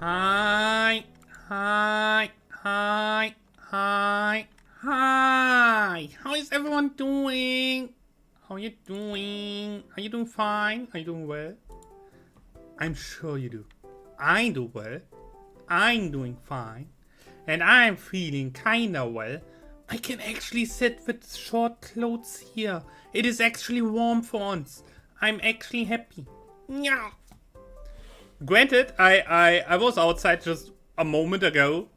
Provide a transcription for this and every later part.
Hi, hi, hi, hi, hi. How is everyone doing? How are you doing? Are you doing fine? Are you doing well? I'm sure you do. I do well. I'm doing fine. And I'm feeling kinda well. I can actually sit with short clothes here. It is actually warm for once. I'm actually happy. Yeah. Granted, I was outside just a moment ago.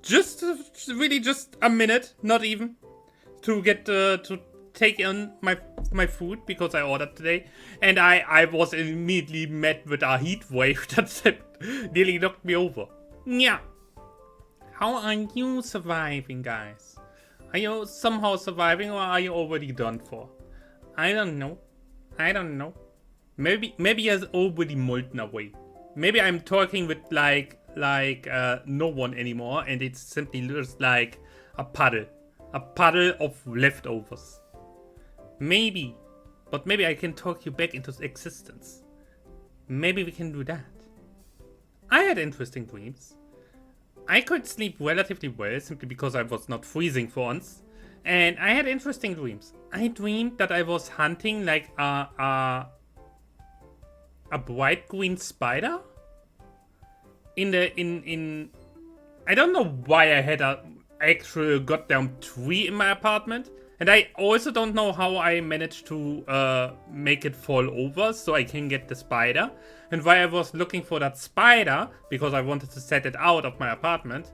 Just really just a minute, not even, to get to take in my food because I ordered today, and I was immediately met with a heat wave that nearly knocked me over. Yeah. How are you surviving, guys? Are you somehow surviving, or are you already done for? I don't know. I don't know. Maybe he has already molten away. Maybe I'm talking with like no one anymore, and it's simply just like a puddle of leftovers. Maybe, but maybe I can talk you back into existence. Maybe we can do that. I had interesting dreams. I could sleep relatively well simply because I was not freezing for once, and I had interesting dreams. I dreamed that I was hunting like a bright green spider in I don't know why I had a actual goddamn tree in my apartment, and I also don't know how I managed to make it fall over so I can get the spider, and why I was looking for that spider because I wanted to set it out of my apartment.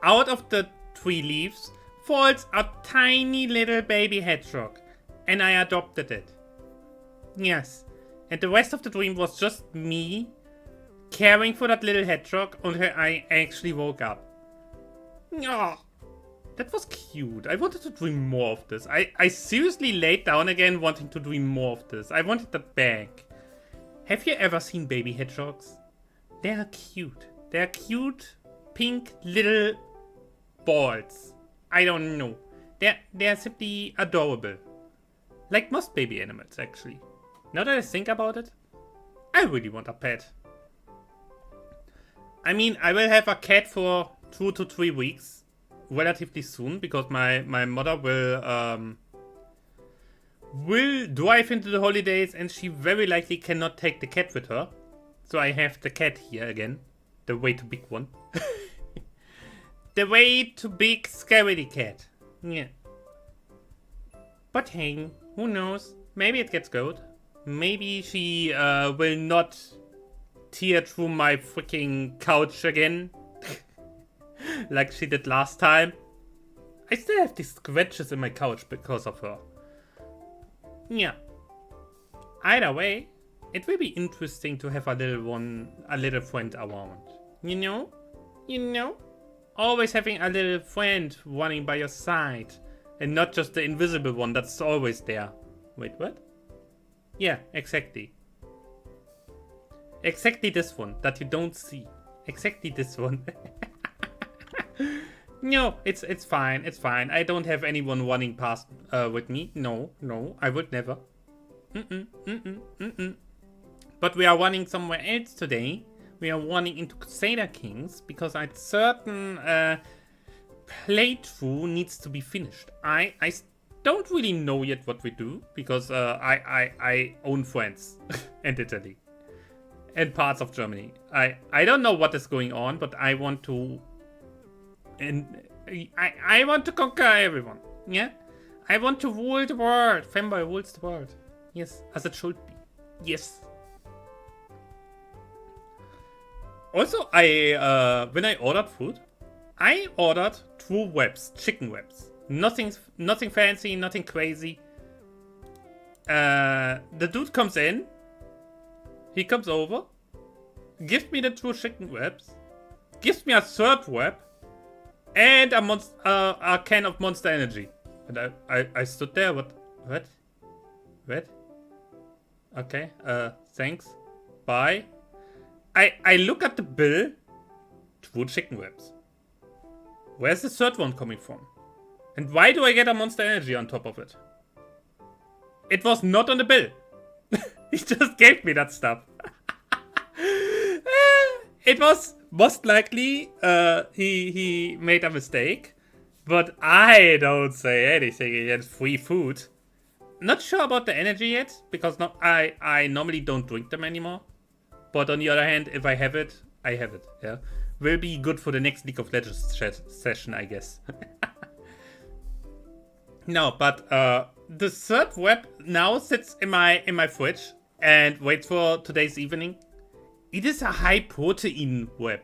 Out of the tree leaves falls a tiny little baby hedgehog, and I adopted it. Yes. And the rest of the dream was just me caring for that little hedgehog until I actually woke up. Oh, that was cute. I wanted to dream more of this. I seriously laid down again wanting to dream more of this. I wanted that back. Have you ever seen baby hedgehogs? They are cute. They are cute, pink little balls. I don't know. They are simply adorable. Like most baby animals, actually. Now that I think about it, I really want a pet. I mean, I will have a cat for 2 to 3 weeks, relatively soon, because my mother will drive into the holidays, and she very likely cannot take the cat with her. So I have the cat here again, the way too big one. The way too big scary cat. Yeah. But hey, who knows? Maybe it gets good. Maybe she will not tear through my freaking couch again. Like she did last time. I still have these scratches in my couch because of her. Yeah. Either way, it will be interesting to have a little friend around. You know? You know? Always having a little friend running by your side. And not just the invisible one that's always there. Wait, what? Yeah, exactly. Exactly this one that you don't see. Exactly this one. No, it's fine. It's fine. I don't have anyone running past with me. No, I would never. But we are running somewhere else today. We are running into Crusader Kings because a certain playthrough needs to be finished. I don't really know yet what we do because I own France and Italy and parts of Germany. I don't know what is going on, but I want to, and I want to conquer everyone. Yeah, I want to rule the world. Femboy rules the world. Yes, as it should be. Yes. Also, when I ordered food, I ordered 2 wraps, chicken wraps. Nothing fancy, nothing crazy. The dude comes in. He comes over, gives me the 2 chicken wraps, gives me a 3rd wrap, and a can of Monster Energy. And I stood there. What? Okay. Thanks. Bye. I look at the bill. 2 chicken wraps. Where's the 3rd one coming from? And why do I get a Monster Energy on top of it? It was not on the bill. He just gave me that stuff. It was most likely he made a mistake, but I don't say anything against free food. Not sure about the energy yet, because I normally don't drink them anymore. But on the other hand, if I have it, I have it. Yeah, will be good for the next League of Legends session, I guess. No, but the third web now sits in my fridge and waits for today's evening. It is a high protein web.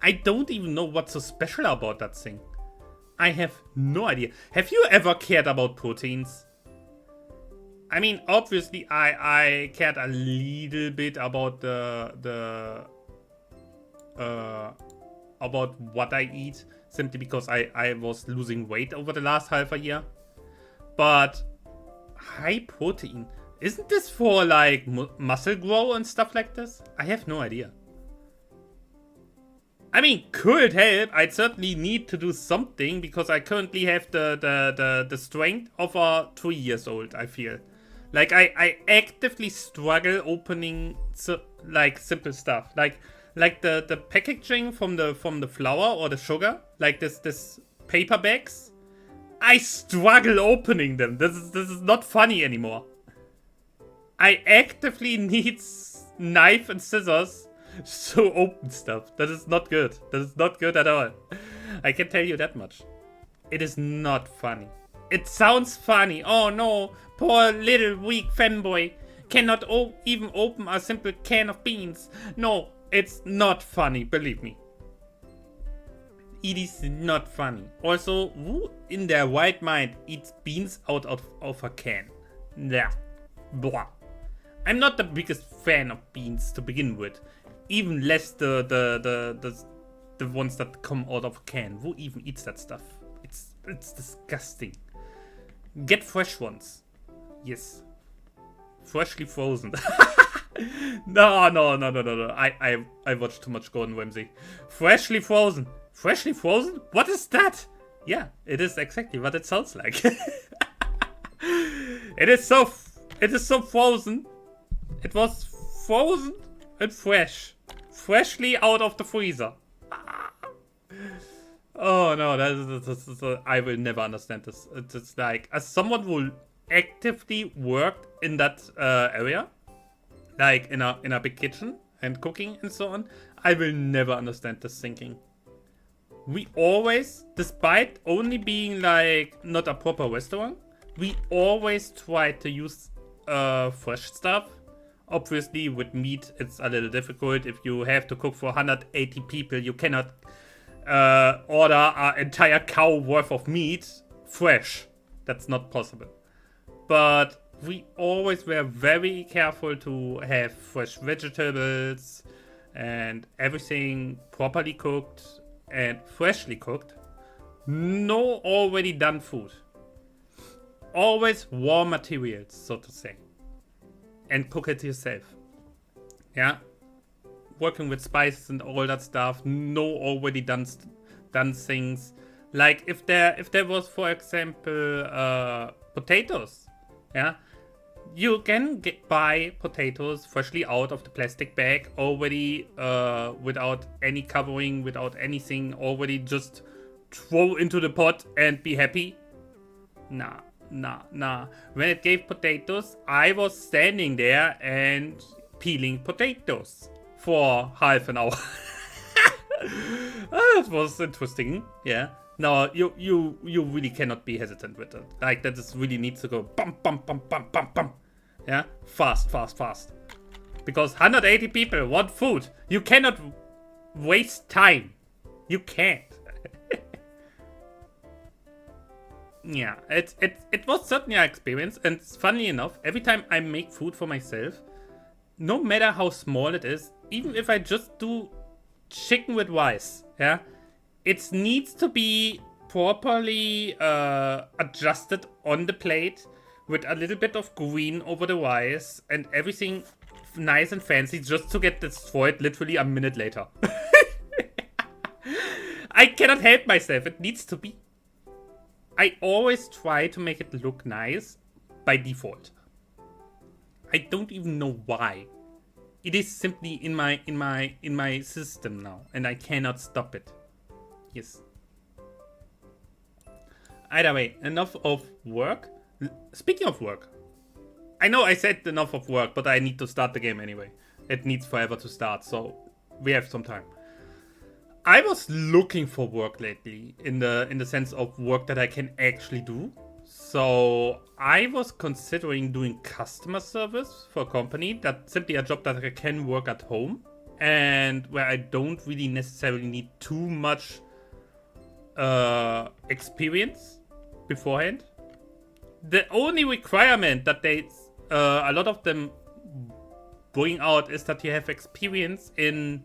I don't even know what's so special about that thing. I have no idea. Have you ever cared about proteins? I mean, obviously, I cared a little bit about about what I eat, simply because I was losing weight over the last half a year. But high protein, isn't this for like muscle grow and stuff like this? I have no idea. I mean, could help. I'd certainly need to do something because I currently have the strength of a 3 years old, I feel. Like I actively struggle opening like simple stuff. Like the packaging from the flour or the sugar, like this paper bags. I struggle opening them. This is not funny anymore. I actively need knife and scissors to open stuff. That is not good. That is not good at all. I can tell you that much. It is not funny. It sounds funny. Oh no, poor little weak Femboy cannot even open a simple can of beans. No, it's not funny, believe me. It is not funny. Also, who in their right mind eats beans out of a can? Yeah, blah. I'm not the biggest fan of beans to begin with. Even less the ones that come out of a can. Who even eats that stuff? It's disgusting. Get fresh ones. Yes. Freshly frozen. No. I watched too much Gordon Ramsay. Freshly frozen. Freshly frozen? What is that? Yeah, it is exactly what it sounds like. It is so frozen. It was frozen and fresh. Freshly out of the freezer. Oh no, I will never understand this. It's like, as someone who actively worked in that area, like in a big kitchen and cooking and so on, I will never understand this thinking. We always, despite only being like not a proper restaurant, we always try to use fresh stuff. Obviously, with meat, it's a little difficult. If you have to cook for 180 people, you cannot order an entire cow worth of meat fresh. That's not possible. But we always were very careful to have fresh vegetables and everything properly cooked and freshly cooked. No already done food. Always raw materials, so to say. And cook it yourself. Yeah? Working with spices and all that stuff. No already done things. Like if there was, for example, potatoes. Yeah? You can buy potatoes freshly out of the plastic bag, already without any covering, without anything, already just throw into the pot and be happy. Nah. When it gave potatoes, I was standing there and peeling potatoes for half an hour. That was interesting. Yeah. No, you really cannot be hesitant with it. Like, that just really needs to go bum bum bum bum bum bum. Yeah, fast. Because 180 people want food. You cannot waste time. You can't. Yeah, it was certainly an experience, and funnily enough, every time I make food for myself, no matter how small it is, even if I just do chicken with rice, yeah, it needs to be properly adjusted on the plate with a little bit of green over the rice and everything nice and fancy just to get destroyed literally a minute later. I cannot help myself, it needs to be. I always try to make it look nice by default. I don't even know why. It is simply in my system now, and I cannot stop it. Yes. Either way, enough of work. Speaking of work, I know I said enough of work, but I need to start the game anyway. It needs forever to start, so we have some time. I was looking for work lately, in the sense of work that I can actually do. So I was considering doing customer service for a company. That's simply a job that I can work at home, and where I don't really necessarily need too much experience beforehand. The only requirement that they, a lot of them bring out is that you have experience in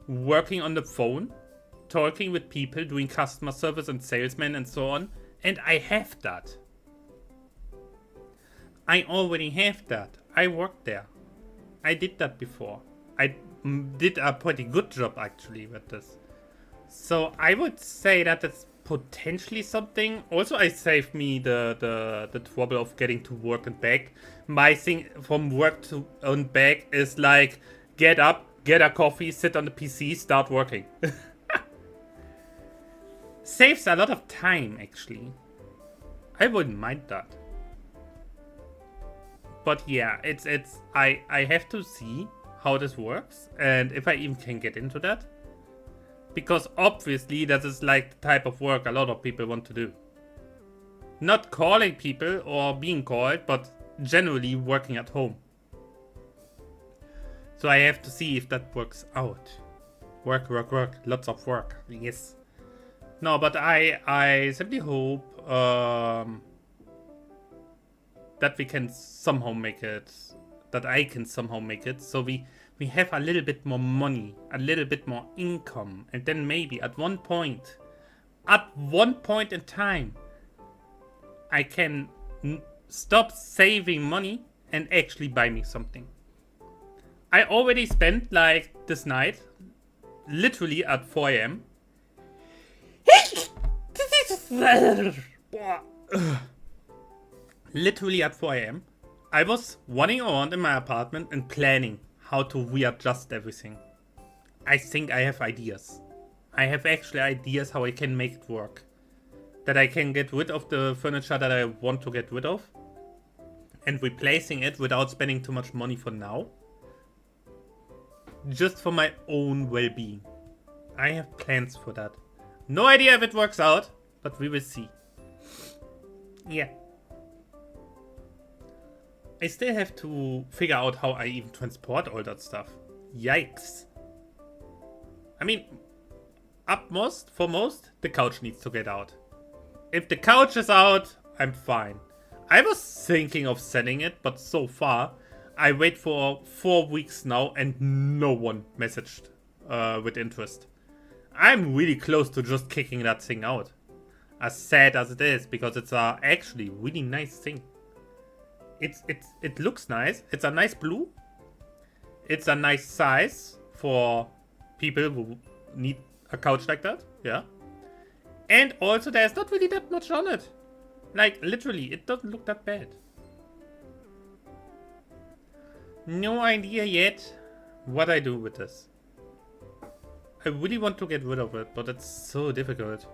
working on the phone, talking with people, doing customer service and salesmen and so on. And I have that. I already have that. I worked there. I did that before. I did a pretty good job actually with this. So I would say that it's potentially something. Also, I saved me the trouble of getting to work and back. My thing from work to and back is like, get up, get a coffee, sit on the PC, start working. Saves a lot of time, actually. I wouldn't mind that. But yeah, I have to see how this works and if I even can get into that. Because obviously that is like the type of work a lot of people want to do. Not calling people or being called, but generally working at home. So I have to see if that works out. Work, work, work. Lots of work. Yes. No, but I simply hope that we can somehow make it. That I can somehow make it. So we have a little bit more money. A little bit more income. And then maybe at one point in time, I can stop saving money and actually buy me something. I already spent like this night, literally at 4 AM. Literally at 4 AM. I was running around in my apartment and planning how to readjust everything. I think I have ideas. I have actually ideas how I can make it work. That I can get rid of the furniture that I want to get rid of. And replacing it without spending too much money for now. Just for my own well-being. I have plans for that. No idea if it works out, but we will see. Yeah. I still have to figure out how I even transport all that stuff. Yikes. I mean, foremost, the couch needs to get out. If the couch is out, I'm fine. I was thinking of selling it, but so far, I wait for 4 weeks now and no one messaged with interest. I'm really close to just kicking that thing out. As sad as it is, because it's a actually really nice thing. It looks nice. It's a nice blue. It's a nice size for people who need a couch like that. Yeah. And also there's not really that much on it. Like literally, it doesn't look that bad. No idea yet what I do with this. I really want to get rid of it, but it's so difficult.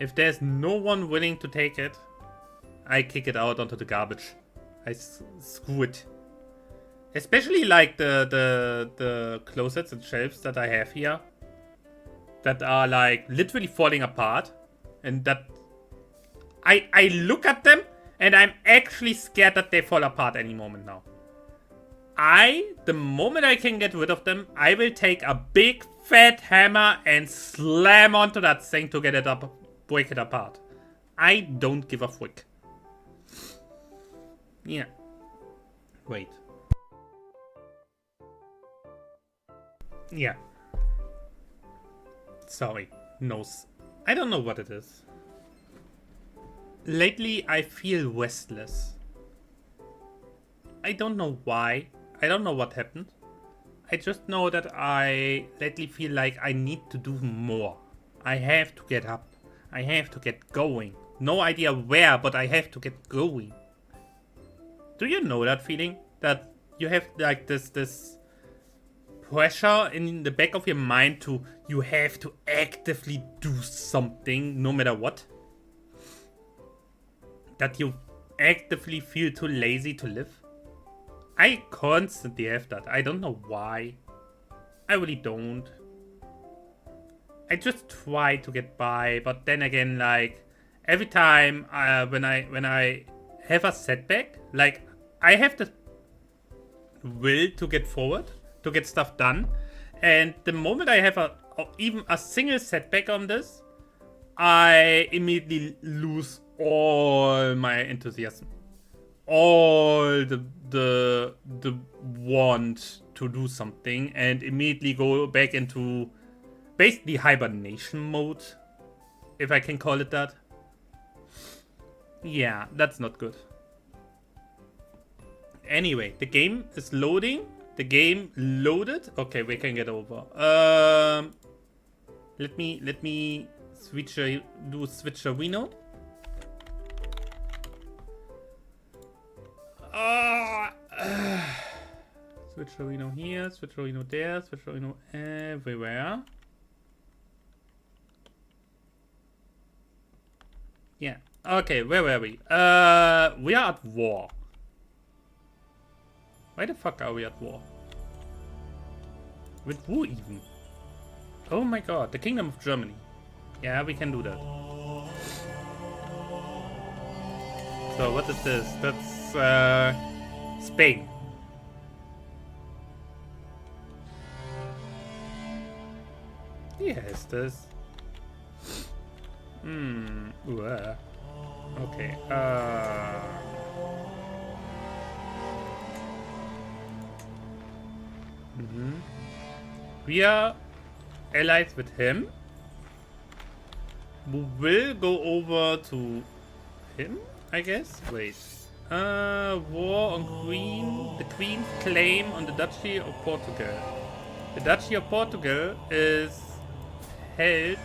If there's no one willing to take it, I kick it out onto the garbage. I screw it. Especially like the closets and shelves that I have here. That are like literally falling apart. And that I look at them and I'm actually scared that they fall apart any moment now. The moment I can get rid of them, I will take a big fat hammer and slam onto that thing to get it up, break it apart. I don't give a frick. Yeah. Wait. Yeah. Sorry. Nose. I don't know what it is. Lately, I feel restless. I don't know why. I don't know what happened. I just know that I lately feel like I need to do more. I have to get up. I have to get going. No idea where, but I have to get going. Do you know that feeling? That you have like this pressure in the back of your mind to you have to actively do something no matter what. That you actively feel too lazy to live. I constantly have that. I don't know why. I really don't. I just try to get by, but then again, like every time when I have a setback, like I have the will to get forward, to get stuff done, and the moment I have even a single setback on this, I immediately lose all my enthusiasm, all the want to do something, and immediately go back into basically hibernation mode, if I can call it that. Yeah, that's not good. Anyway, the game is loading. The game loaded. Okay, we can get over. Let me do switcherino. Switcherino here, switcherino there, switcherino everywhere. Yeah. Okay, where were we? We are at war. Why the fuck are we at war? With who even? Oh my god, the Kingdom of Germany. Yeah, we can do that. So what is this? That's Spain. Yes, this. Okay. We are allies with him. We will go over to him, I guess. Wait. War on Queen. The Queen's claim on the Duchy of Portugal. The Duchy of Portugal is held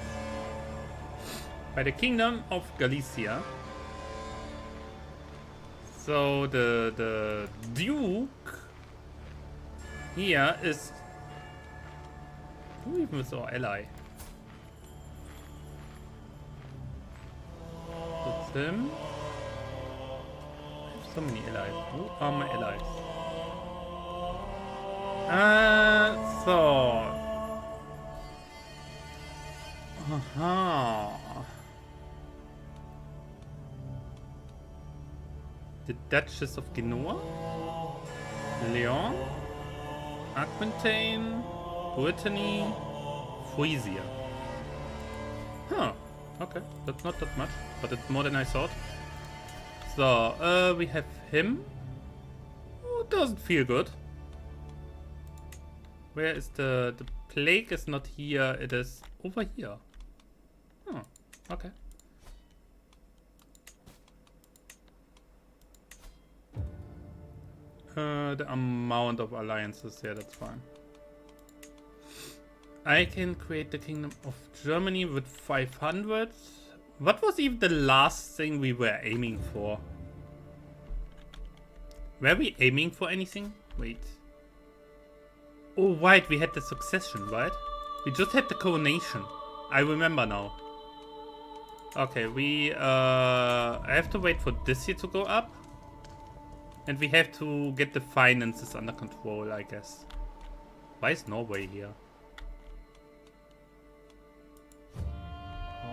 by the Kingdom of Galicia. So the Duke here is... Who even is our ally? That's him. I have so many allies. Who are my allies? So... The Duchess of Genoa, Leon, Aquitaine, Brittany, Frisia. Huh. Okay, that's not that much, but it's more than I thought. So, we have him. Oh, doesn't feel good. Where is the plague? Is not here. It is over here. Oh, okay. The amount of alliances, yeah, that's fine. I can create the Kingdom of Germany with 500. What was even the last thing we were aiming for? Were we aiming for anything? Wait. Oh, right, we had the succession, right? We just had the coronation. I remember now. Okay, we I have to wait for this here to go up. And we have to get the finances under control, I guess. Why is Norway here?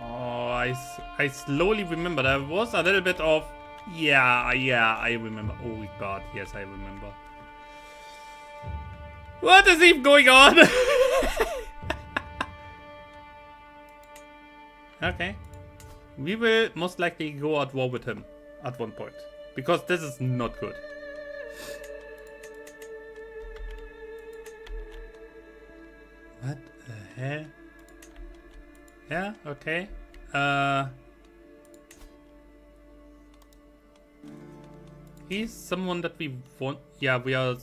Oh, I slowly remember. There was a little bit of... Yeah, I remember. Oh god, yes, I remember. What is even going on? Okay. We will most likely go at war with him at one point. Because this is not good. What the hell? Yeah, okay. He's someone that we want. Yeah, we are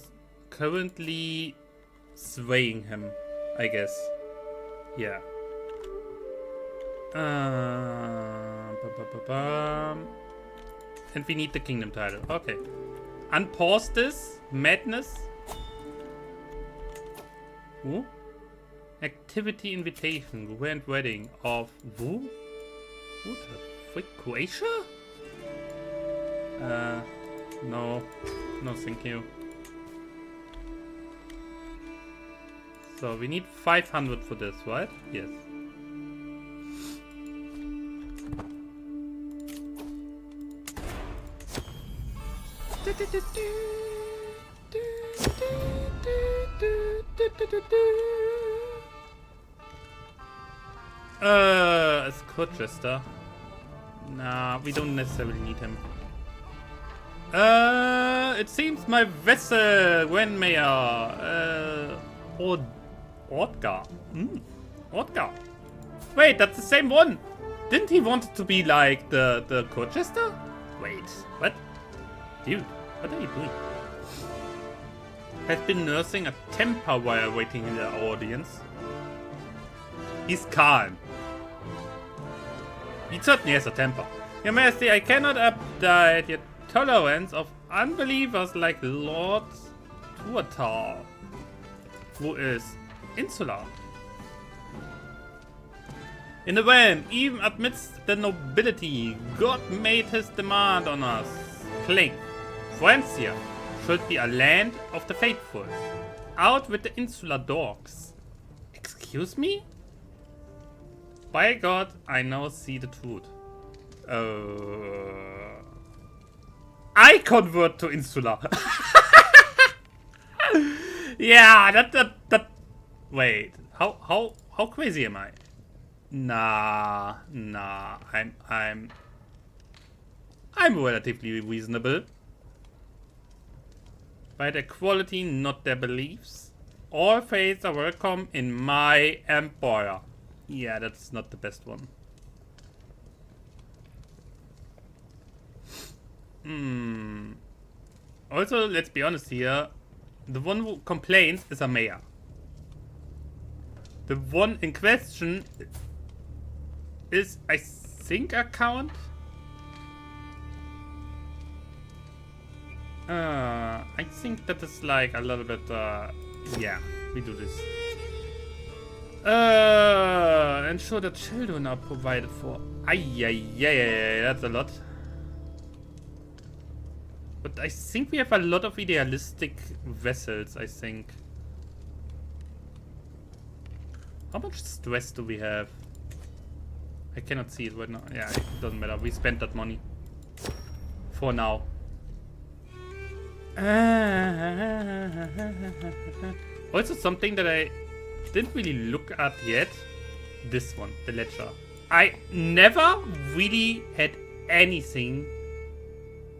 currently swaying him, I guess. Yeah. And we need the kingdom title. Okay. Unpause this madness. Who? Activity invitation, grand wedding of who? What the frick? Croatia? No. No, thank you. So we need 500 for this, right? Yes. It's Crusader. Nah, we don't necessarily need him. It seems my vessel, Grand Mayor, Odgar. Odgar. Wait, that's the same one. Didn't he want it to be like the Crusader? Wait, what? Dude, what are you doing? Has been nursing a temper while waiting in the audience. He's calm. He certainly has a temper. Your Majesty, I cannot update your tolerance of unbelievers like Lord Tuatar, who is insular. In the realm, even amidst the nobility, God made his demand on us. Claim, Francia should be a land of the faithful. Out with the insular dogs. Excuse me? By God, I now see the truth. I convert to insular. Yeah, that. Wait, how crazy am I? Nah. I'm relatively reasonable. By their quality, not their beliefs. All faiths are welcome in my empire. Yeah, that's not the best one. Also, let's be honest here. The one who complains is a mayor. The one in question is, I think, a count. I think that is like a little bit, yeah, we do this. Ensure that children are provided for. Ay, that's a lot. But I think we have a lot of idealistic vessels, I think. How much stress do we have? I cannot see it right now. Yeah, it doesn't matter. We spent that money. For now. Also something that I didn't really look at yet. This one, the ledger. I never really had anything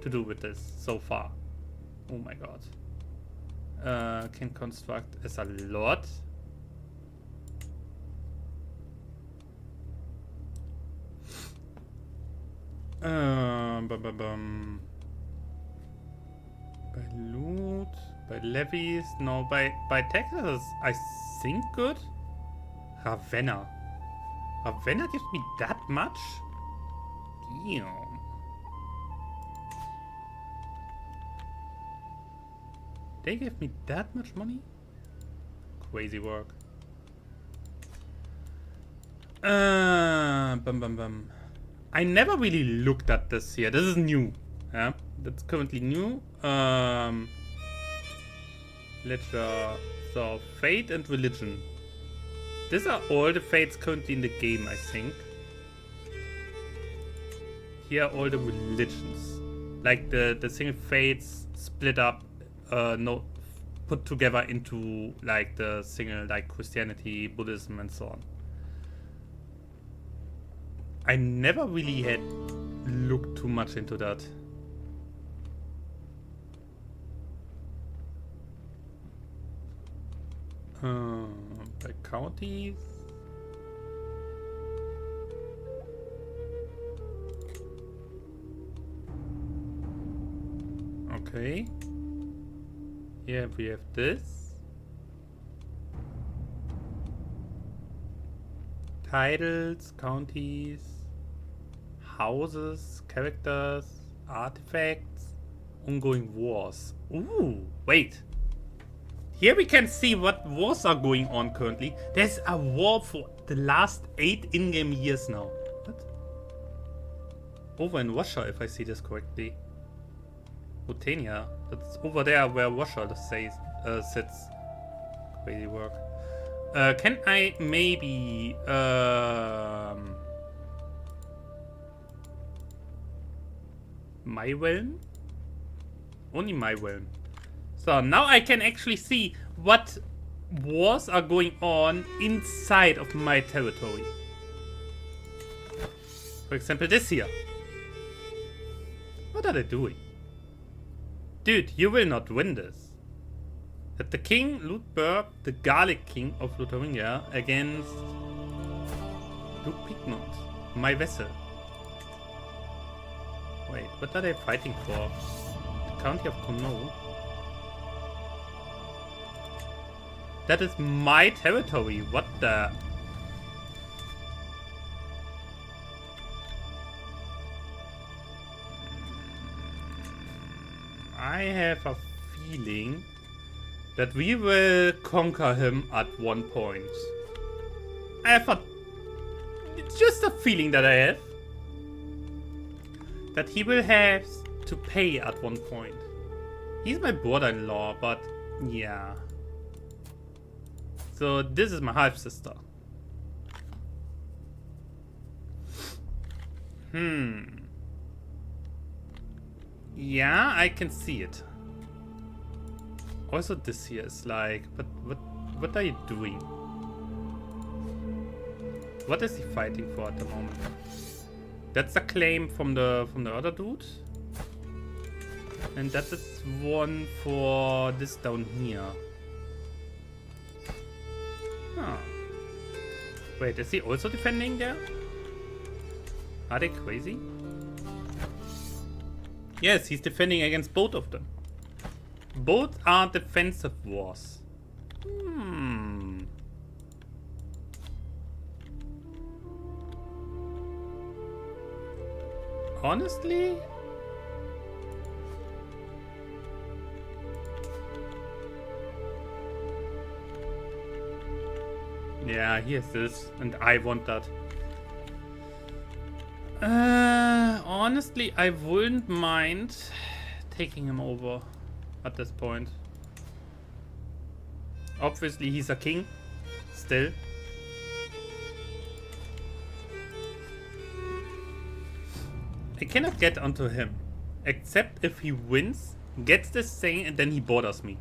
to do with this so far. Oh my god. Can construct is a lot. By loot, by levies, no, by taxes, I think good. Ravenna. Ravenna gives me that much? Damn. They gave me that much money? Crazy work. I never really looked at this here. This is new. Yeah, that's currently new. Ledger. So, fate and religion. These are all the fates currently in the game, I think. Here are all the religions. Like the single fates split up, no, put together into like the single, like Christianity, Buddhism, and so on. I never really had looked too much into that. By counties. Okay. Here we have this. Titles, counties, houses, characters, artifacts, ongoing wars. Ooh, wait. Here we can see what wars are going on currently. There's a war for the last 8 in-game years now. What? Over in Russia, if I see this correctly. Botania. That's over there where Russia sits. Crazy work. Can I maybe... my realm? Only my realm. So now I can actually see what wars are going on inside of my territory. For example, this here. What are they doing? Dude, you will not win this. That the King Ludberg, the Gallic King of Lotharingia, against Duke Pigmont, my vessel. Wait, what are they fighting for? The County of Connaught? That is my territory. What the? I have a feeling that we will conquer him at one point. It's just a feeling that I have. That he will have to pay at one point. He's my brother-in-law, but yeah. So this is my half-sister. Yeah, I can see it. Also this here is like, what are you doing? What is he fighting for at the moment? That's a claim from the other dude. And that is one for this down here. Huh. Wait, is he also defending there? Are they crazy? Yes, he's defending against both of them. Both are defensive wars. Honestly? Yeah, here's this, and I want that. Honestly, I wouldn't mind taking him over at this point. Obviously, he's a king, still. I cannot get onto him, except if he wins, gets this thing, and then he borders me.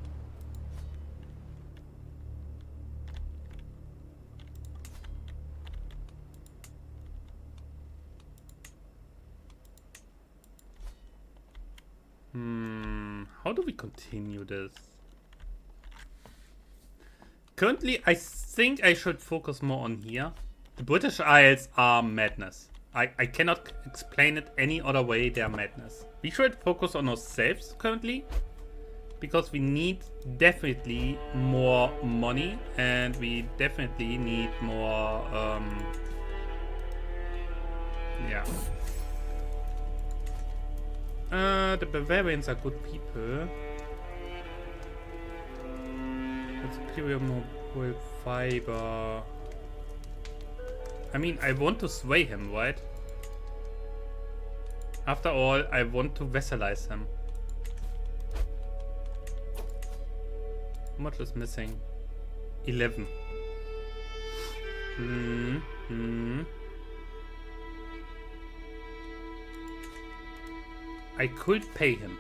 How do we continue this? Currently, I think I should focus more on here. The British Isles are madness. I cannot explain it any other way. They are madness. We should focus on ourselves currently, because we need definitely more money, and we definitely need more yeah. The Bavarians are good people. That's superior mobile fiber. I mean, I want to sway him, right? After all, I want to vassalize him. How much is missing? 11. I could pay him.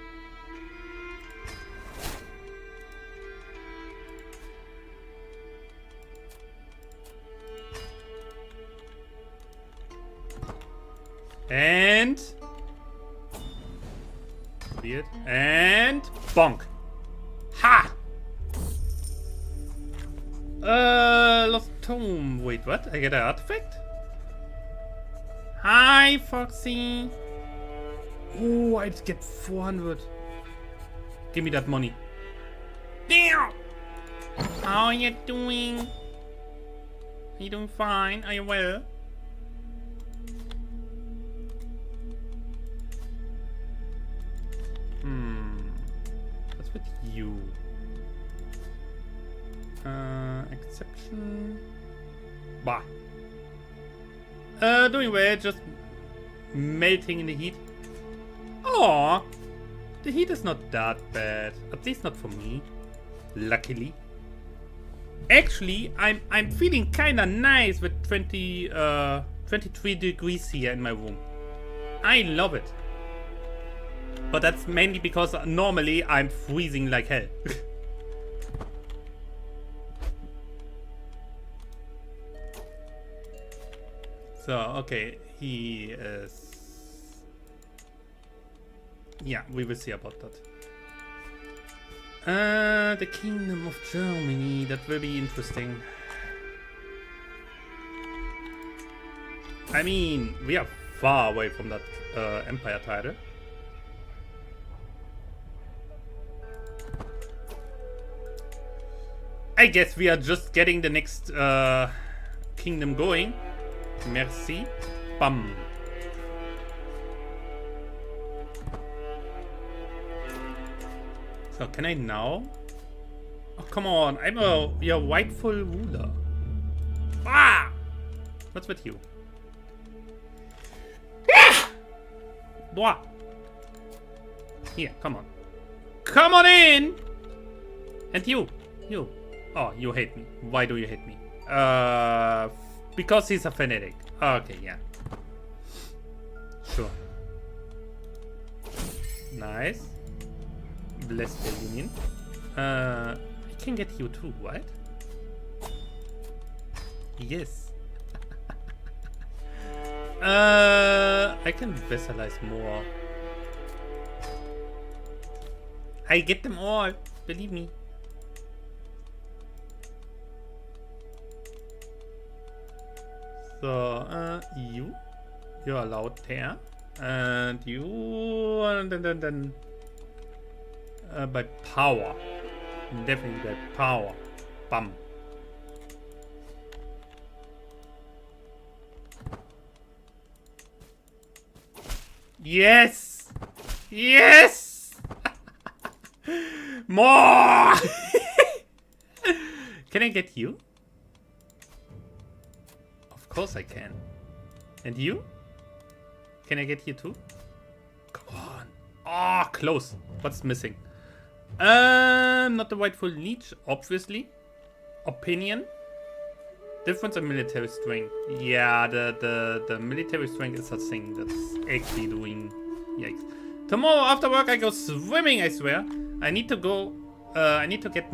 And weird. And bonk. Ha! Lost tome. Wait, what? I get an artifact? Hi, Foxy. Oh, I'd get 400. Give me that money. Damn! How are you doing? Are you doing fine? Are you well? What's with you? Exception. Bah. Doing well, just melting in the heat. Oh, the heat is not that bad. At least not for me. Luckily. Actually, I'm feeling kinda nice with 23 degrees here in my room. I love it. But that's mainly because normally I'm freezing like hell. So, okay, he is... Yeah, we will see about that. The Kingdom of Germany, that will be interesting. I mean, we are far away from that empire title. I guess we are just getting the next kingdom going. Merci. Bam. So, can I now? Oh, come on. I'm your rightful ruler. Ah! What's with you? Ah! Boah. Here, come on. Come on in! And you. You. Oh, you hate me. Why do you hate me? Because he's a fanatic. Okay, yeah. Sure. Nice. Bless the union. I can get you too, right? Yes. I can vassalize more. I get them all. Believe me. So, you're allowed there. And you, then by power. Definitely by power. Bam. Yes! Yes! More! Can I get you? Of course I can. And you? Can I get you too? Come on. Ah, close. What's missing? Not the rightful niche, obviously. Opinion. Difference in military strength. Yeah, the military strength is a thing that's actually doing. Yikes. Tomorrow after work I go swimming, I swear. I need to go. I need to get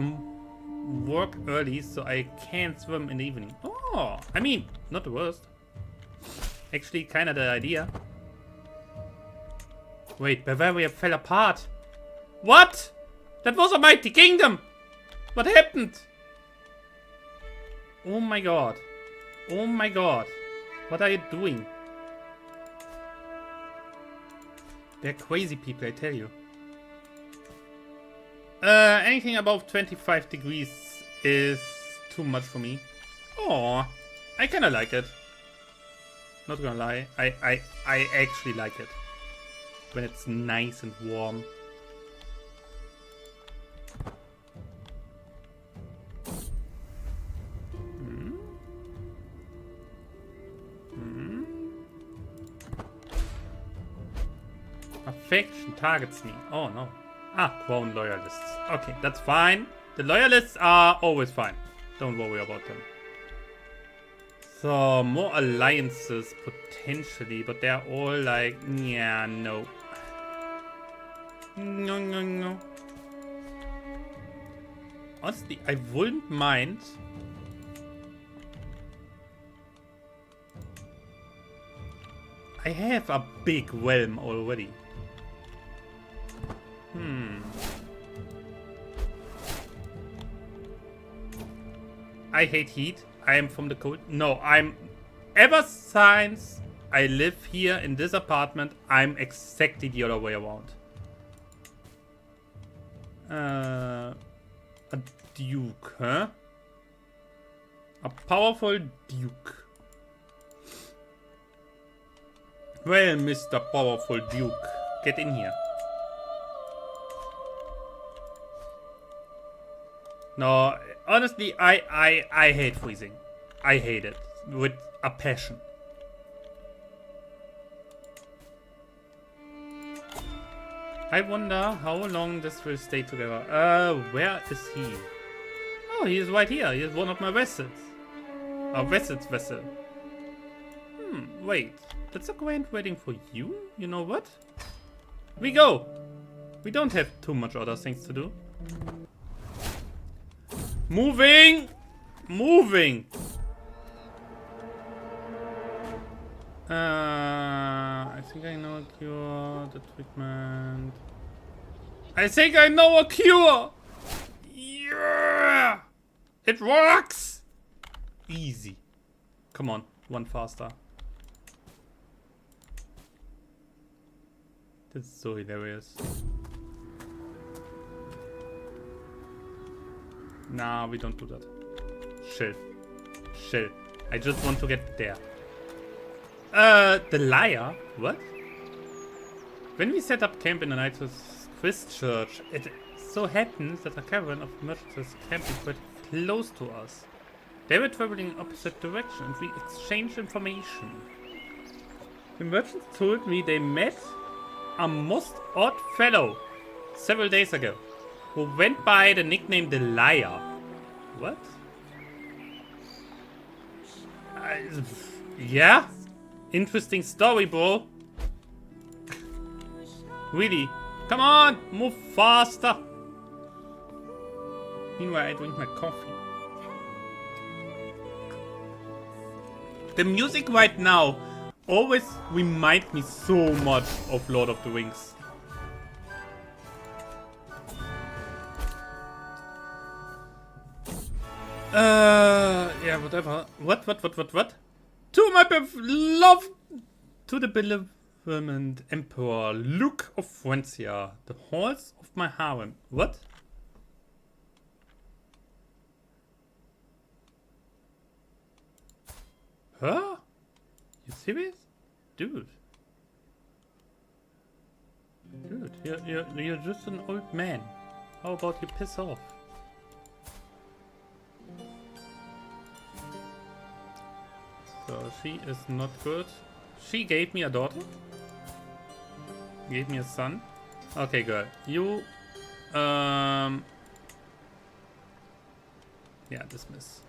work early so I can swim in the evening. Oh, I mean, not the worst. Actually, kind of the idea. Wait, Bavaria fell apart. What? That was a mighty kingdom. What happened? Oh my god. Oh my god. What are you doing? They're crazy people, I tell you. Anything above 25 degrees is too much for me. Oh, I kinda like it. Not gonna lie. I actually like it. When it's nice and warm. Affection targets me. Oh no. Ah, Crown Loyalists. Okay, that's fine. The Loyalists are always fine. Don't worry about them. So, more alliances potentially, but they're all like, yeah, no. No, no, no. Honestly, I wouldn't mind. I have a big realm already. I hate heat. I am from the cold. No, I'm... Ever since I live here in this apartment, I'm exactly the other way around. A duke, huh? A powerful duke. Well, Mr. Powerful Duke, get in here. No, Honestly, I hate freezing. I hate it with a passion. I wonder how long this will stay together. Where is he? Oh, he is right here. He is one of my vessels. A vessel. Wait. That's a grand wedding for you? You know what? We go! We don't have too much other things to do. Moving! Moving! I think I know a cure. The treatment. I think I know a cure! Yeah! It works! Easy. Come on, one faster. This is so hilarious. Nah, we don't do that. Chill. I just want to get there. The liar? What? When we set up camp in the night with Christchurch, it so happens that a caravan of merchants is camping quite close to us. They were traveling in opposite direction and we exchanged information. The merchants told me they met a most odd fellow several days ago who went by the nickname the Liar. What? Yeah? Interesting story, bro. Really? Come on, move faster. Meanwhile, I drink my coffee. The music right now always reminds me so much of Lord of the Rings. Yeah, whatever. What? To my love, to the benevolent Emperor Luke of Francia, the halls of my harem. What? Huh? You serious? Dude, you're just an old man. How about you piss off? So she is not good. She gave me a daughter. Gave me a son. Okay, girl. You, yeah, dismiss.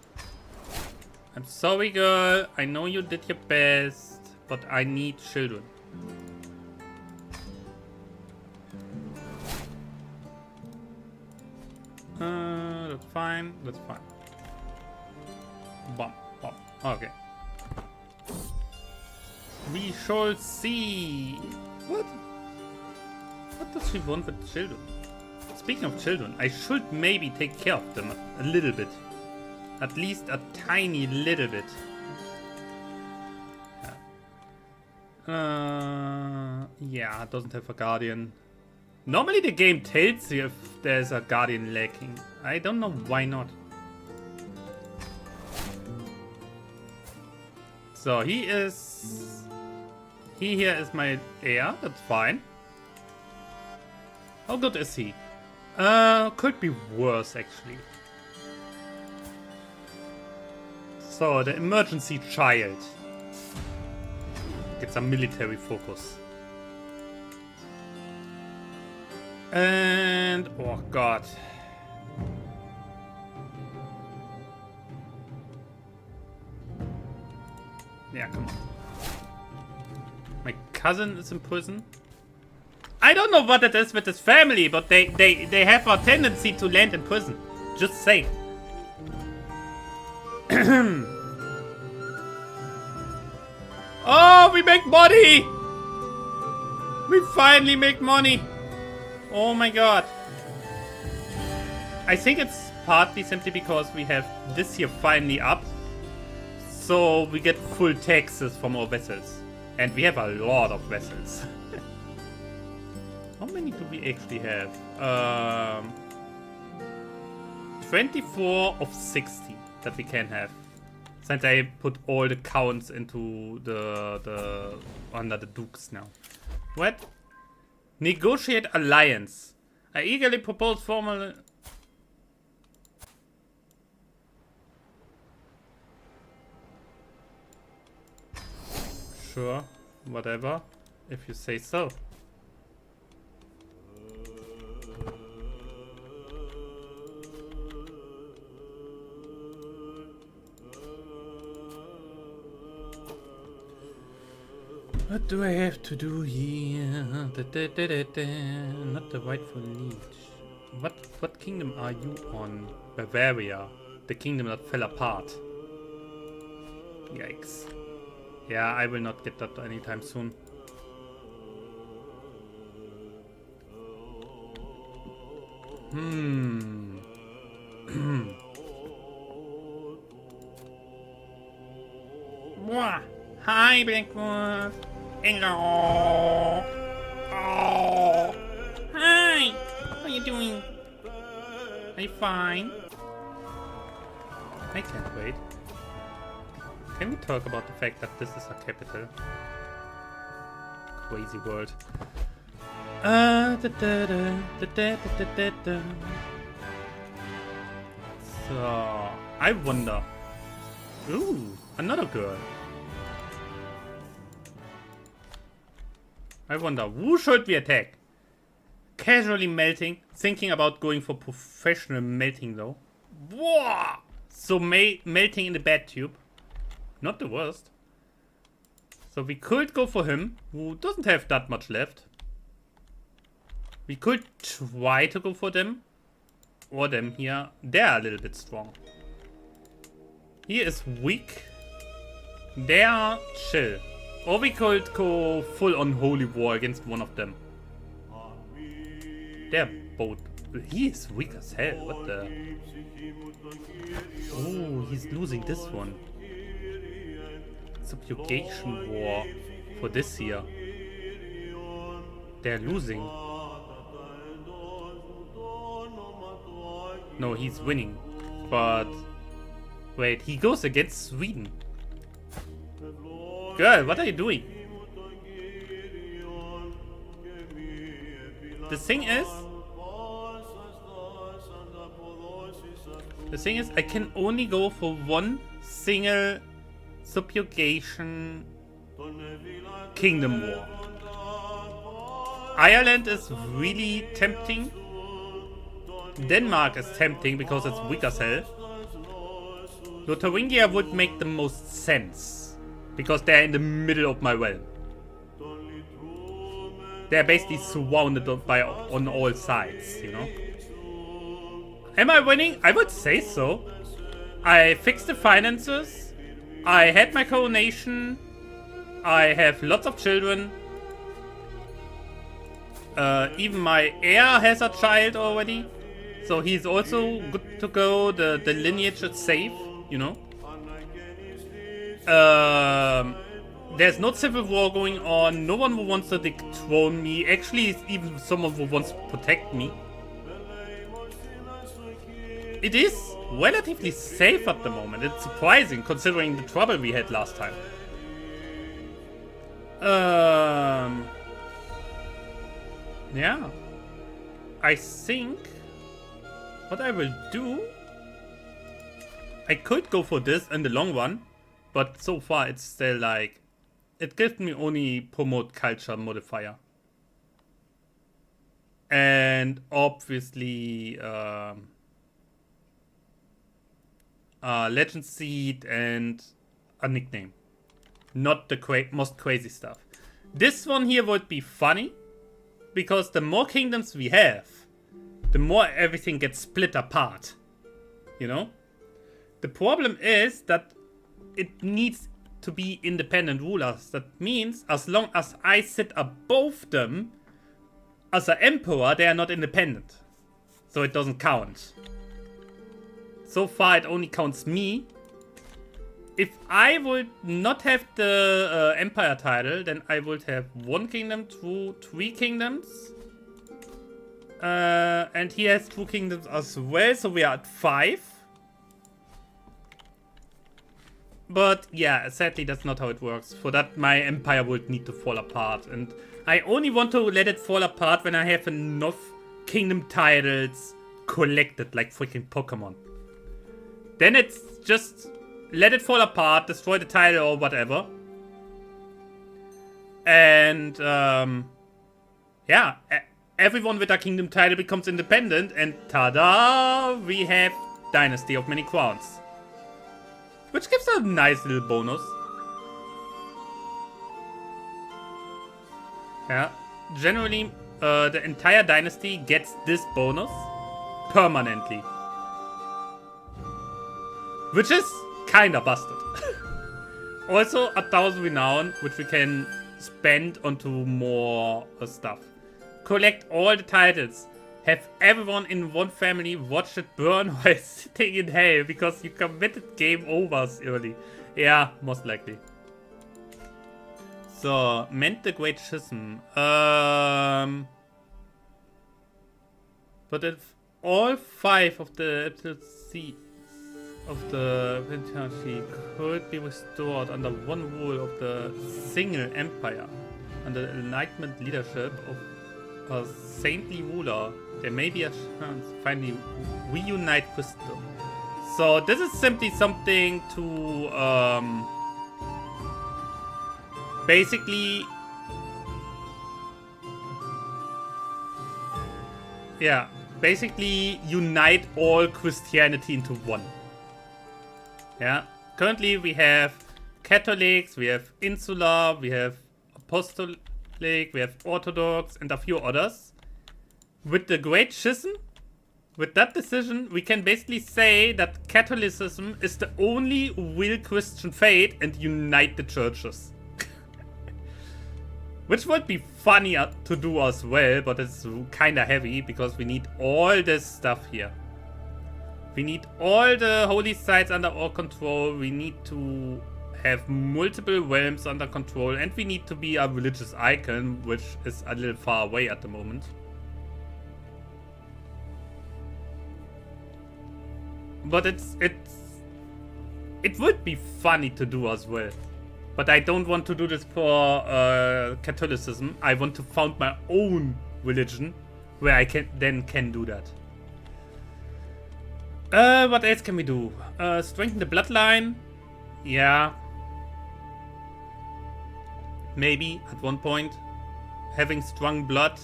I'm sorry, girl. I know you did your best, but I need children. That's fine. That's fine. Bum. Okay. We shall see. What? What does she want with children? Speaking of children, I should maybe take care of them a little bit. At least a tiny little bit. Yeah, it doesn't have a guardian. Normally the game tells you if there's a guardian lacking. I don't know why not. So he here is my heir, that's fine. How good is he? Could be worse actually. So, the emergency child gets a military focus. And, oh god. Yeah, come on. My cousin is in prison. I don't know what it is with his family, but they have a tendency to land in prison. Just saying. Oh, we make money! We finally make money! Oh my god. I think it's partly simply because we have this here finally up. So we get full taxes from our vessels. And we have a lot of vessels. How many do we actually have? 24 of 60 that we can have. Since I put all the counts into the under the dukes now. What? Negotiate alliance. I eagerly propose formal. Sure, whatever, if you say so. What do I have to do here? Not the rightful liege. What kingdom are you on? Bavaria. The kingdom that fell apart. Yikes. Yeah, I will not get that anytime soon. Hi, Blackwood. Hello. Oh. Hi. How are you doing? Are you fine? I can't wait. Can we talk about the fact that this is our capital? Crazy world. So, I wonder. Ooh, another girl. I wonder, who should we attack? Casually melting, thinking about going for professional melting though. Whoa! So melting in the bed tube. Not the worst. So we could go for him, who doesn't have that much left. We could try to go for them. Or them here. They're a little bit strong. He is weak. They are chill. Or we could go full on holy war against one of them. They're both... He is weak as hell. What the... Oh, he's losing this one. Subjugation war for this year. They're losing. No, he's winning. But... Wait, he goes against Sweden. Girl, what are you doing? The thing is, I can only go for one single subjugation kingdom war. Ireland is really tempting. Denmark is tempting because it's weak as hell. Lotharingia would make the most sense. Because they're in the middle of my realm. They're basically surrounded by on all sides, you know. Am I winning? I would say so. I fixed the finances. I had my coronation. I have lots of children. Even my heir has a child already. So he's also good to go. The lineage is safe, you know. There's no civil war going on. No one who wants to dethrone me. Actually, it's even someone who wants to protect me. It is relatively safe at the moment. It's surprising considering the trouble we had last time. Yeah. I think what I will do, I could go for this in the long run. But so far it's still like, it gives me only promote culture modifier. And obviously legend seed and a nickname. Not the most crazy stuff. This one here would be funny. Because the more kingdoms we have, the more everything gets split apart. You know? The problem is that it needs to be independent rulers. That means as long as I sit above them as an emperor, they are not independent. So it doesn't count. So far it only counts me. If I would not have the empire title, then I would have 1 kingdom, 2, 3 kingdoms. And he has 2 kingdoms as well, so we are at 5. But yeah, sadly that's not how it works. For that my empire would need to fall apart. And I only want to let it fall apart when I have enough kingdom titles collected like freaking Pokemon. Then it's just let it fall apart, destroy the title or whatever. And yeah, everyone with a kingdom title becomes independent, and tada, we have Dynasty of Many Crowns, which gives a nice little bonus. Yeah, generally the entire dynasty gets this bonus permanently, which is kinda busted. Also, 1,000 renown, which we can spend onto more stuff. Collect all the titles. Have everyone in one family watch it burn while sitting in hell because you committed game overs early. Yeah, most likely. So, Mend the Great Schism. But if all 5 of the seats of the Pentarchy could be restored under one rule of the single empire, under the enlightenment leadership of a saintly ruler, there may be a chance to finally reunite Christendom. So this is simply something to basically, yeah, basically unite all Christianity into one. Yeah, currently we have Catholics, we have Insular, we have Apostolic, we have Orthodox, and a few others. With the Great Schism, with that decision, we can basically say that Catholicism is the only real Christian faith and unite the churches. Which would be funny to do as well, but it's kinda heavy because we need all this stuff here. We need all the holy sites under our control, we need to have multiple realms under control, and we need to be a religious icon, which is a little far away at the moment. But it would be funny to do as well. But I don't want to do this for Catholicism. I want to found my own religion where I can do that. What else can we do? Strengthen the bloodline. Yeah. Maybe at one point having strong blood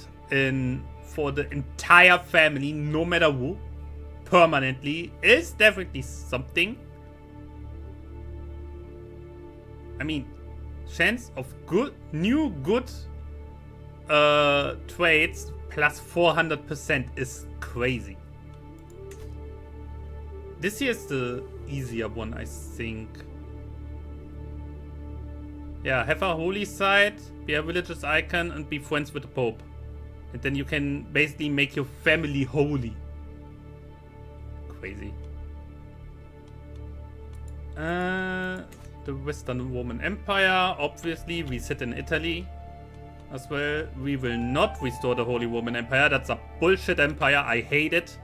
for the entire family, no matter who, permanently is definitely something. I mean, chance of new good traits plus 400% is crazy. This here is the easier one, I think. Yeah, have a holy site, be a religious icon, and be friends with the Pope. And then you can basically make your family holy. Crazy. The Western Roman Empire, obviously, we sit in Italy as well. We will not restore the Holy Roman Empire. That's a bullshit empire. I hate it.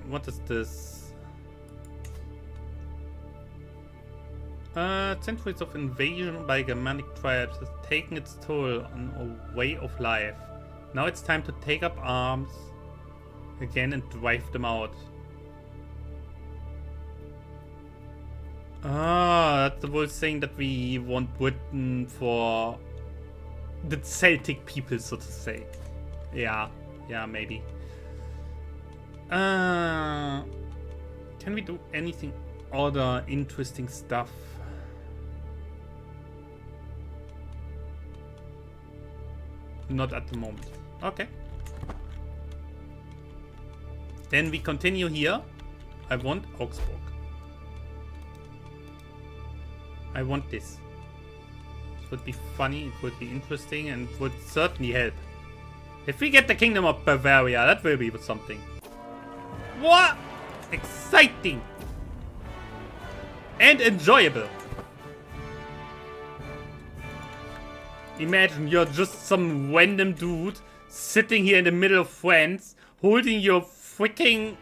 What is this? Centuries of invasion by Germanic tribes has taken its toll on our way of life. Now it's time to take up arms again and drive them out. That's the whole thing that we want Britain for the Celtic people, so to say. Yeah, maybe. Can we do anything other interesting stuff? Not at the moment. Okay. Then we continue here. I want Augsburg. I want this. It would be funny, it would be interesting, and it would certainly help. If we get the Kingdom of Bavaria, that will be something. What? Exciting! And enjoyable. Imagine you're just some random dude sitting here in the middle of France, holding your freaking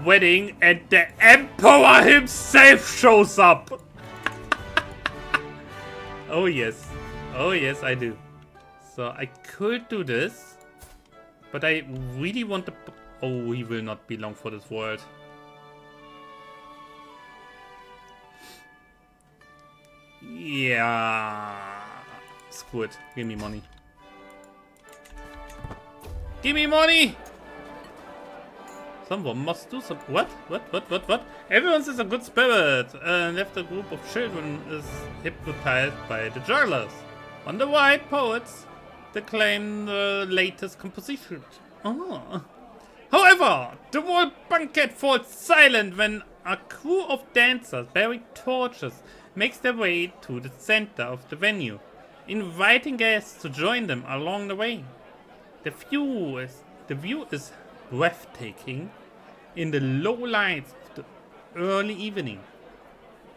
wedding, and the Emperor himself shows up. Oh yes, I do. So I could do this, but I really want to. Oh, he will not be long for this world. Yeah. Screw it. Give me money. Give me money! Someone must do some. What? What? Everyone is a good spirit, and if the group of children is hypnotized by the jugglers. On the white poets declaim the latest compositions. Oh. However, the whole banquet falls silent when a crew of dancers bearing torches makes their way to the center of the venue, inviting guests to join them along the way. The view is breathtaking in the low lights of the early evening.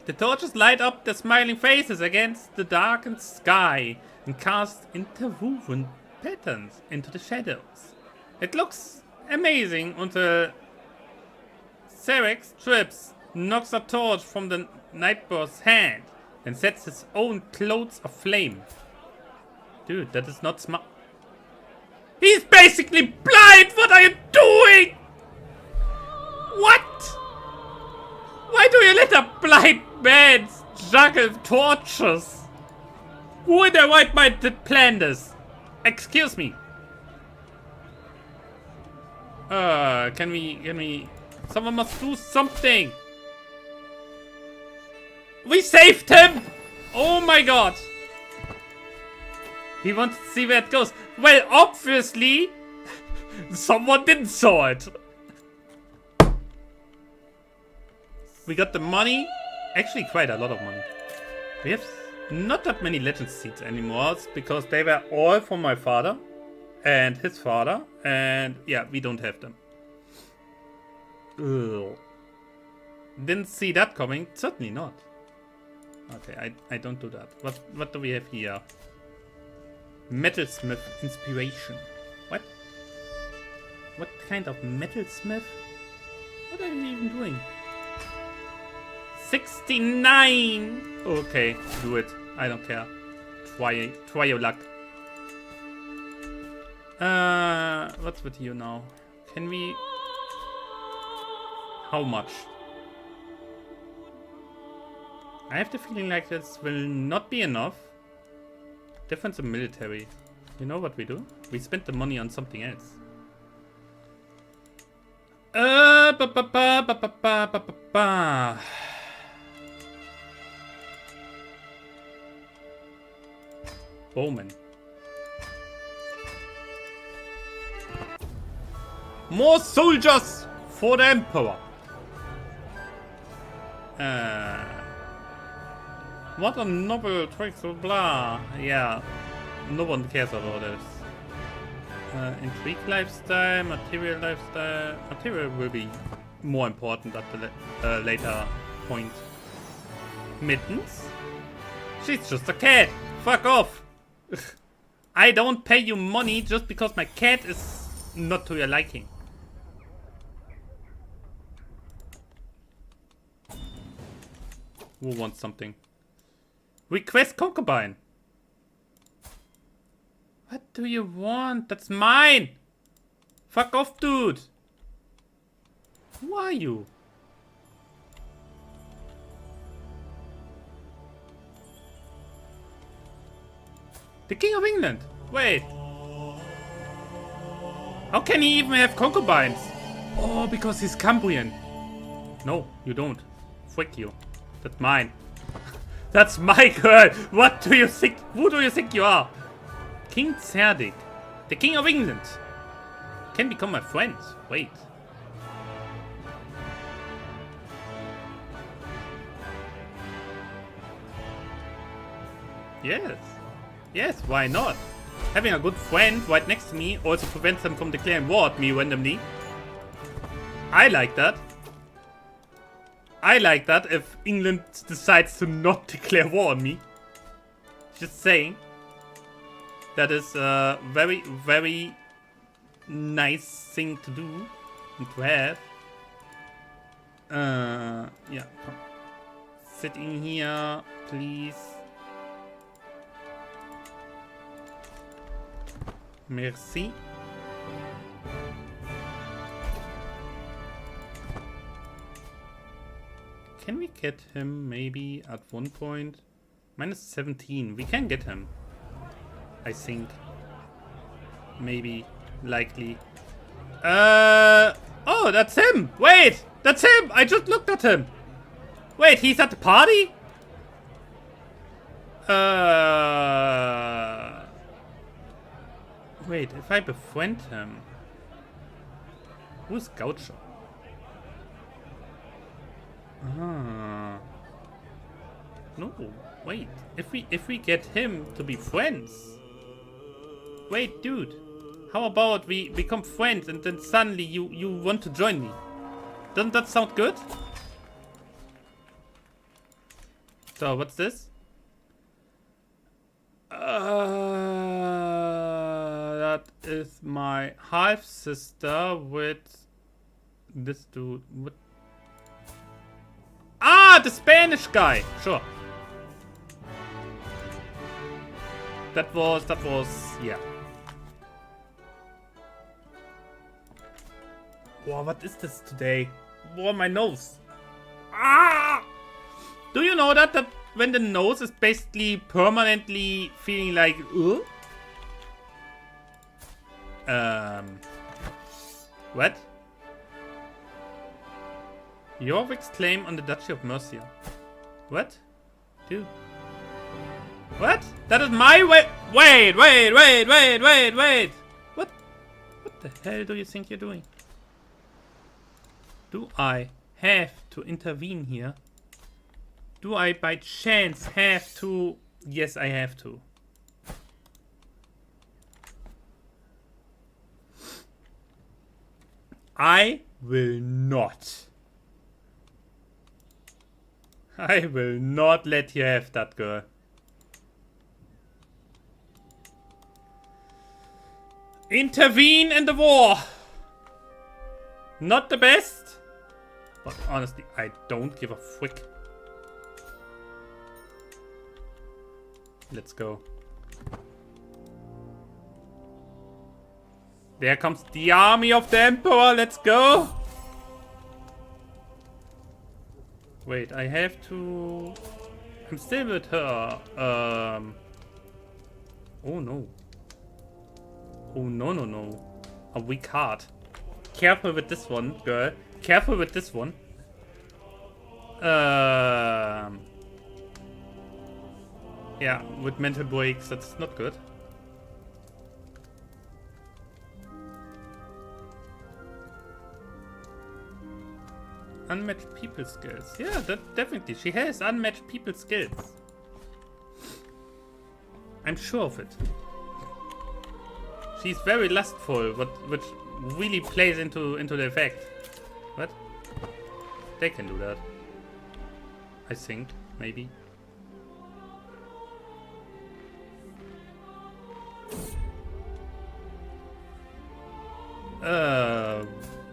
The torches light up their smiling faces against the darkened sky and cast interwoven patterns into the shadows. It looks amazing until Cerex trips, knocks a torch from the Nightbird's hand, and sets his own clothes aflame. Dude, that is not smart. He's basically blind! What are you doing? What? Why do you let a blind man juggle torches? Who in their right mind did plan this? Excuse me. Can we... Someone must do something. We saved him! Oh my god. He wanted to see where it goes. Well, obviously, someone didn't saw it. We got the money. Actually, quite a lot of money. We have not that many legend seeds anymore because they were all from my father and his father. And yeah, we don't have them. Ugh. Didn't see that coming. Certainly not. Okay, I don't do that. What do we have here? Metalsmith inspiration. What? What kind of metalsmith? What are you even doing? 69! Okay, do it. I don't care. Try your luck. What's with you now? Can we... How much? I have the feeling like this will not be enough. Difference in military. You know what we do? We spend the money on something else. Bowman. More soldiers for the Emperor. What a novel trick, blah. Yeah, no one cares about this. Intrigue lifestyle, material lifestyle. Material will be more important at the later point. Mittens? She's just a cat. Fuck off. I don't pay you money just because my cat is not to your liking. Who wants something? Request concubine. What do you want? That's mine. Fuck off, dude. Who are you? The King of England. Wait. How can he even have concubines? Oh, because he's Cambrian. No, you don't. Frick you. That's mine. That's my girl! What do you think? Who do you think you are? King Cerdic, the King of England, can become my friend. Wait. Yes. Yes, why not? Having a good friend right next to me also prevents them from declaring war at me randomly. I like that. I like that if England decides to not declare war on me. Just saying. That is a very, very nice thing to do and to have. Yeah. Come. Sit in here, please. Merci. Can we get him maybe at one point Minus 17. We can get him. I think. Maybe. Likely. Oh, that's him! Wait! That's him! I just looked at him! Wait, he's at the party? Wait, if I befriend him... Who's Gaucho? Ah. No, wait. If we get him to be friends... Wait, dude. How about we become friends and then suddenly you want to join me? Doesn't that sound good? So, what's this? That is my half sister with this dude. What? Ah, the Spanish guy. Sure. That was yeah. Wow, what is this today? Wow, my nose. Ah! Do you know that when the nose is basically permanently feeling like what? Jorvik's claim on the Duchy of Mercia. What? Dude. What? That is my way. Wait. What the hell do you think you're doing? Do I have to intervene here? Do I by chance have to? Yes, I have to. I will not. I will not let you have that girl. Intervene in the war. Not the best. But honestly, I don't give a frick. Let's go. There comes the army of the Emperor. Let's go. Wait, I have to... I'm still with her. Oh no. Oh no. A weak heart. Careful with this one, girl. Careful with this one. Yeah, with mental breaks, that's not good. Unmatched people skills. Yeah, that definitely. She has unmatched people skills. I'm sure of it. She's very lustful, which really plays into the effect. What? They can do that. I think, maybe.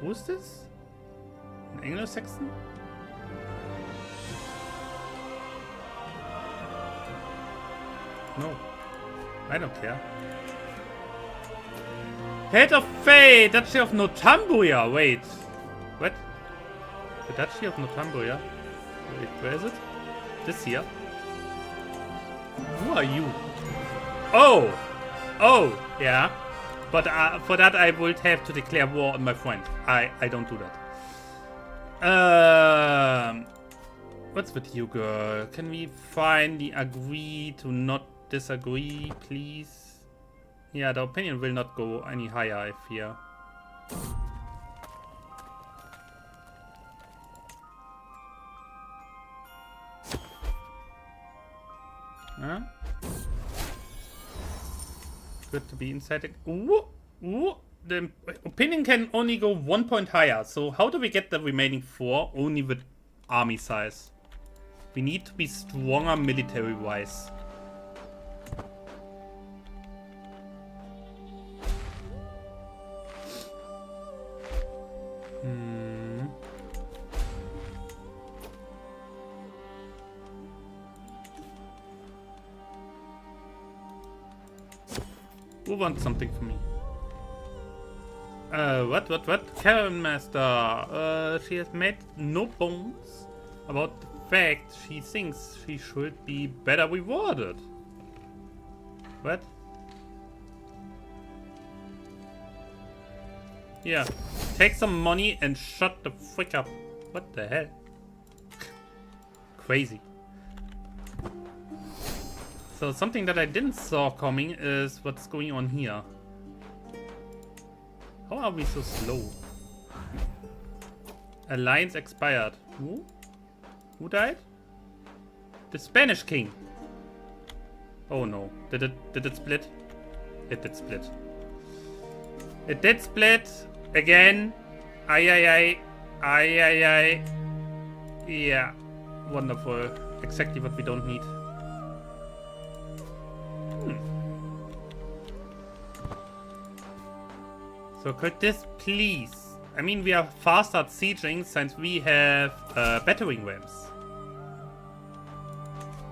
Who's this? An Anglo-Saxon? No. I don't care. Head of Fate! Duchy of Northumbria! Wait. What? The Duchy of Northumbria? Wait, where is it? This here? Who are you? Oh! Oh! Yeah. But for that I would have to declare war on my friend. I don't do that. What's with you, girl? Can we finally agree to not disagree, please? Yeah, the opinion will not go any higher, I fear. Huh? Good to be inside the... Ooh, ooh. The opinion can only go 1 point higher. So how do we get the remaining 4? Only with army size. We need to be stronger military-wise. Who wants something from me? What? Karen Master. She has made no bones about the fact, she thinks she should be better rewarded. What? Yeah. Take some money and shut the frick up. What the hell? Crazy. So something that I didn't saw coming is what's going on here. How are we so slow? Alliance expired. Who? Who died? The Spanish king. Oh no. Did it split? It did split. It did split. Again. Ay ay ay. Ay ay ay. Yeah. Wonderful. Exactly what we don't need. So could this please... I mean, we are fast at sieging since we have battering rams.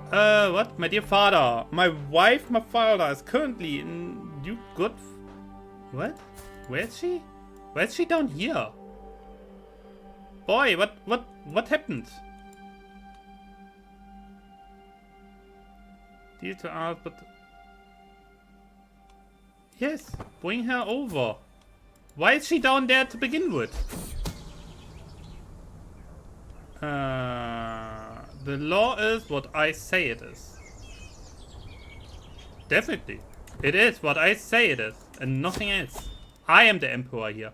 What? My dear father. My wife, my father, is currently in Duke Good... What? Where is she? Where is she down here? Boy, what happened? Deal to ask, but... Yes, bring her over. Why is she down there to begin with? The law is what I say it is. Definitely. It is what I say it is, and nothing else. I am the emperor here.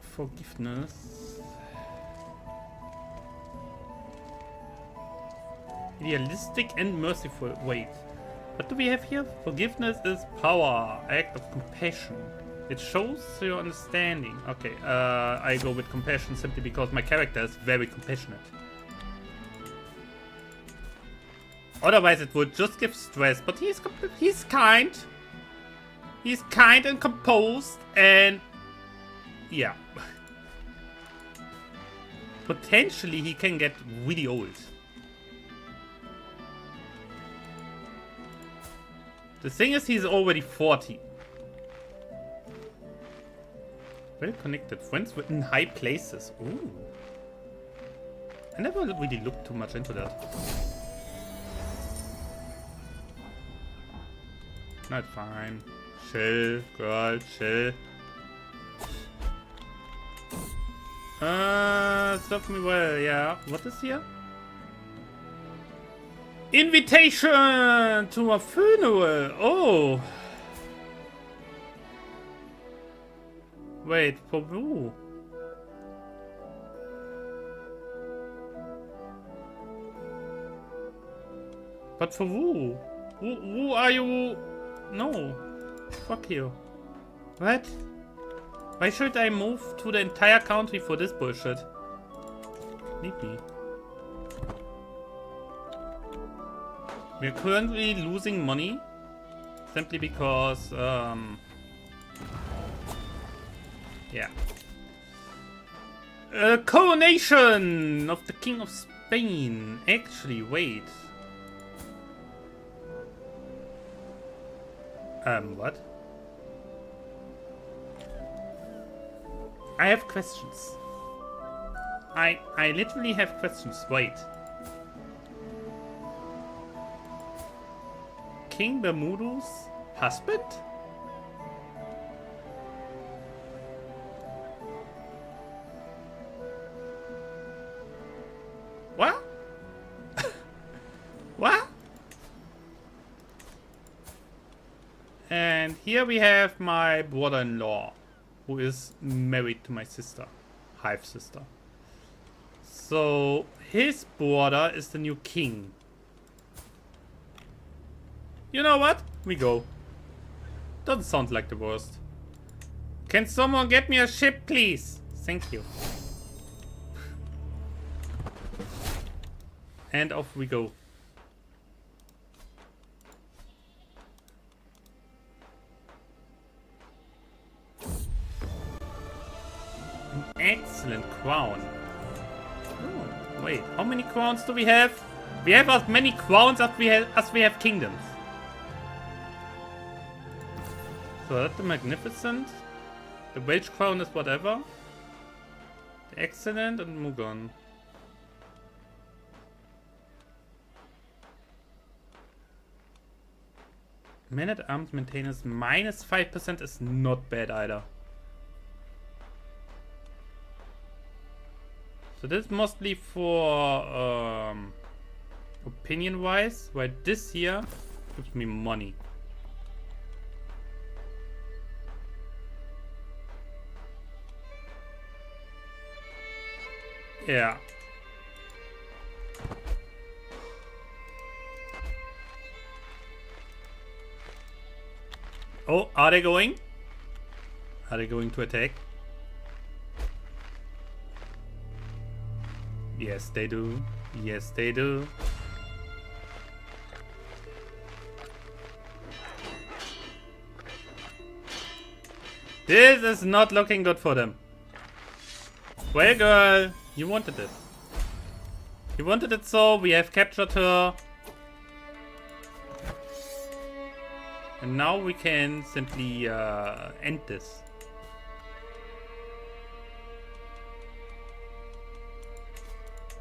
Forgiveness. Idealistic and merciful. Wait. What do we have here? Forgiveness is power. Act of compassion. It shows your understanding. Okay, I go with compassion simply because my character is very compassionate. Otherwise it would just give stress, but he's kind. He's kind and composed and... yeah. Potentially he can get really old. The thing is, he's already 40. Well connected friends in high places. Ooh. I never really looked too much into that. Not fine. Chill, girl, chill. Serve me well, yeah. What is here? Invitation to a funeral. Oh. Wait, for who? But for who? Who are you? No. Fuck you. What? Why should I move to the entire country for this bullshit? Leave me. We're currently losing money simply because, yeah. Coronation of the King of Spain. Actually, wait. What? I have questions. I literally have questions. Wait. King Bermudo's husband? What? What? And here we have my brother-in-law, who is married to my sister, half-sister. So his brother is the new king. You know what? We go. Doesn't sound like the worst. Can someone get me a ship, please? Thank you. And off we go. An excellent crown. Oh, wait, how many crowns do we have? We have as many crowns as we have kingdoms. So that's the Magnificent. The Welsh crown is whatever. Excellent and Mugon. Man-at-Arms maintenance minus 5% is not bad either. So this is mostly for opinion wise, while this here gives me money. Yeah. Oh, are they going? Are they going to attack? Yes, they do. Yes, they do. This is not looking good for them. Well, girl, you wanted it. You wanted it, so we have captured her. And now we can simply end this.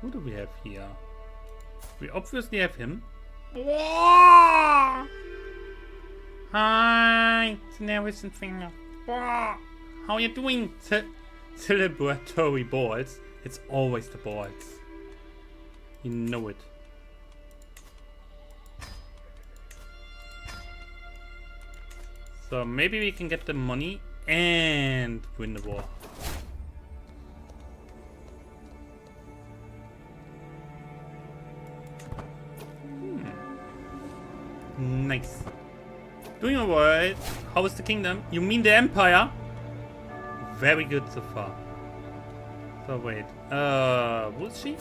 Who do we have here? We obviously have him. Hi, nervous and finger. How are you doing? Celebratory balls. It's always the balls. You know it. So maybe we can get the money and win the war. Nice. Doing alright. How is the kingdom? You mean the empire? Very good so far. So wait. Who is she?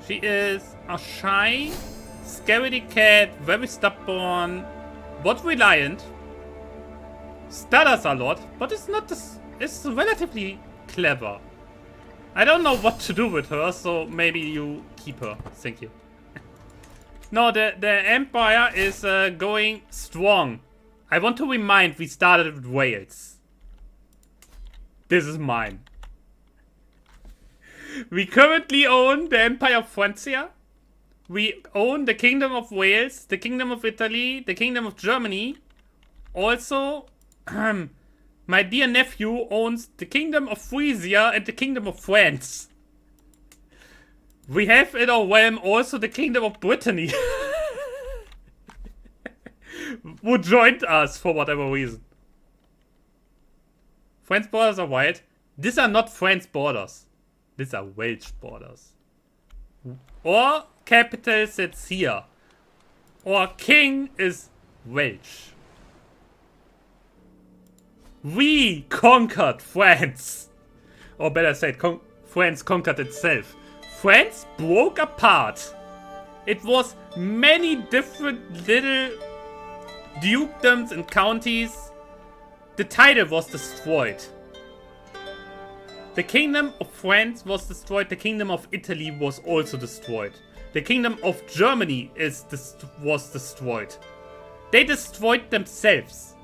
She is a shy, scaredy cat, very stubborn, but reliant. Stutters a lot, but it's not this. It's relatively clever. I don't know what to do with her, so maybe you keep her. Thank you. No, the empire is going strong. I want to remind we started with Wales. This is mine. We currently own the Empire of Francia. We own the Kingdom of Wales, the Kingdom of Italy, the Kingdom of Germany. Also, my dear nephew owns the Kingdom of Frisia and the Kingdom of France. We have in our realm also the Kingdom of Brittany. Who joined us for whatever reason. France borders are wild. These are not France borders. These are Welsh borders. Our capital sits here. Our king is Welsh. We conquered France. Or better said, France conquered itself. France broke apart. It was many different little dukedoms and counties. The title was destroyed. The kingdom of France was destroyed. The kingdom of Italy was also destroyed. The kingdom of Germany was destroyed. They destroyed themselves.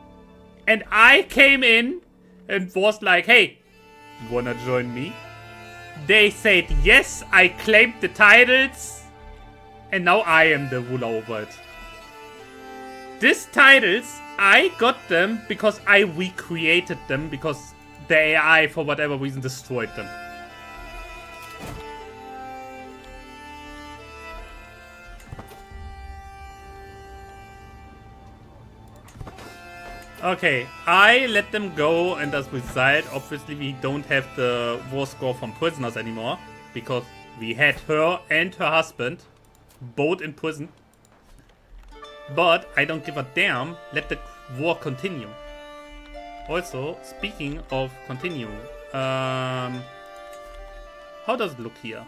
And I came in and was like, hey, you wanna join me? They said yes, I claimed the titles. And now I am the ruler over it. These titles, I got them because I recreated them because the AI, for whatever reason, destroyed them. Okay, I let them go, and as a result, obviously we don't have the war score from prisoners anymore, because we had her and her husband both in prison. But I don't give a damn, let the war continue. Also, speaking of continue, how does it look here?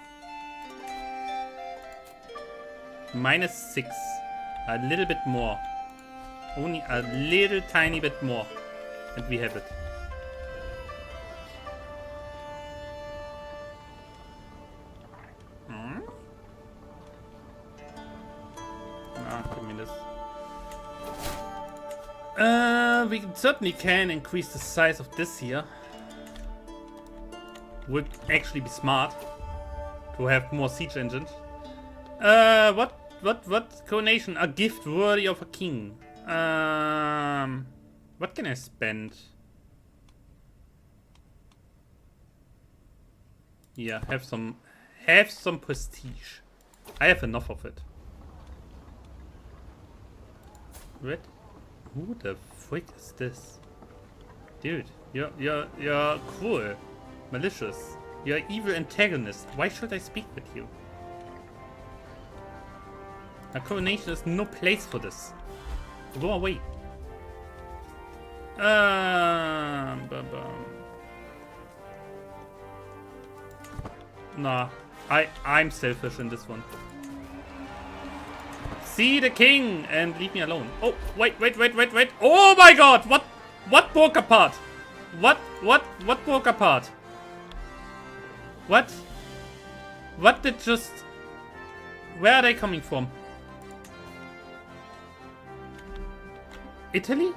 -6, a little bit more. Only a little tiny bit more. And we have it. Give me this. We certainly can increase the size of this here. would actually be smart to have more siege engines. What coronation? A gift worthy of a king. What can I spend? Yeah, have some prestige. I have enough of it. Red? Who the frick is this? Dude, you're cruel, malicious. You're an evil antagonist. Why should I speak with you? A coronation is no place for this. Go away. Nah, I'm selfish in this one. See the king and leave me alone. Oh, wait. Oh my god, what broke apart? What broke apart? What did just... Where are they coming from? Italy?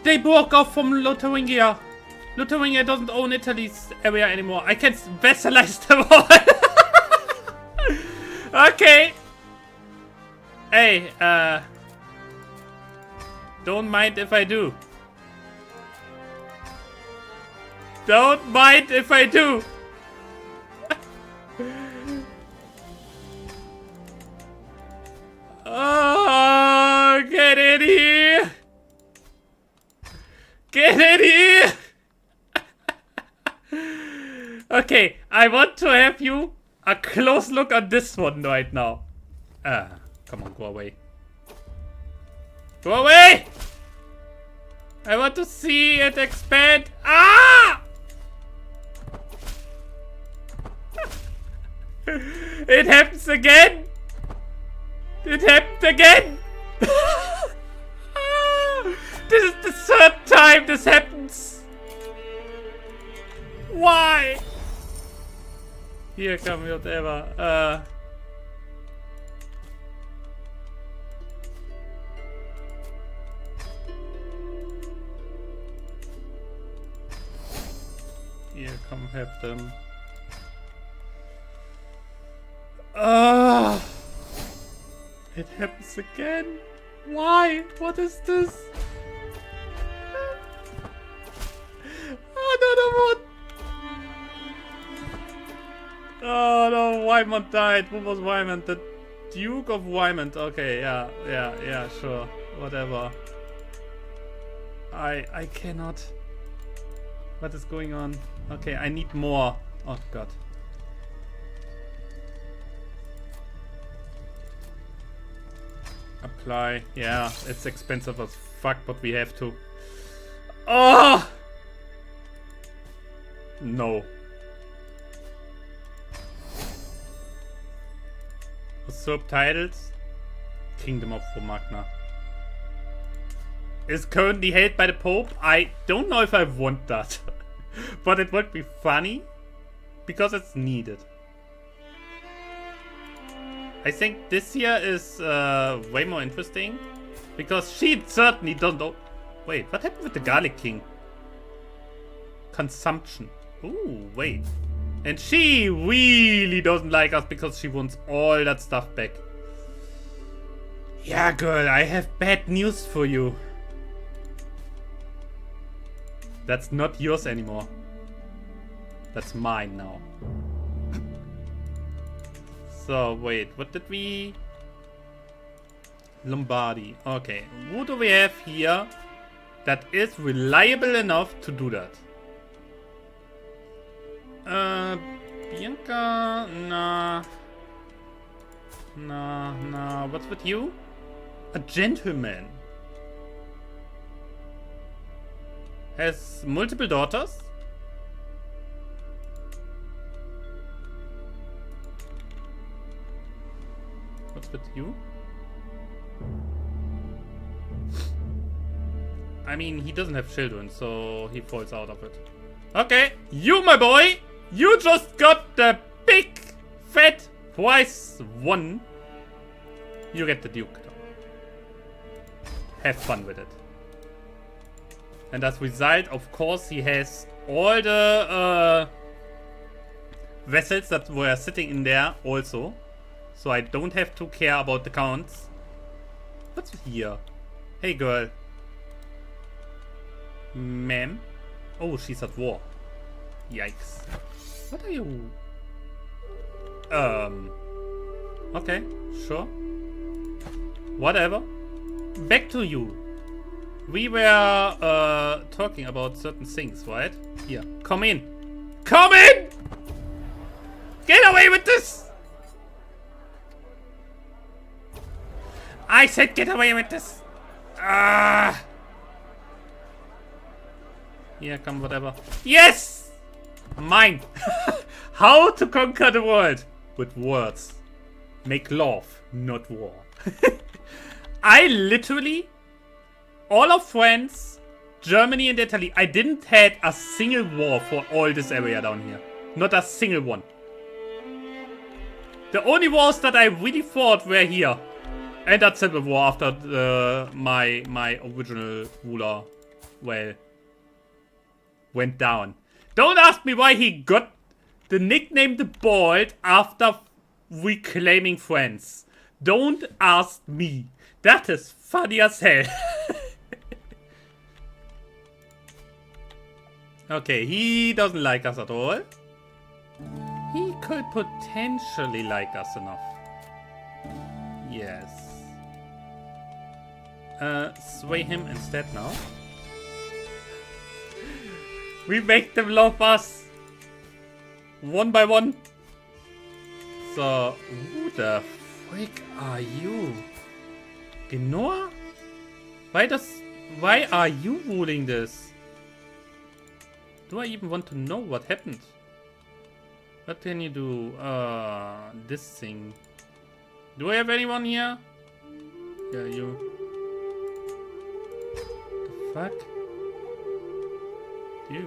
They broke off from Lotharingia. Lotharingia doesn't own Italy's area anymore. I can vassalize them all. Okay. Hey, don't mind if I do. Don't mind if I do. Oh, get in here. Get in here. Okay, I want to have you a close look on this one right now. Come on, go away. Go away! I want to see it expand. Ah! It happens again! It happened again! This is the third time this happens! Why? Here, come, whatever. Here, come have them. It happens again. Why? What is this? Another one. Oh no, Weimar died. Who was Weimar? The Duke of Weimar. Okay, yeah, sure. Whatever. I cannot. What is going on? Okay, I need more. Oh god. Apply. Yeah, it's expensive as fuck, but we have to. Oh! No. Usurp titles. Kingdom of Romagna. Is currently held by the Pope. I don't know if I want that. But it would be funny. Because it's needed. I think this year is way more interesting. Because she certainly doesn't know. Wait, what happened with the Garlic King? Consumption. Ooh, wait. And she really doesn't like us because she wants all that stuff back. Yeah, girl, I have bad news for you. That's not yours anymore. That's mine now. So, wait, what did we... Lombardy. Okay, who do we have here that is reliable enough to do that? Bianca? Nah. Nah. What's with you? A gentleman. Has multiple daughters? What's with you? I mean, he doesn't have children, so he falls out of it. Okay, you, my boy! You just got the big, fat prize one. You get the Duke. Have fun with it. And as a result, of course, he has all the vessels that were sitting in there also. So I don't have to care about the counts. What's here? Hey, girl. Ma'am? Oh, she's at war. Yikes. What are you? Okay, sure. Whatever. Back to you. We were talking about certain things, right? Here. Come in. Come in! Get away with this! I said get away with this! Ah! Here, come, whatever. Yes! Mine! How to conquer the world? With words. Make love, not war. I literally, all of France, Germany and Italy, I didn't had a single war for all this area down here. Not a single one. The only wars that I really fought were here. And that civil war after my original ruler, well, went down. Don't ask me why he got the nickname the Bald after reclaiming France. Don't ask me. That is funny as hell. Okay, he doesn't like us at all. He could potentially like us enough. Yes. Sway him instead now. We make them love us. One by one. So, who the frick are you? Genoa? Why are you ruling this? Do I even want to know what happened? What can you do? This thing. Do I have anyone here? Yeah, you. The fuck? Dude.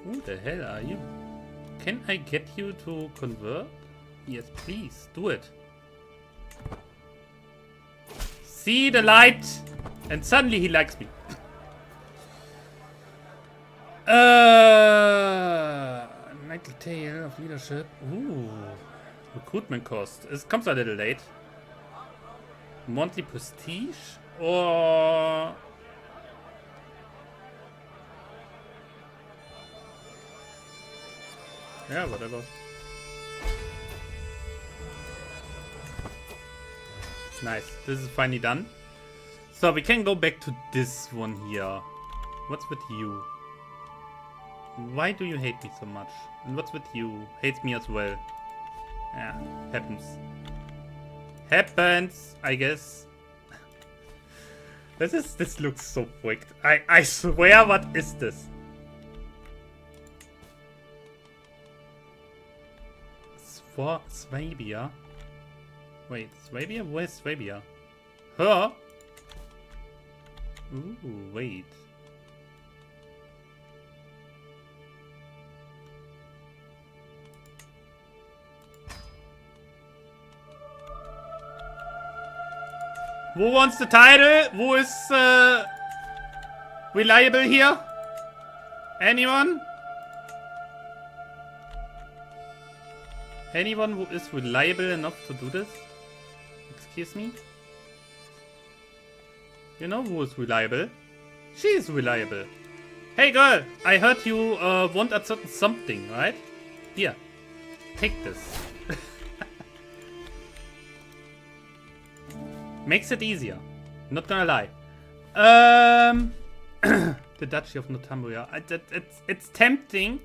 Who the hell are you? Can I get you to convert? Yes, please, do it. See the light! And suddenly he likes me. Nightly Tale of Leadership. Ooh. Recruitment cost. It comes a little late. Monthly Prestige? Or... yeah, whatever. Nice. This is finally done. So we can go back to this one here. What's with you? Why do you hate me so much? And what's with you? Hates me as well. Yeah, happens. Happens, I guess. This looks so freaked. I swear, what is this? Swabia? Wait, Swabia? Where's Swabia? Her? Ooh, wait. Who wants the title? Who is reliable here? Anyone? Anyone who is reliable enough to do this? Excuse me? You know who is reliable? She is reliable. Hey girl, I heard you want a certain something, right? Here, take this. Makes it easier. Not gonna lie. The Duchy of Northumbria. It's tempting,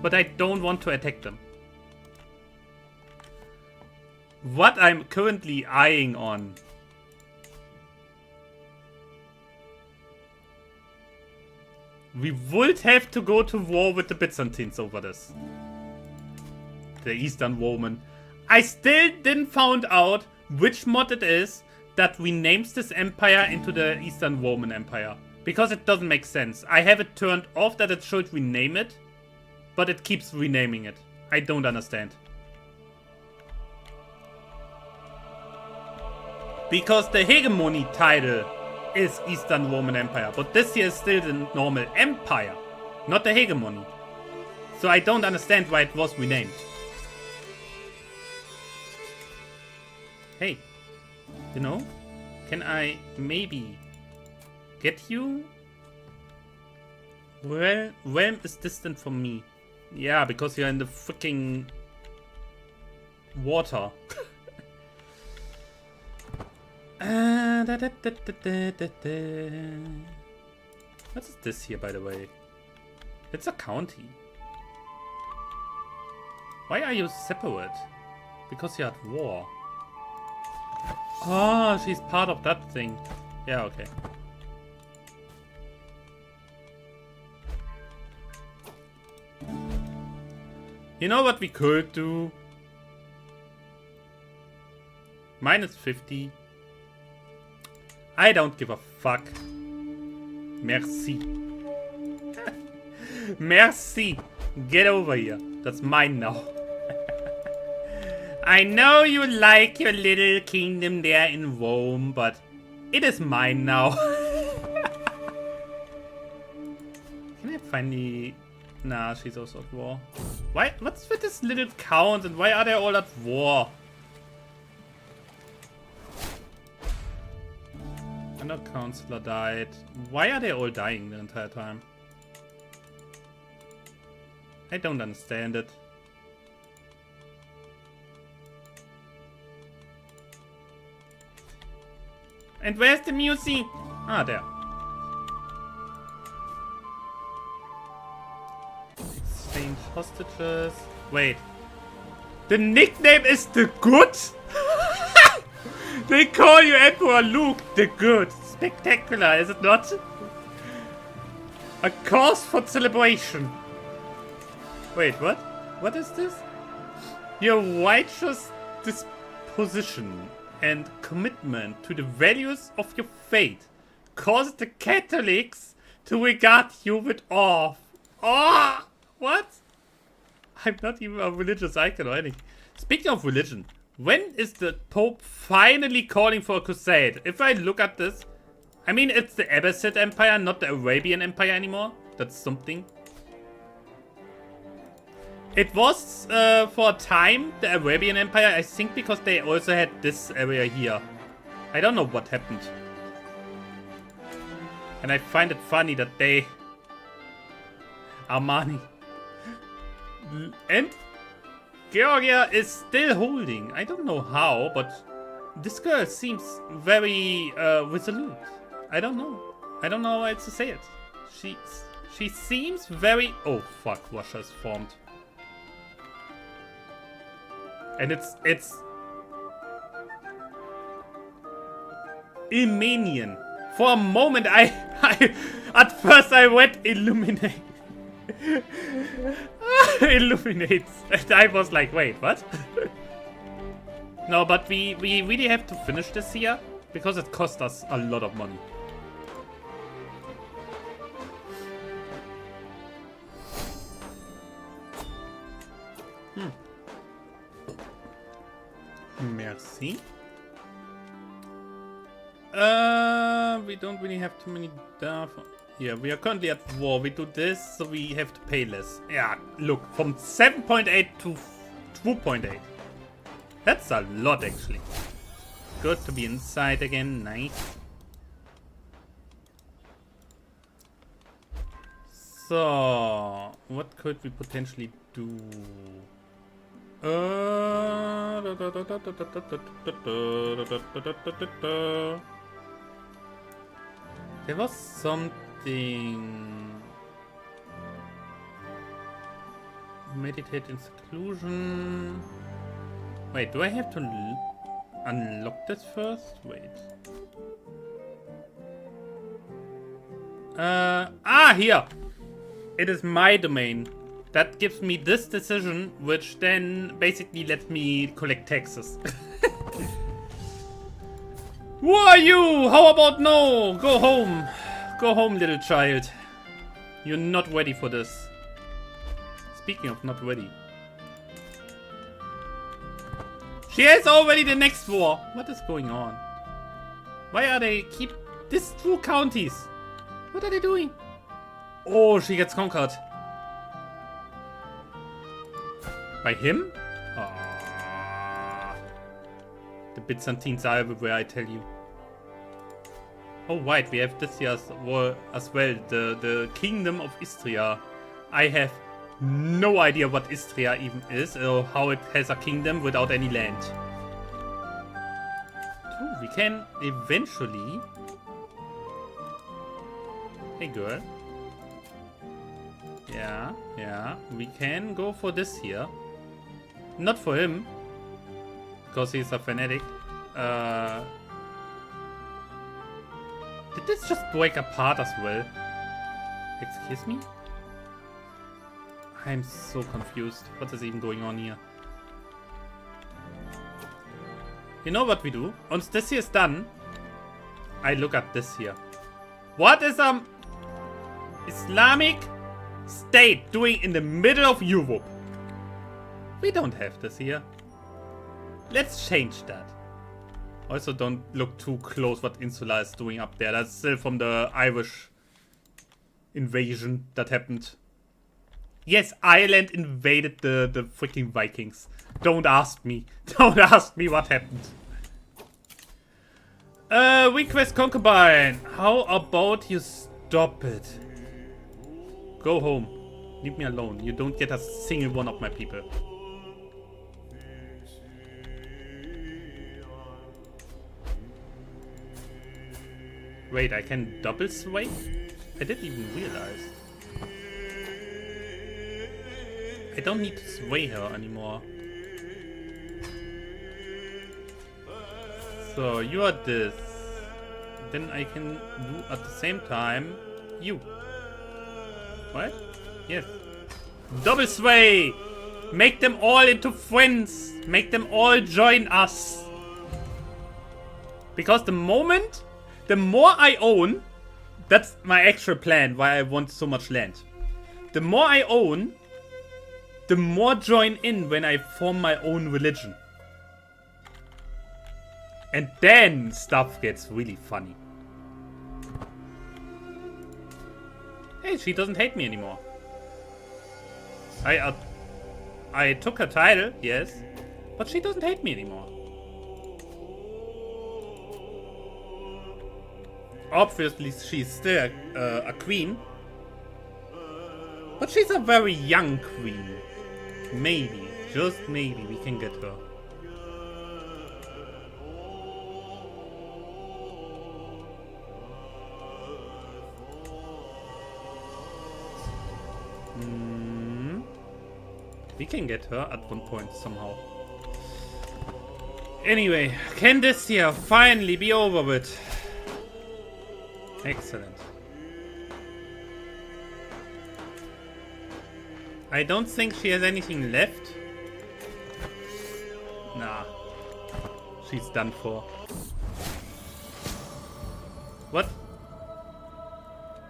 but I don't want to attack them. What I'm currently eyeing on. We would have to go to war with the Byzantines over this. The Eastern Roman. I still didn't find out which mod it is that renames this empire into the Eastern Roman Empire. Because it doesn't make sense. I have it turned off that it should rename it, but it keeps renaming it. I don't understand. Because the hegemony title is Eastern Roman Empire, but this here is still the normal empire, not the hegemony. So I don't understand why it was renamed. Hey, you know, can I maybe get you? Well, realm is distant from me. Yeah, because you're in the freaking water. What is this here, by the way? It's a county. Why are you separate? Because you're at war. Oh, she's part of that thing. Yeah, okay. You know what we could do? Minus 50. I don't give a fuck. Merci. Merci. Get over here. That's mine now. I know you like your little kingdom there in Rome, but it is mine now. Can I finally... Nah, she's also at war. Why? What's with this little count and why are they all at war? Another counselor died. Why are they all dying the entire time? I don't understand it. And where's the music? Ah, there. Exchange hostages. Wait. The nickname is the Good? They call you Emperor Luke the Good. Spectacular, is it not? A cause for celebration. Wait, what? What is this? Your righteous disposition and commitment to the values of your faith caused the Catholics to regard you with awe. Oh, what? I'm not even a religious icon or anything. Speaking of religion, when is the Pope finally calling for a crusade? If I look at this, I mean, it's the Abbasid Empire, not the Arabian Empire anymore. That's something. It was, for a time, the Arabian Empire, I think because they also had this area here. I don't know what happened. And I find it funny that they... Armani. And Georgia is still holding. I don't know how, but this girl seems very resolute. I don't know. I don't know how else to say it. She seems very... Oh, fuck. Russia is formed. And it's Armenian. For a moment, I at first I went illuminate. Illuminates. And I was like, wait, what? No, but we really have to finish this here because it cost us a lot of money. Merci. We don't really have too many stuff. Yeah, we are currently at war. We do this, so we have to pay less. Yeah, look, from 7.8 to 2.8. That's a lot, actually. Good to be inside again. Nice. So, what could we potentially do? There was something. Meditate in seclusion. Wait, do I have to unlock this first? Wait. Here. It is my domain. That gives me this decision, which then basically lets me collect taxes. Who are you? How about no? Go home. Go home, little child. You're not ready for this. Speaking of not ready. She has already the next war. What is going on? Why are they keep These two counties. What are they doing? Oh, she gets conquered. By him? Ah. The Byzantines are everywhere, I tell you. Oh, right, we have this here as well. The Kingdom of Istria. I have no idea what Istria even is, or how it has a kingdom without any land. Ooh, we can eventually... Hey, girl. Yeah. We can go for this here. Not for him. Because he's a fanatic. Did this just break apart as well? Excuse me? I'm so confused. What is even going on here? You know what we do? Once this here is done, I look at this here. What is Islamic State doing in the middle of Europe? We don't have this here. Let's change that. Also, don't look too close what Insula is doing up there. That's still from the Irish invasion that happened. Yes, Ireland invaded the freaking Vikings. Don't ask me. Don't ask me what happened. Request concubine. How about you stop it? Go home. Leave me alone. You don't get a single one of my people. Wait, I can double sway? I didn't even realize. I don't need to sway her anymore. So, you are this. Then I can do at the same time you. What? Yes. Double sway! Make them all into friends! Make them all join us! Because the more I own, that's my actual plan, why I want so much land. The more I own, the more join in when I form my own religion. And then stuff gets really funny. Hey, she doesn't hate me anymore. I took her title, yes, but she doesn't hate me anymore. Obviously, she's still a queen. But she's a very young queen. Maybe, just maybe, we can get her. We can get her at one point somehow. Anyway, can this here finally be over with? Excellent. I don't think she has anything left. Nah. She's done for. What?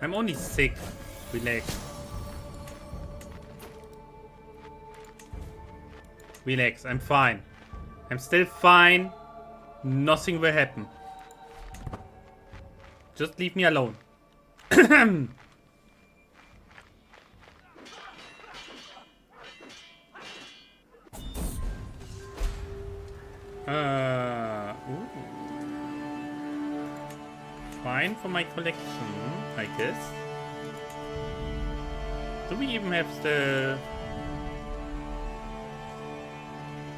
I'm only sick. Relax. Relax, I'm fine. I'm still fine. Nothing will happen. Just leave me alone. Ooh. Fine for my collection, I guess. Do we even have the...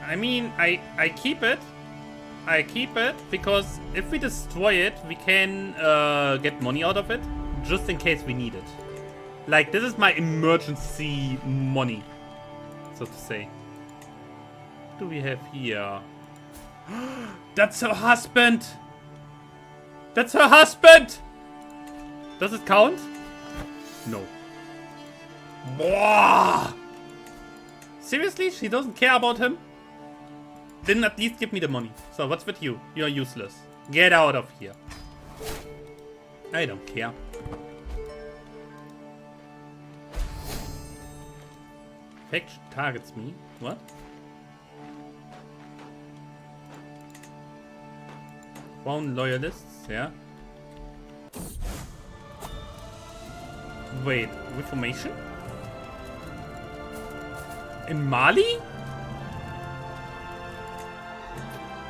I mean, I keep it. I keep it because if we destroy it, we can get money out of it, just in case we need it. Like, this is my emergency money, so to say. What do we have here? That's her husband! That's her husband! Does it count? No. Boah! Seriously? She doesn't care about him? Then at least give me the money. So what's with you? You're useless. Get out of here. I don't care. Faction targets me. What? Crown loyalists, yeah. Wait, reformation? In Mali?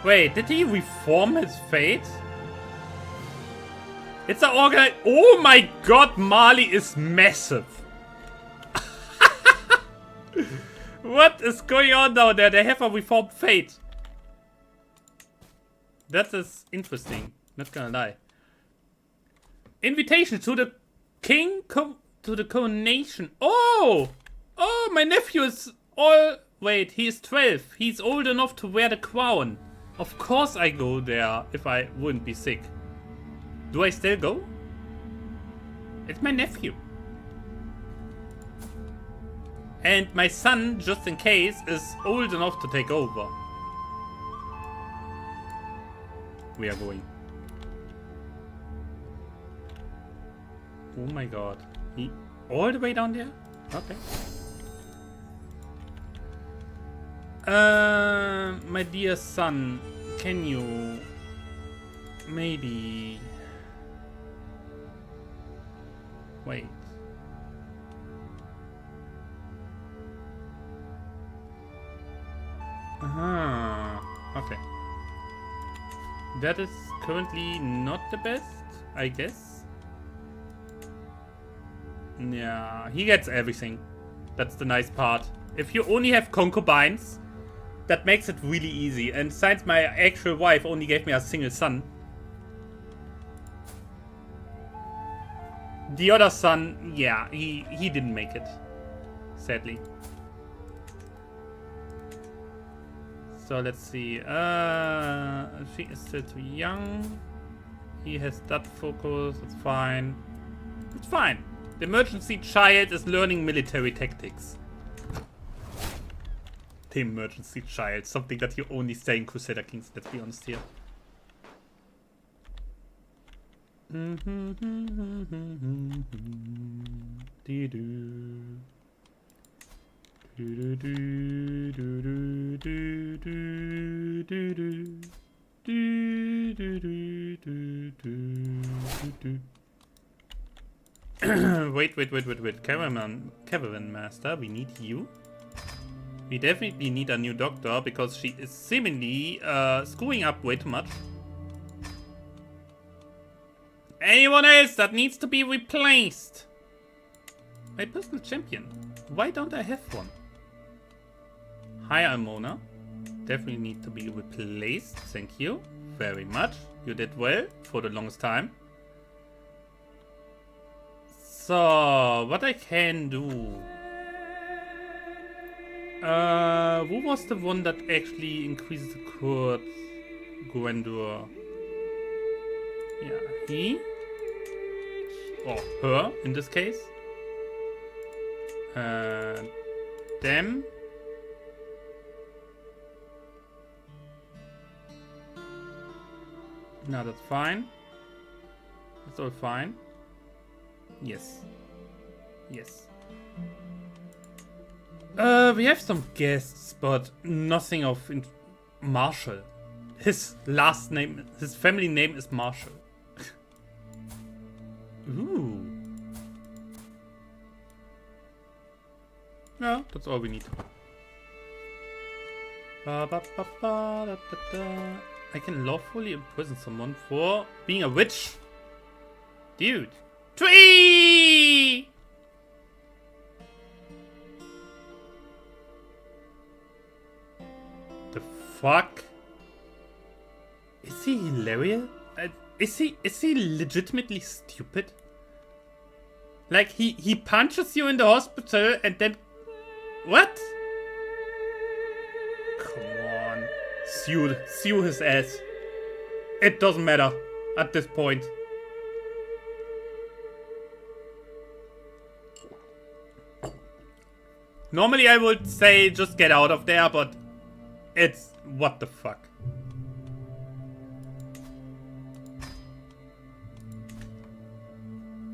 Wait, did he reform his fate? It's an organ. Oh my god, Mali is massive. What is going on down there? They have a reformed fate. That is interesting. Not gonna lie. Invitation to the king to the coronation. Oh! Oh, my nephew is all... Wait, he is 12. He's old enough to wear the crown. Of course I go there if I wouldn't be sick. Do I still go? It's my nephew. And my son, just in case, is old enough to take over. We are going. Oh my god. He all the way down there? Okay. My dear son, can you maybe wait? Okay. That is currently not the best, I guess. Yeah, he gets everything. That's the nice part. If you only have concubines, that makes it really easy. And since my actual wife only gave me a single son, the other son, yeah, he didn't make it, sadly. So let's see. She is still too young. He has that focus. It's fine. It's fine. The emergency child is learning military tactics. The emergency child. Something that you only say in Crusader Kings, let's be honest here. Wait. Caravan Master, we need you. We definitely need a new doctor because she is seemingly screwing up way too much. Anyone else that needs to be replaced? My personal champion. Why don't I have one? Hi, Almona. Definitely need to be replaced. Thank you very much. You did well for the longest time. So, what I can do... who was the one that actually increases the court grandeur? Yeah, he? Or her, in this case. Them. No, that's fine. It's all fine. Yes. Yes. We have some guests, but nothing of Marshall. His last name, his family name is Marshall. Ooh. No, that's all we need. I can lawfully imprison someone for being a witch. Dude. Tree! The fuck? Is he hilarious? Is he legitimately stupid? Like he punches you in the hospital and then what? Come on. Sue his ass. It doesn't matter at this point. Normally I would say just get out of there, but it's what the fuck.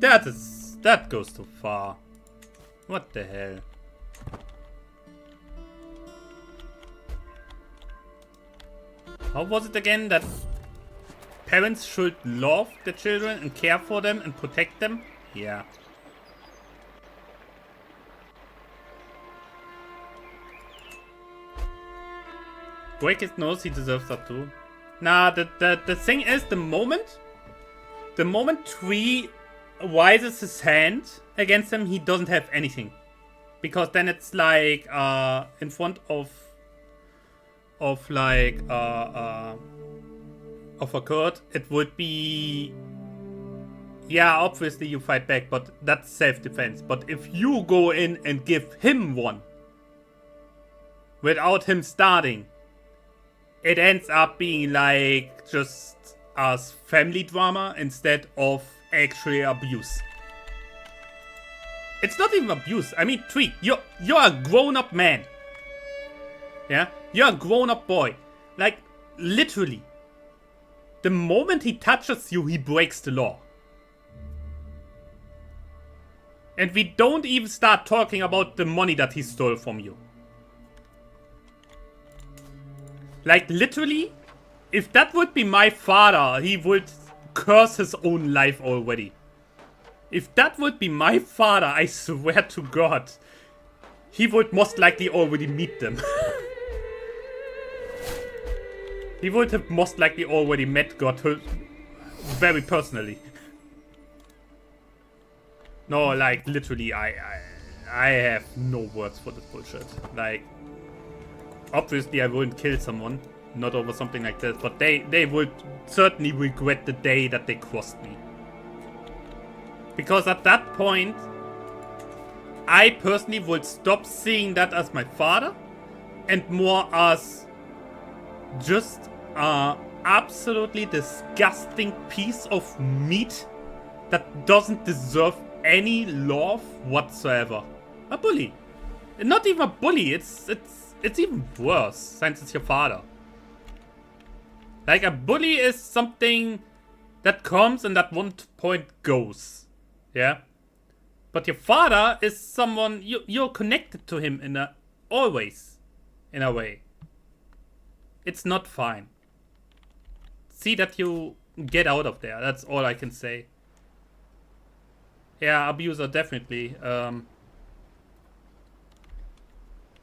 That goes too far. What the hell? How was it again that parents should love their children and care for them and protect them? Yeah. Break his nose, he deserves that too. Nah, the thing is, the moment Tree raises his hand against him, he doesn't have anything. Because then it's like, in front of like, of a court, it would be, yeah, obviously you fight back, but that's self-defense. But if you go in and give him one, without him starting, it ends up being like just as family drama instead of actually abuse. It's not even abuse. I mean, Tree, you're a grown-up man. Yeah? You're a grown-up boy. Like, literally. The moment he touches you, he breaks the law. And we don't even start talking about the money that he stole from you. Like, literally, if that would be my father, he would curse his own life already. If that would be my father, I swear to God, he would most likely already meet them. He would have most likely already met God very personally. No, like, literally, I have no words for this bullshit. Like, obviously I wouldn't kill someone, not over something like this, but they would certainly regret the day that they crossed me. Because at that point, I personally would stop seeing that as my father and more as just an absolutely disgusting piece of meat that doesn't deserve any love whatsoever. A bully. Not even a bully, it's even worse since it's your father. Like, a bully is something that comes and at one point goes. Yeah? But your father is someone, you're connected to him always, in a way. It's not fine. See that you get out of there, that's all I can say. Yeah, abuser, definitely.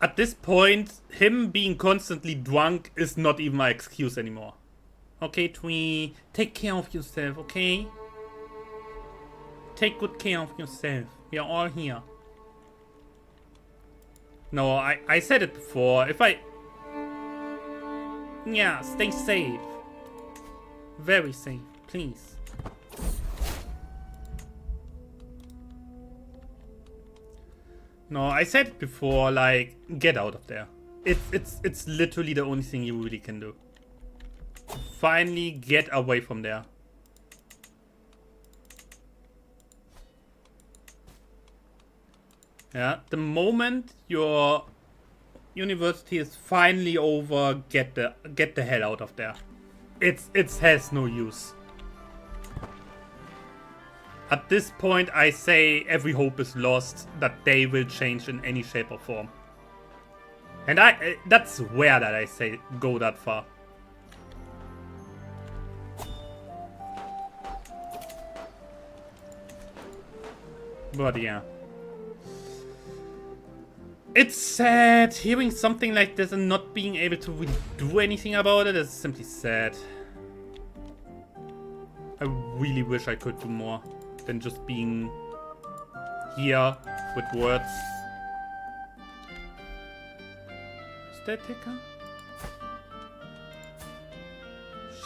At this point, him being constantly drunk is not even my excuse anymore. Okay, Twee, take care of yourself, okay? Take good care of yourself. We are all here. No, I said it before. Yeah, stay safe. Very safe, please. No, I said it before, like, get out of there. It's literally the only thing you really can do. Finally get away from there. Yeah, the moment your university is finally over, get the hell out of there. It has no use. At this point, I say every hope is lost that they will change in any shape or form. And that's rare that I say go that far. But yeah. It's sad. Hearing something like this and not being able to really do anything about it is simply sad. I really wish I could do more than just being here with words. Is the attacker?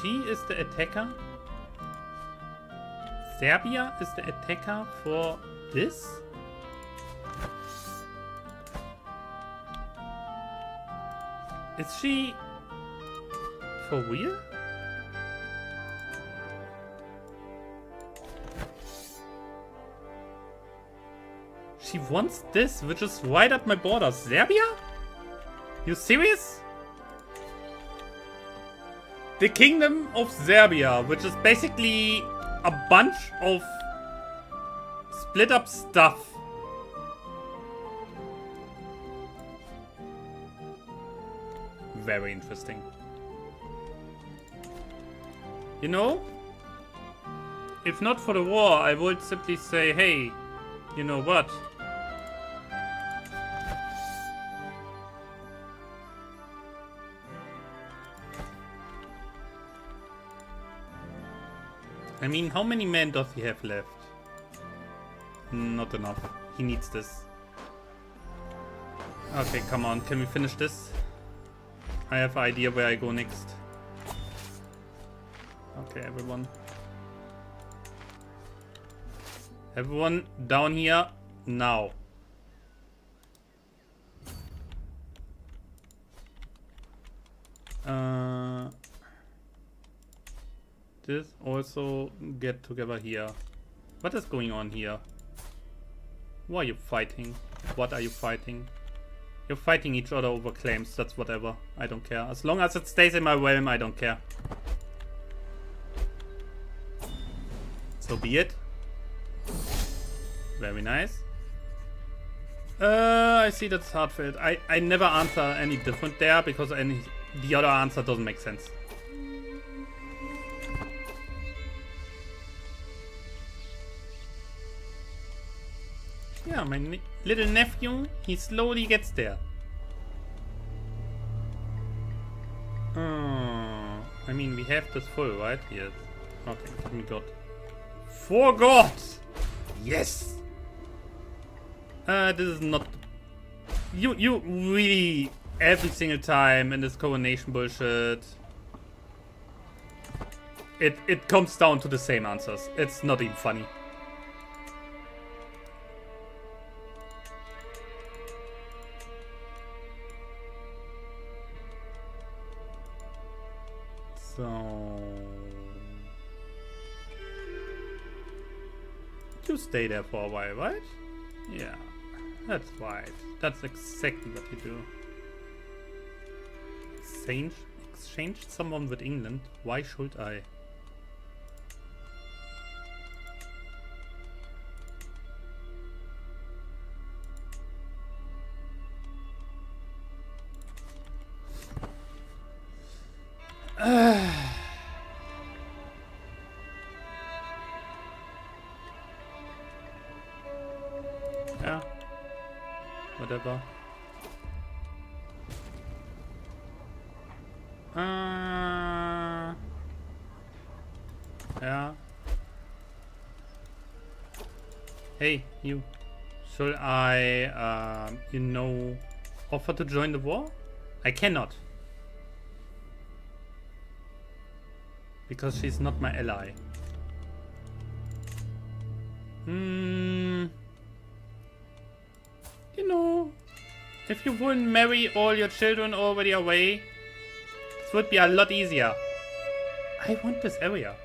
She is the attacker? Serbia is the attacker for this? Is she for real? She wants this, which is right up my border. Serbia? You serious? The Kingdom of Serbia, which is basically a bunch of split up stuff. Very interesting. You know? If not for the war, I would simply say, hey, you know what? I mean, how many men does he have left? Not enough. He needs this. Okay, come on. Can we finish this? I have an idea where I go next. Okay, everyone. Everyone down here now. This also get together here. What is going on here? Why are you fighting? What are you fighting? You're fighting each other over claims. That's whatever. I don't care. As long as it stays in my realm, I don't care. So be it. Very nice. I see that's Heartfelt. I never answer any different there because the other answer doesn't make sense. Yeah, my little nephew, he slowly gets there. I mean, we have this full, right? Yes. Okay, give me God. 4 gods! Yes! This is not... You really, every single time in this coronation bullshit, it comes down to the same answers. It's not even funny. So... You stay there for a while, right? Yeah, that's right. That's exactly what you do. Exchange someone with England? Why should I? Yeah. Whatever. Yeah. Hey, you. Should I, you know, offer to join the war? I cannot. Because she's not my ally. You know, if you wouldn't marry all your children already away, this would be a lot easier. I want this area.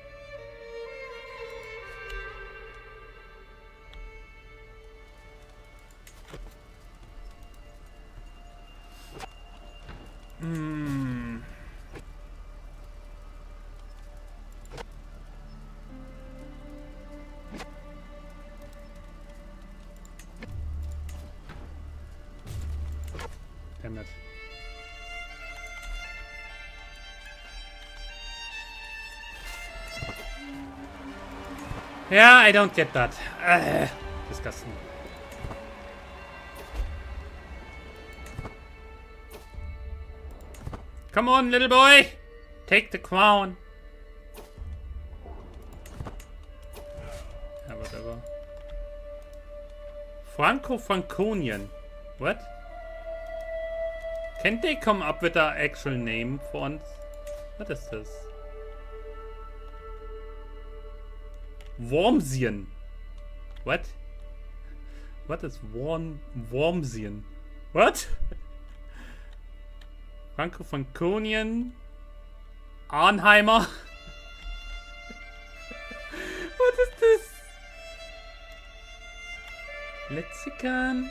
Damn it. Yeah, I don't get that. Disgusting. Come on, little boy! Take the crown. Yeah, whatever. Franco-Franconian. What? Can't they come up with an actual name for once? What is this? Wormsian. What? What is Wormsian? What? Franco-Franconian? Arnheimer? What is this? Lexican?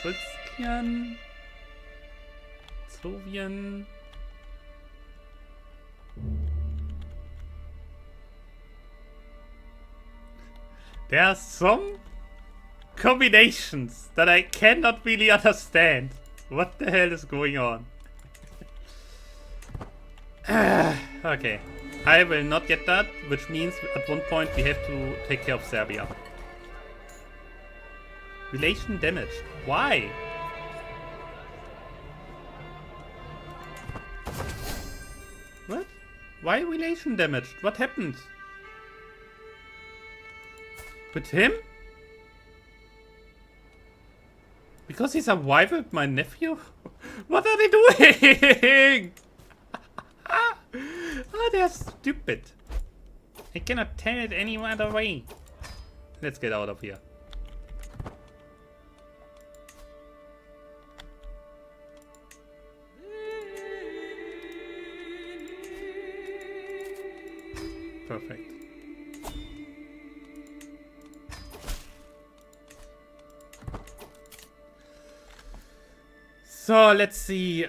Sulskian? Sovian? There are some combinations that I cannot really understand. What the hell is going on? Okay. I will not get that, which means at one point we have to take care of Serbia. Relation damaged. Why? What? Why relation damaged? What happened? With him? Because he survived my nephew? What are they doing? Oh, they're stupid. I cannot tell it any other way. Let's get out of here. Perfect. So let's see.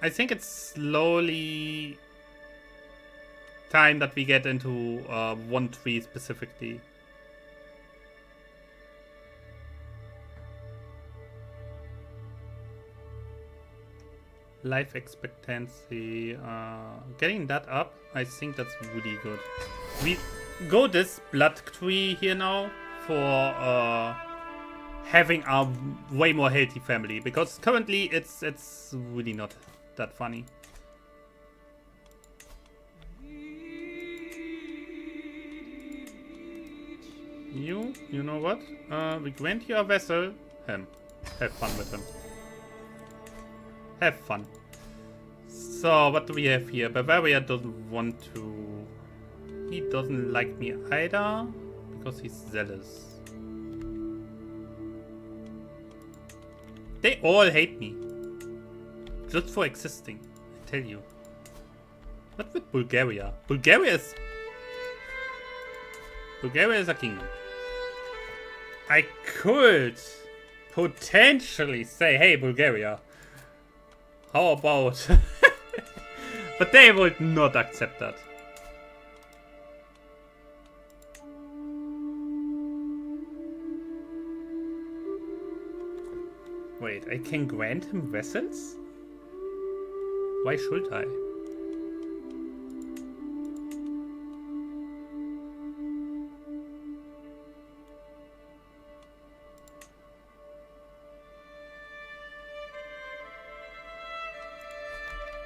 I think it's slowly time that we get into one tree specifically. Life expectancy. Getting that up, I think that's really good. We go this blood tree here now for having a way more healthy family, because currently it's really not that funny. You know what? We grant you a vessel. Have fun with him. Have fun. So what do we have here? Bavaria doesn't want to. He doesn't like me either because he's zealous. They all hate me. Just for existing, I tell you. What with Bulgaria? Bulgaria is a kingdom. I could potentially say, hey, Bulgaria, how about... But they would not accept that. Wait, I can grant him vessels? Why should I?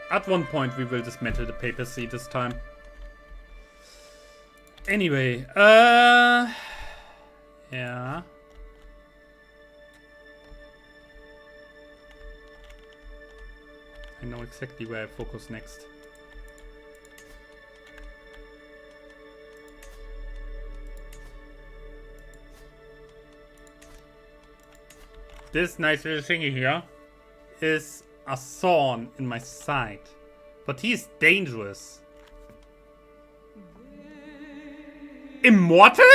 At one point we will dismantle the papacy this time. Anyway, yeah. I know exactly where I focus next. This nice little thingy here is a thorn in my side, but he's dangerous. Immortal?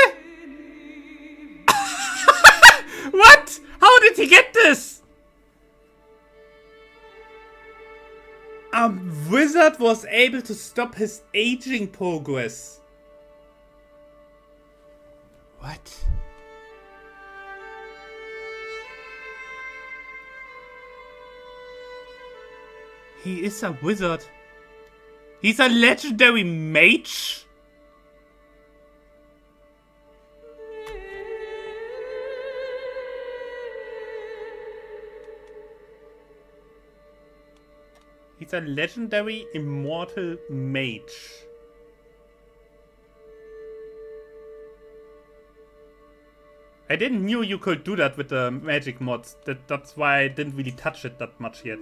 What? How did he get this? A wizard was able to stop his aging progress. What? He is a wizard. He's a legendary mage? He's a legendary immortal mage. I didn't knew you could do that with the magic mods. That's why I didn't really touch it that much yet.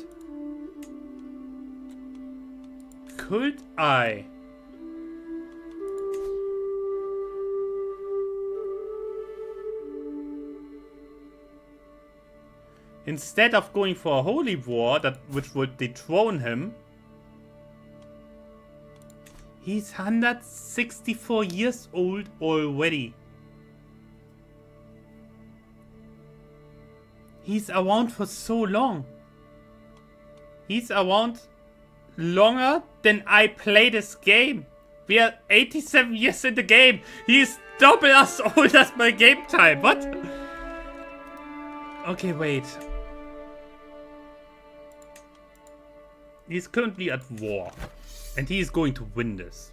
Could I? Instead of going for a holy war which would dethrone him, he's 164 years old already. He's around for so long. He's around longer than I play this game. We are 87 years in the game. He's double as old as my game time. What? Okay, wait. He's currently at war. And he is going to win this.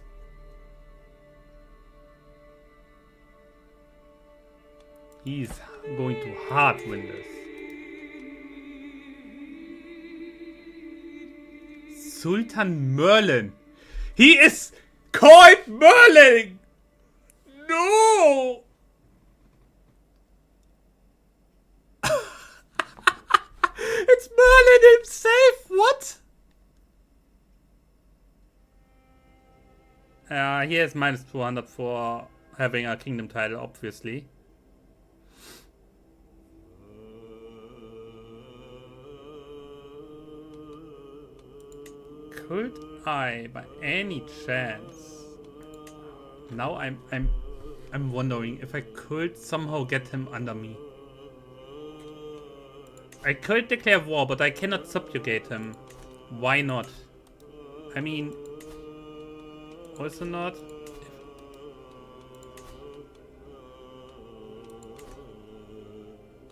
He's going to hard win this. Sultan Merlin. He is called Merlin! No! It's Merlin himself! What? He has minus 200 for having a kingdom title, obviously. Could I, by any chance... Now I'm wondering if I could somehow get him under me. I could declare war, but I cannot subjugate him. Why not? I mean... Also not.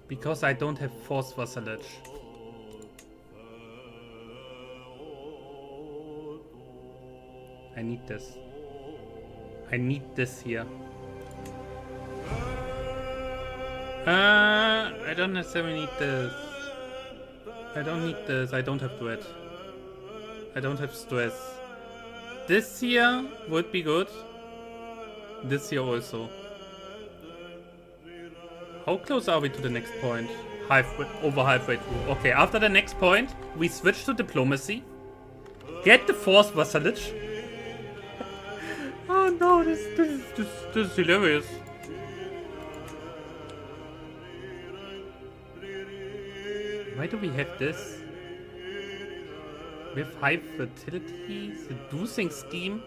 Because I don't have forced vassalage. I need this. I need this here. I don't necessarily need this. I don't need this. I don't have dread. I don't have stress. This here would be good. This here also. How close are we to the next point? Over halfway through. Okay, after the next point, we switch to diplomacy. Get the forced vassalage. Oh no, this is hilarious. Why do we have this? We have high fertility, seducing scheme.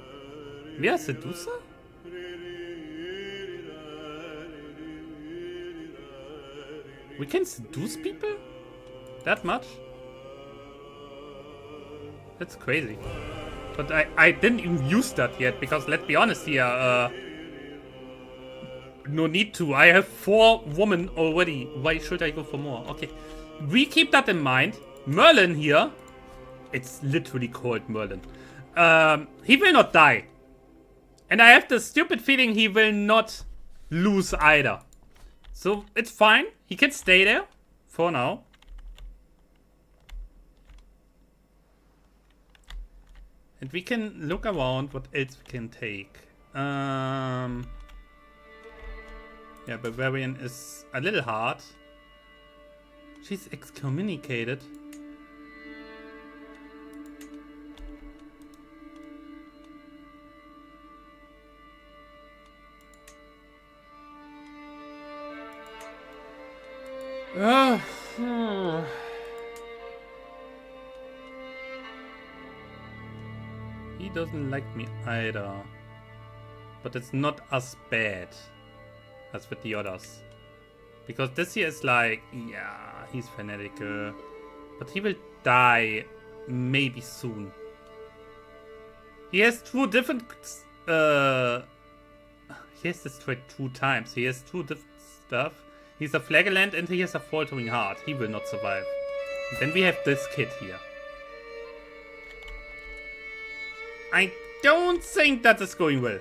We are seducer? We can seduce people? That much? That's crazy. But I didn't even use that yet, because let's be honest here, no need to. I have 4 women already. Why should I go for more? Okay. We keep that in mind. Merlin here. It's literally called Merlin. He will not die. And I have the stupid feeling he will not lose either. So it's fine. He can stay there for now. And we can look around what else we can take. Yeah, Bavarian is a little hard. She's excommunicated. He doesn't like me either. But it's not as bad as with the others. Because this here is like, yeah, he's fanatical. But he will die maybe soon. He has 2 different... he has destroyed 2 times. He has 2 different stuff. He's a flagellant and he has a faltering heart. He will not survive. Then we have this kid here. I don't think that is going well.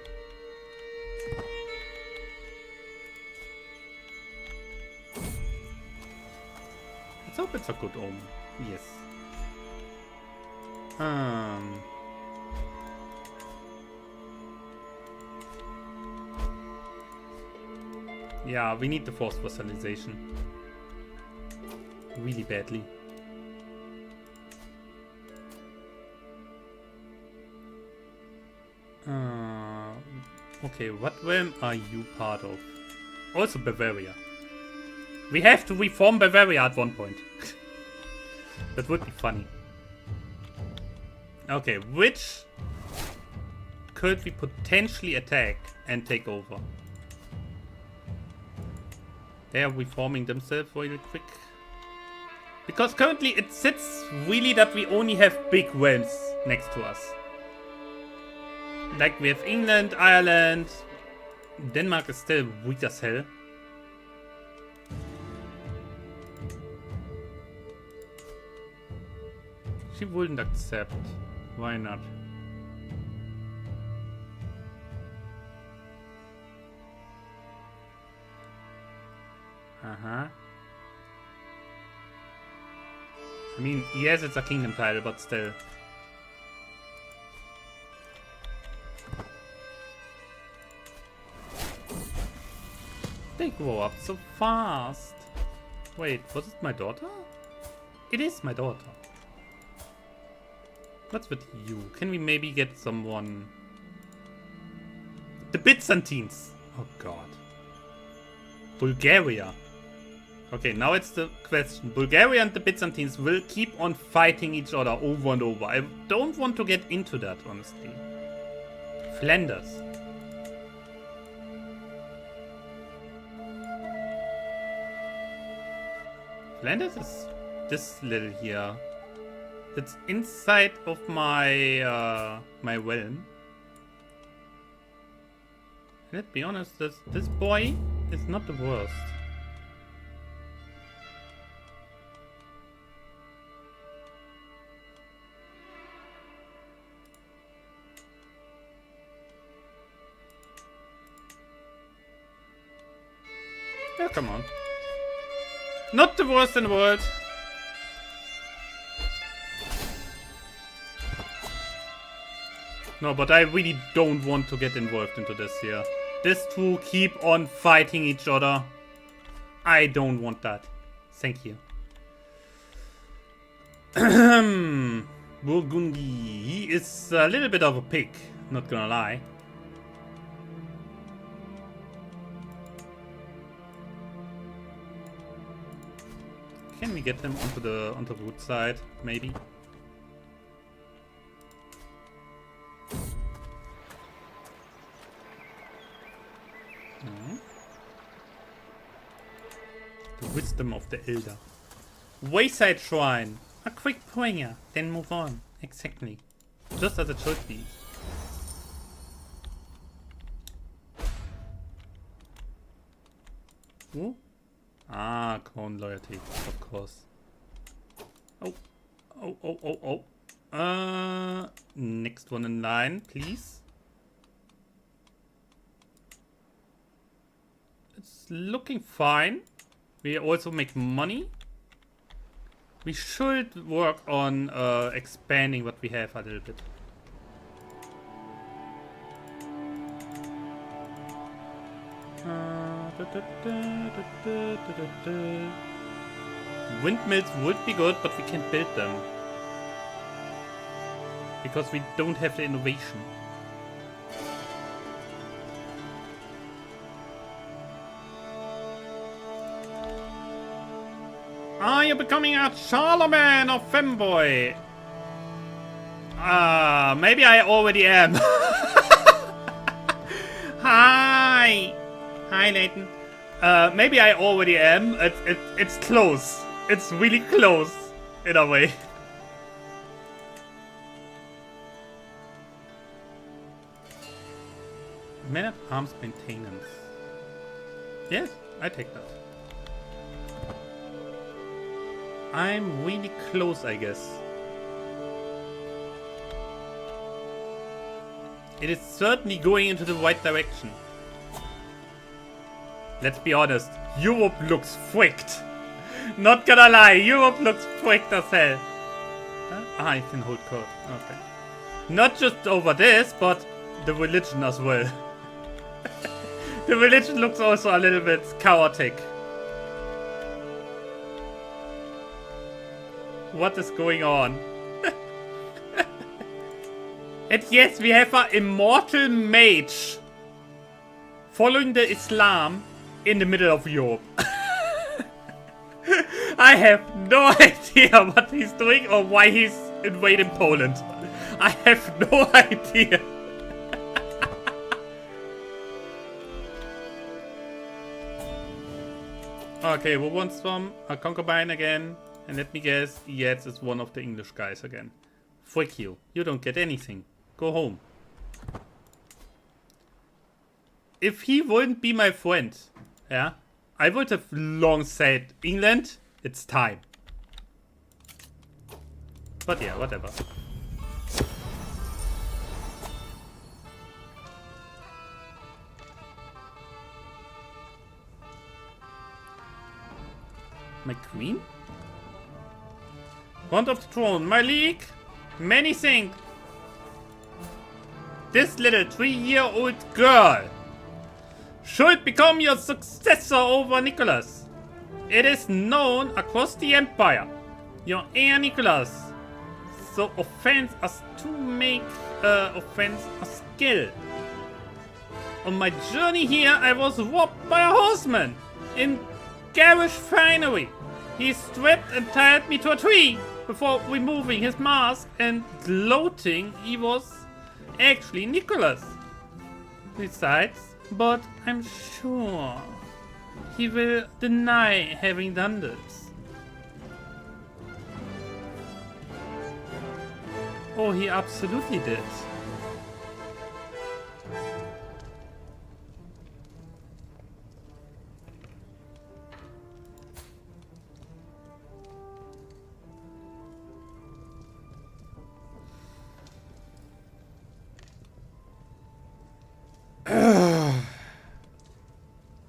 Let's hope it's a good omen. Yes. Yeah, we need the forced vassalization. Really badly. Okay, what realm are you part of? Also Bavaria. We have to reform Bavaria at one point. That would be funny. Okay, which could we potentially attack and take over? They are reforming themselves really quick. Because currently it sits really that we only have big realms next to us. Like we have England, Ireland. Denmark is still weak as hell. She wouldn't accept. Why not? Uh-huh. I mean, yes, it's a kingdom title, but still. They grow up so fast. Wait, was it my daughter? It is my daughter. What's with you? Can we maybe get someone? The Byzantines. Oh god. Bulgaria. Okay, now it's the question. Bulgaria and the Byzantines will keep on fighting each other over and over. I don't want to get into that, honestly. Flanders. Flanders is this little here. It's inside of my my realm. Let's be honest, this boy is not the worst. Yeah, come on. Not the worst in the world. No, but I really don't want to get involved into this here. These two keep on fighting each other. I don't want that. Thank you. Burgundy. He is a little bit of a pig, not gonna lie. Can we get him onto the root side, maybe? The wisdom of the elder. Wayside shrine. A quick prayer, then move on. Exactly. Just as it should be. Ooh. Ah, crown loyalty, of course. Oh. Next one in line, please. It's looking fine. We also make money. We should work on expanding what we have a little bit. Windmills would be good, but we can't build them. Because we don't have the innovation. Are you becoming a Charlemagne or Femboy? Maybe I already am. Hi! Hi, Nathan. Maybe I already am. It's close. It's really close, in a way. Man-at-Arms maintenance. Yes, I take that. I'm really close, I guess. It is certainly going into the right direction. Let's be honest, Europe looks fricked. Not gonna lie, Europe looks fricked as hell. Ah, I can hold court. Okay. Not just over this, but the religion as well. The religion looks also a little bit chaotic. What is going on? And yes, we have an immortal mage following the Islam in the middle of Europe. I have no idea what he's doing or why he's invading Poland. I have no idea. Okay, who wants from a concubine again? And let me guess, yes, it's one of the English guys again. Frick you. You don't get anything. Go home. If he wouldn't be my friend, yeah, I would have long said, England, it's time. but yeah, whatever. My queen? Front of the throne, my league? Many think this little 3-year-old girl should become your successor over Nicholas. It is known across the empire. Your heir Nicholas. So offense as to make offense a skill. On my journey here, I was robbed by a horseman in garish finery. He stripped and tied me to a tree before removing his mask and gloating he was actually Nicholas. Besides, but I'm sure he will deny having done this. Oh, he absolutely did.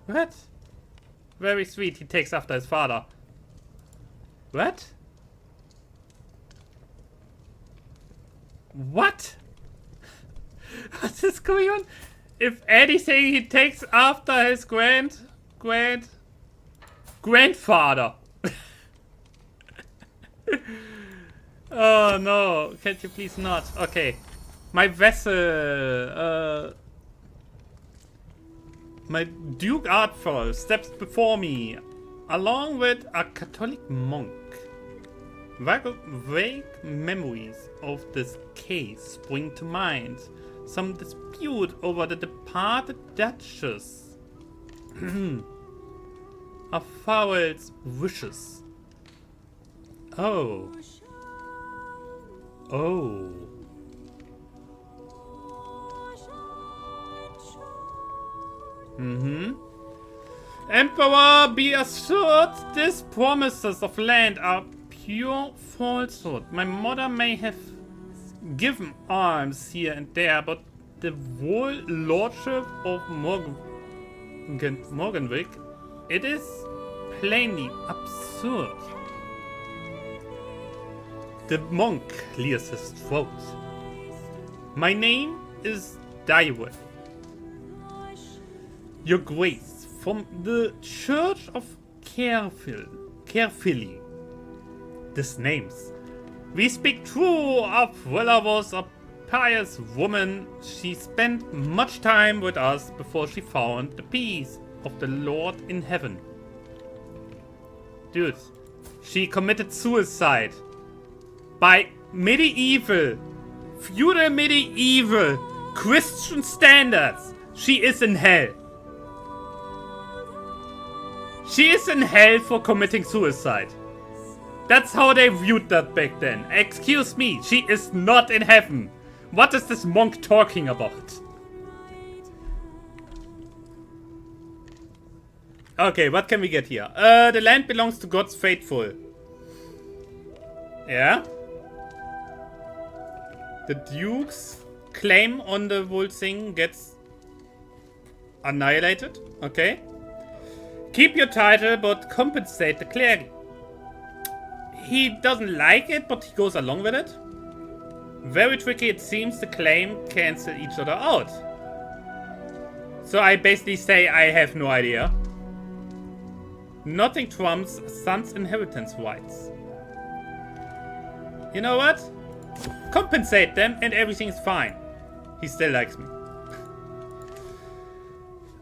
What? Very sweet, he takes after his father. What? What? What is going on? If anything, he takes after his grandfather. Oh no, can't you please not? Okay. My vessel, my Duke Artful steps before me, along with a Catholic monk. Vague memories of this case spring to mind. Some dispute over the departed Duchess. A foul's wishes. Oh. Oh. Emperor, be assured these promises of land are pure falsehood. My mother may have given alms here and there, but the whole lordship of Morganwick, it is plainly absurd. The monk clears his throat. My name is Daiwood. Your Grace, from the Church of Carefully. These names. We speak true. Avrilla was a pious woman. She spent much time with us before she found the peace of the Lord in heaven. Dude, she committed suicide. By feudal medieval Christian standards, she is in hell. She is in hell for committing suicide. That's how they viewed that back then. Excuse me, she is not in heaven. What is this monk talking about? Okay, what can we get here? The land belongs to God's faithful. Yeah? The Duke's claim on the whole thing gets annihilated. Okay. Keep your title, but compensate the cleric. He doesn't like it, but he goes along with it. Very tricky, it seems the claim cancel each other out. So I basically say I have no idea. Nothing trumps a son's inheritance rights. You know what? Compensate them and everything's fine. He still likes me.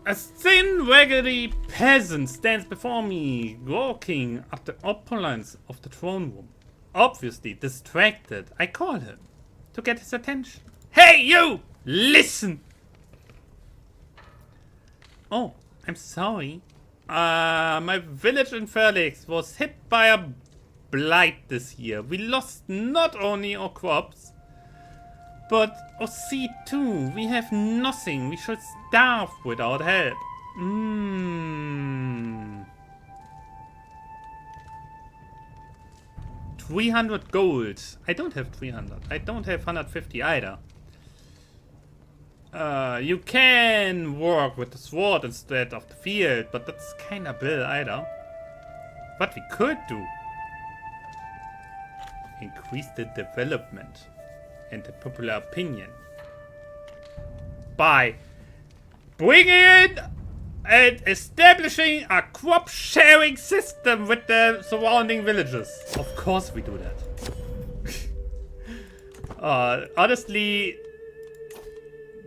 A thin, raggedy peasant stands before me, walking at the opulence of the throne room. Obviously distracted, I call him to get his attention. Hey, you! Listen! Oh, I'm sorry. My village in Felix was hit by a blight this year. We lost not only our crops, but our seed too. We have nothing. We should starve without help. 300 gold. I don't have 300. I don't have 150 either. You can work with the sword instead of the field, but that's kinda bill either. What we could do. Increase the development and the popular opinion. By bringing in and establishing a crop sharing system with the surrounding villages. Of course we do that. Honestly,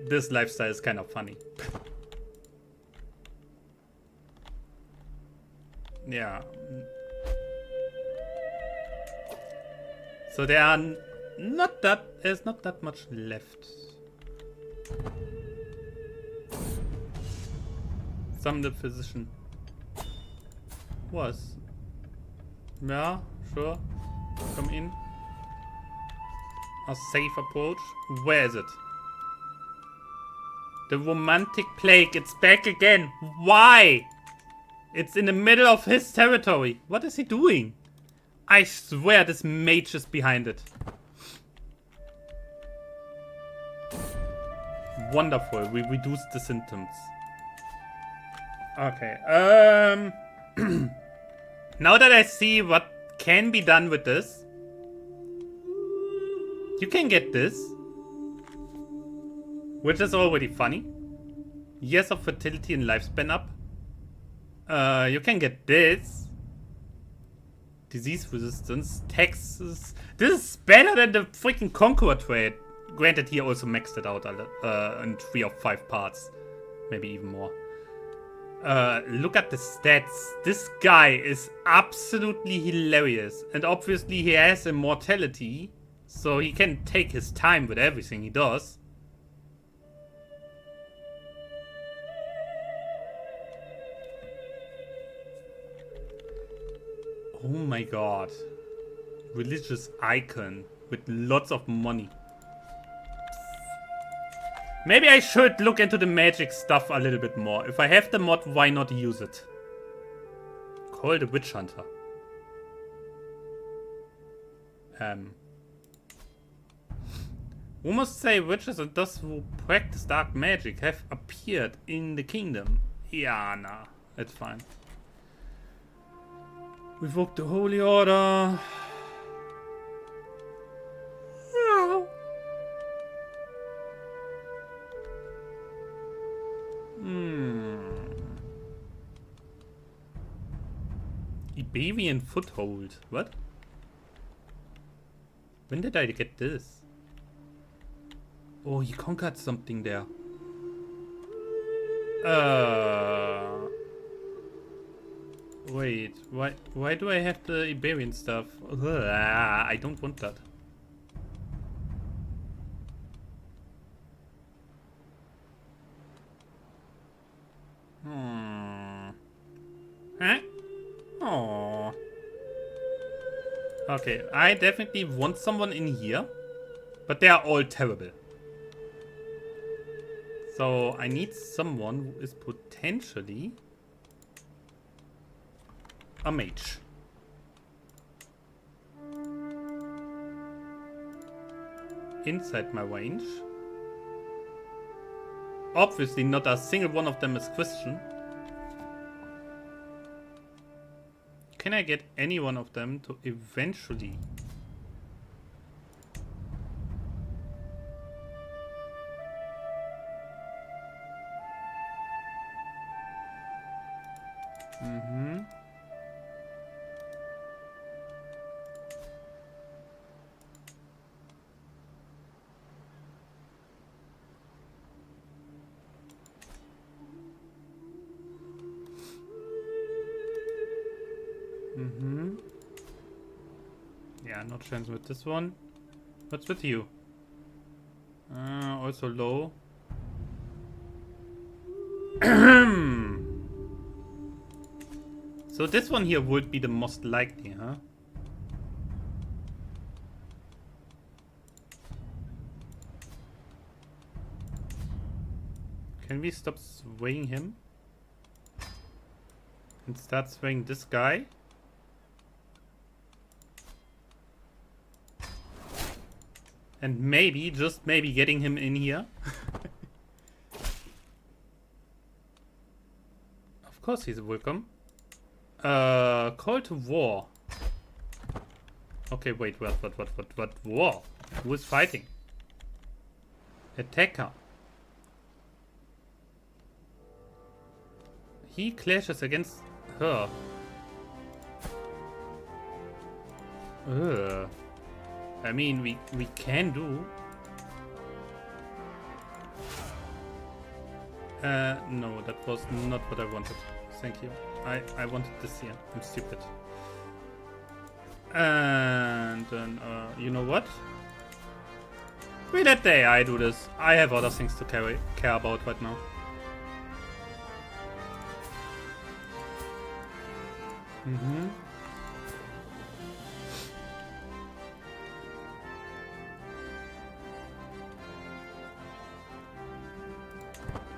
this lifestyle is kind of funny. Yeah. So there's not that much left. Summon the physician. Was. Yeah, sure. Come in. A safe approach. Where is it? The romantic plague, it's back again. Why? It's in the middle of his territory. What is he doing? I swear this mage is behind it. Wonderful, we reduced the symptoms. Okay, now that I see what can be done with this, you can get this, which is already funny. Years of fertility and lifespan up. You can get this. Disease resistance, taxes. This is better than the freaking Conqueror trade. Granted, he also maxed it out in 3 or 5 parts. Maybe even more. Look at the stats. This guy is absolutely hilarious. And obviously he has immortality. So he can take his time with everything he does. Oh my god. Religious icon with lots of money. Maybe I should look into the magic stuff a little bit more. If I have the mod, why not use it? Call the witch hunter. Rumors say witches and those who practice dark magic have appeared in the kingdom. Yeah, nah, that's fine. Revoke the holy order. Iberian foothold. What? When did I get this? Oh, he conquered something there. Wait, why do I have the Iberian stuff? Ugh, I don't want that. Huh? Aww. Okay, I definitely want someone in here, but they are all terrible. So I need someone who is potentially a mage. Inside my range. Obviously not a single one of them is Christian. Can I get any one of them to eventually... Yeah, no chance with this one. What's with you? Also low. So this one here would be the most likely, huh? Can we stop swaying him? And start swaying this guy? And maybe, just maybe, getting him in here. Of course he's welcome. Call to war. Okay, wait, what? War? Who is fighting? Attacker. He clashes against her. I mean, we can do. No, that was not what I wanted. Thank you. I wanted this here. I'm stupid. And then, you know what? Wait that day I do this. I have other things to care about right now.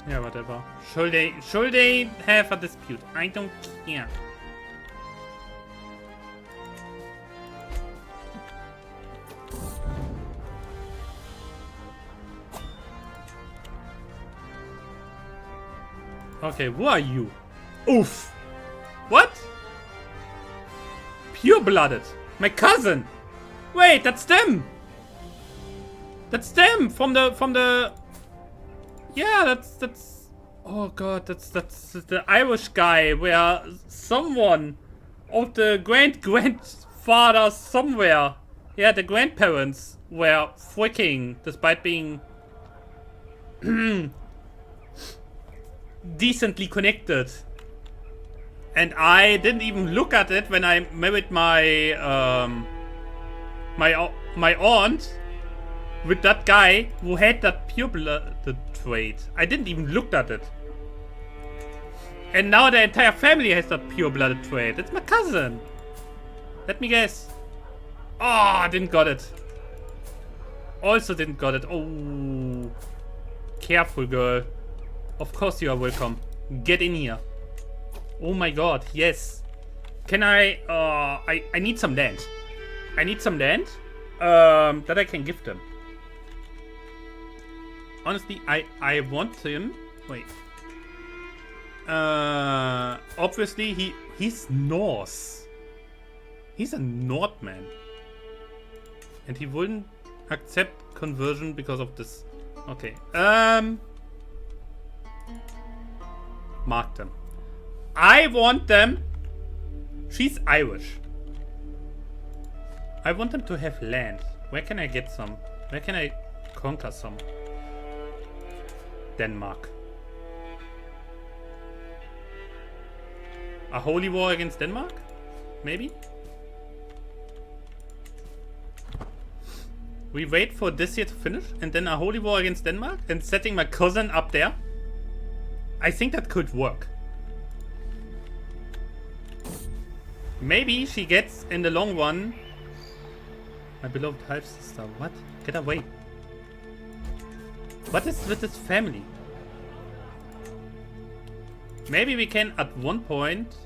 Yeah, whatever. Should they have a dispute? I don't care. Okay, who are you? Oof. What? Pure-blooded. My cousin. Wait, that's them. That's them from the. Yeah, that's. Oh god, that's the Irish guy where someone of the grandfather somewhere. Yeah, the grandparents were freaking despite being decently connected. And I didn't even look at it when I married my my aunt with that guy who had that pure-blooded trait. I didn't even look at it. And now the entire family has that pure-blooded trait. It's my cousin. Let me guess. Oh, I didn't got it. Also didn't got it. Oh, careful, girl. Of course you are welcome. Get in here. Oh my god, yes. Can I need some land. I need some land that I can give them. Honestly, I want him. Wait. Obviously he's Norse. He's a Nordman. And he wouldn't accept conversion because of this. Okay. Mark them. I want them. She's Irish. I want them to have land. Where can I get some? Where can I conquer some? Denmark. A holy war against Denmark? Maybe? We wait for this year to finish and then a holy war against Denmark and setting my cousin up there? I think that could work. Maybe she gets in the long run. My beloved half sister. What? Get away. What is with this family? Maybe we can at one point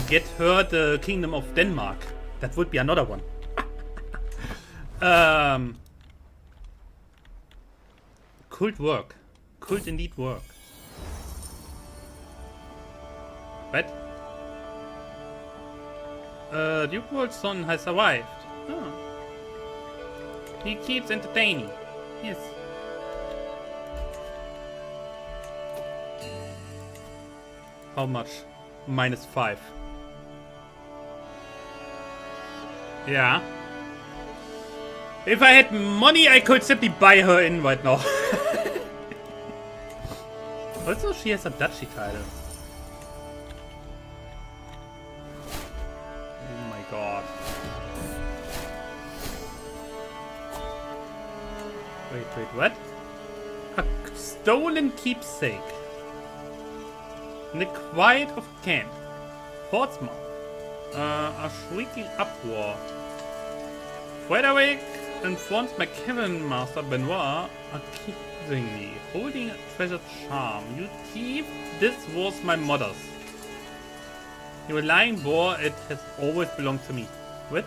get her the Kingdom of Denmark. That would be another one. Could work. Could indeed work. But Duke World's son has arrived. Oh. He keeps entertaining. Yes. How much? -5. Yeah. If I had money, I could simply buy her in right now. Also, she has a duchy title. Oh my god. Wait, what? A stolen keepsake. In the quiet of camp. Portsmouth. A shrieking uproar. Frederick informs my Kevin Master Benoit accusingly, holding a treasured charm. You thief, this was my mother's. You lying boar, it has always belonged to me. What?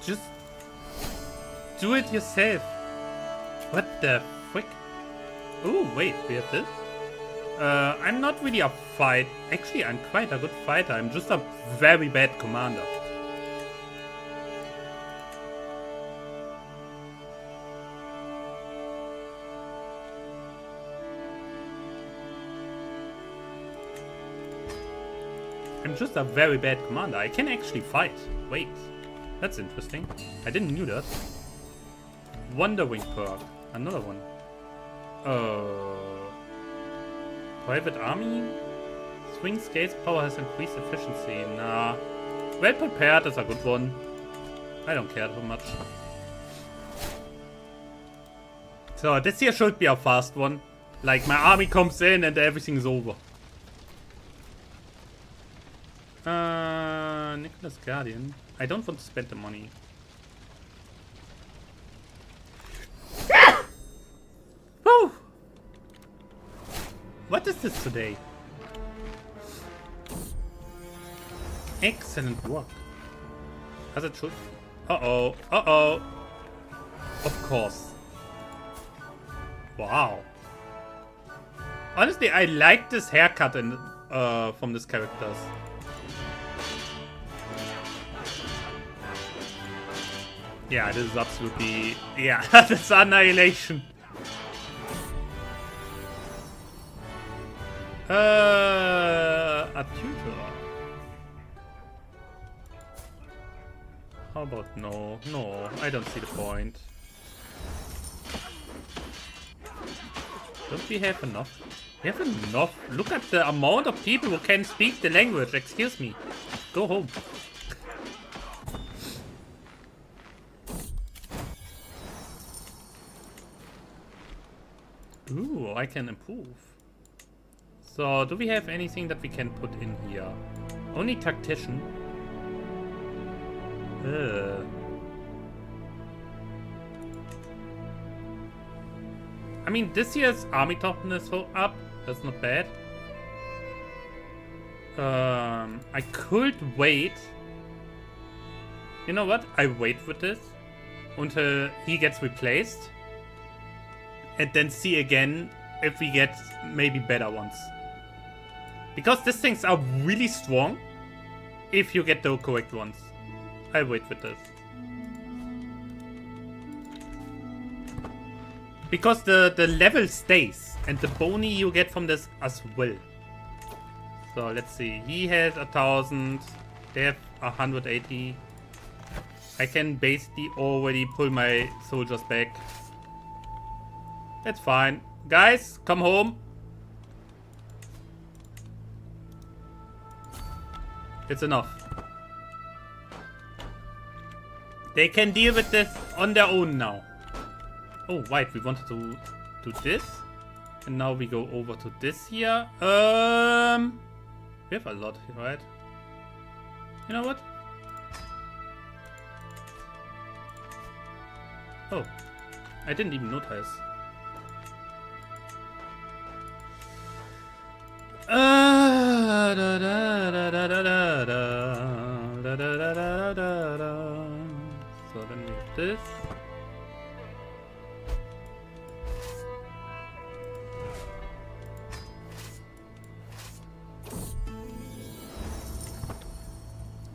Just do it yourself. What the frick? Oh, wait, we have this? I'm not really a fight. Actually, I'm quite a good fighter. I'm just a very bad commander. I'm just a very bad commander. I can actually fight. Wait. That's interesting. I didn't knew that. Wonder Wing perk. Another one. Private army? Swing scales power has increased efficiency. Nah. Well prepared is a good one. I don't care too much. So this here should be a fast one. Like my army comes in and everything is over. Nicholas Guardian. I don't want to spend the money. Woo! What is this today? Excellent work. As it should. Uh-oh. Uh-oh. Of course. Wow. Honestly, I like this haircut in, from these characters. Yeah, this is absolutely... Yeah, that's annihilation. A tutor. How about no? No, I don't see the point. Don't we have enough? We have enough. Look at the amount of people who can speak the language. Excuse me. Go home. Ooh, I can improve. So, do we have anything that we can put in here? Only tactician. I mean, this year's army toughness up. That's not bad. I could wait. You know what? I wait with this until he gets replaced. And then see again if we get maybe better ones. Because these things are really strong if you get the correct ones. I'll wait with this. Because the level stays and the boni you get from this as well. So let's see. He has 1,000. They have 180. I can basically already pull my soldiers back. That's fine. Guys, come home. It's enough. They can deal with this on their own now. Oh, right. We wanted to do this. And now we go over to this here. We have a lot, right? You know what? Oh. I didn't even notice. So then we have this.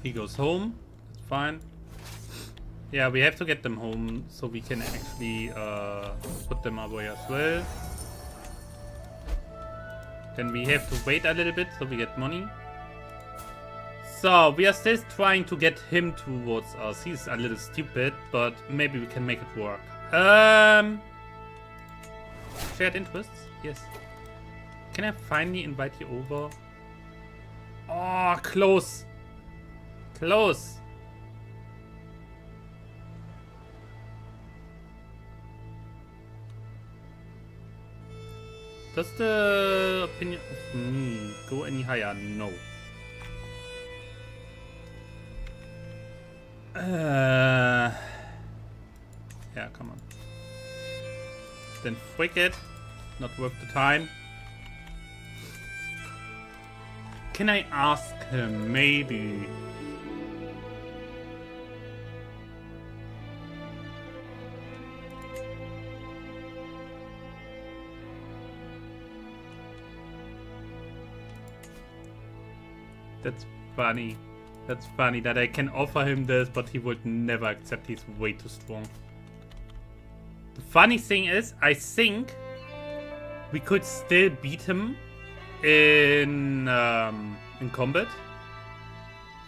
He goes home. That's fine. Yeah, we have to get them home so we can actually put them away as well. Then we have to wait a little bit so we get money. So we are still trying to get him towards us. He's a little stupid, but maybe we can make it work. Shared interests? Yes. Can I finally invite you over? Oh, close. Close. Does the opinion of me go any higher? No. Yeah, come on. Then frick it. Not worth the time. Can I ask him, maybe? That's funny. That's funny that I can offer him this, but he would never accept. He's way too strong. The funny thing is, I think we could still beat him in combat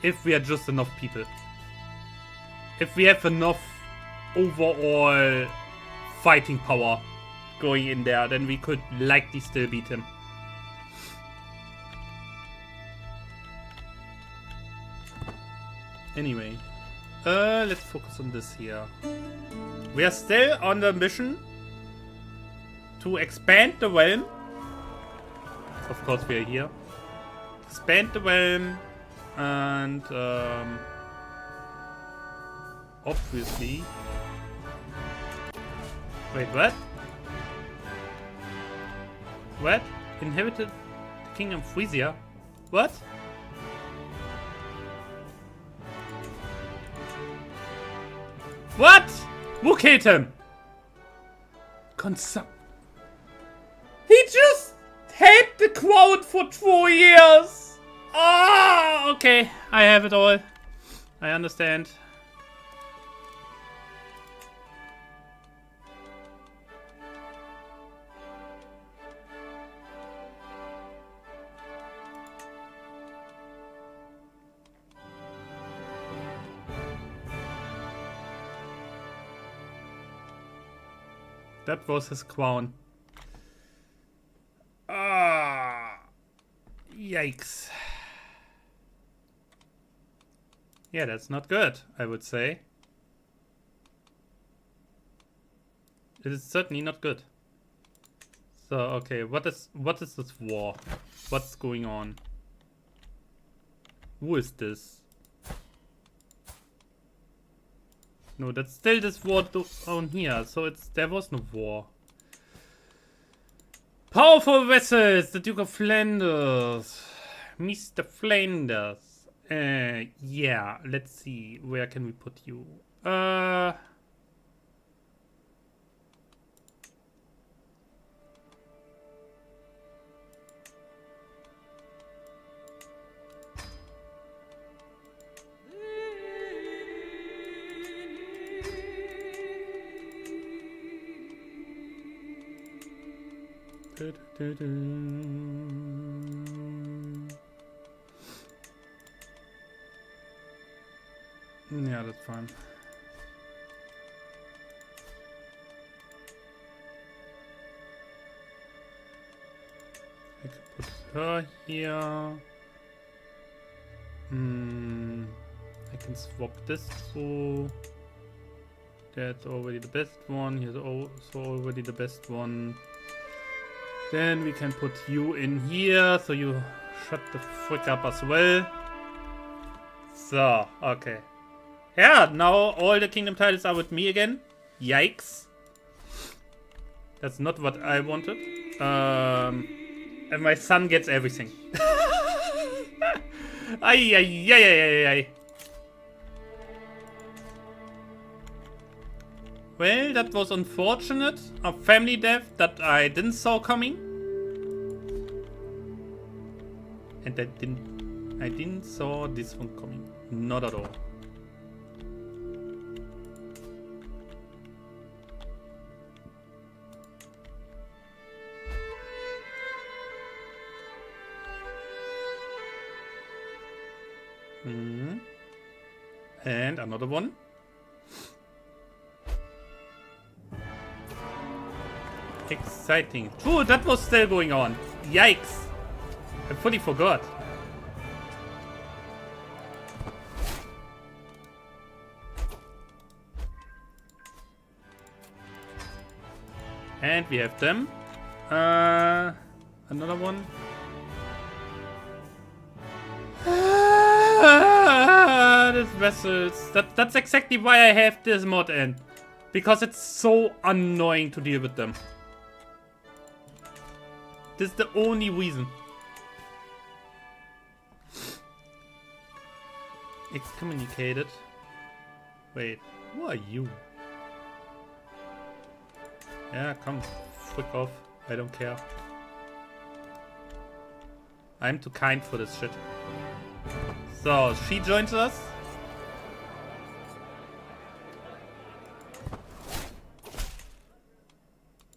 if we are just enough people. If we have enough overall fighting power going in there, then we could likely still beat him. Anyway, let's focus on this here. We are still on the mission to expand the realm. Of course, we are here. Expand the realm, and obviously. Wait, what? What? Inhabited the Kingdom of Frisia? What? What? Who killed him? He just held the crown for 2 years. Ah, okay. I have it all. I understand. That was his crown. Ah, yikes. Yeah, that's not good, I would say. It is certainly not good. So, okay, what is this war? What's going on? Who is this? No, that's still this war down here, so there was no war. Powerful vessels, the Duke of Flanders. Mr. Flanders. Yeah, let's see. Where can we put you? Yeah, that's fine. I could put her here. I can swap this through. That's already the best one. Here's also already the best one. Then we can put you in here, so you shut the frick up as well. So, okay. Yeah, now all the kingdom titles are with me again. Yikes. That's not what I wanted. And my son gets everything. Ay, ay, ay, ay, ay, ay. Well, that was unfortunate. A family death that I didn't saw coming. And I didn't saw this one coming. Not at all. And another one. Exciting. True, that was still going on. Yikes. I fully forgot. And we have them. Another one. These vessels. That's exactly why I have this mod in. Because it's so annoying to deal with them. This is the only reason. Excommunicated. Wait, who are you? Yeah, come. Frick off. I don't care. I'm too kind for this shit. So, she joins us.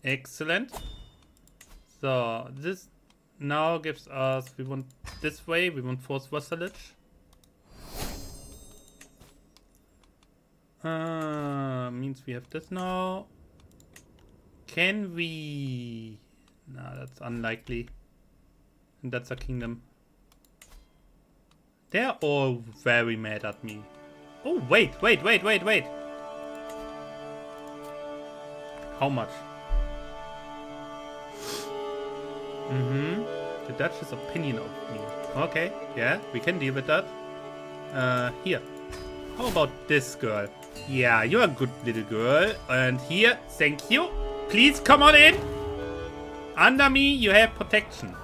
Excellent. So, this now gives us, we want this way, we want forced vassalage. Means we have this now. Can we? Nah, that's unlikely. And that's a kingdom. They're all very mad at me. Oh, wait. How much? The Duchess' opinion of me. Okay, yeah, we can deal with that. Here. How about this girl? Yeah, you're a good little girl. And here, thank you. Please come on in. Under me, you have protection.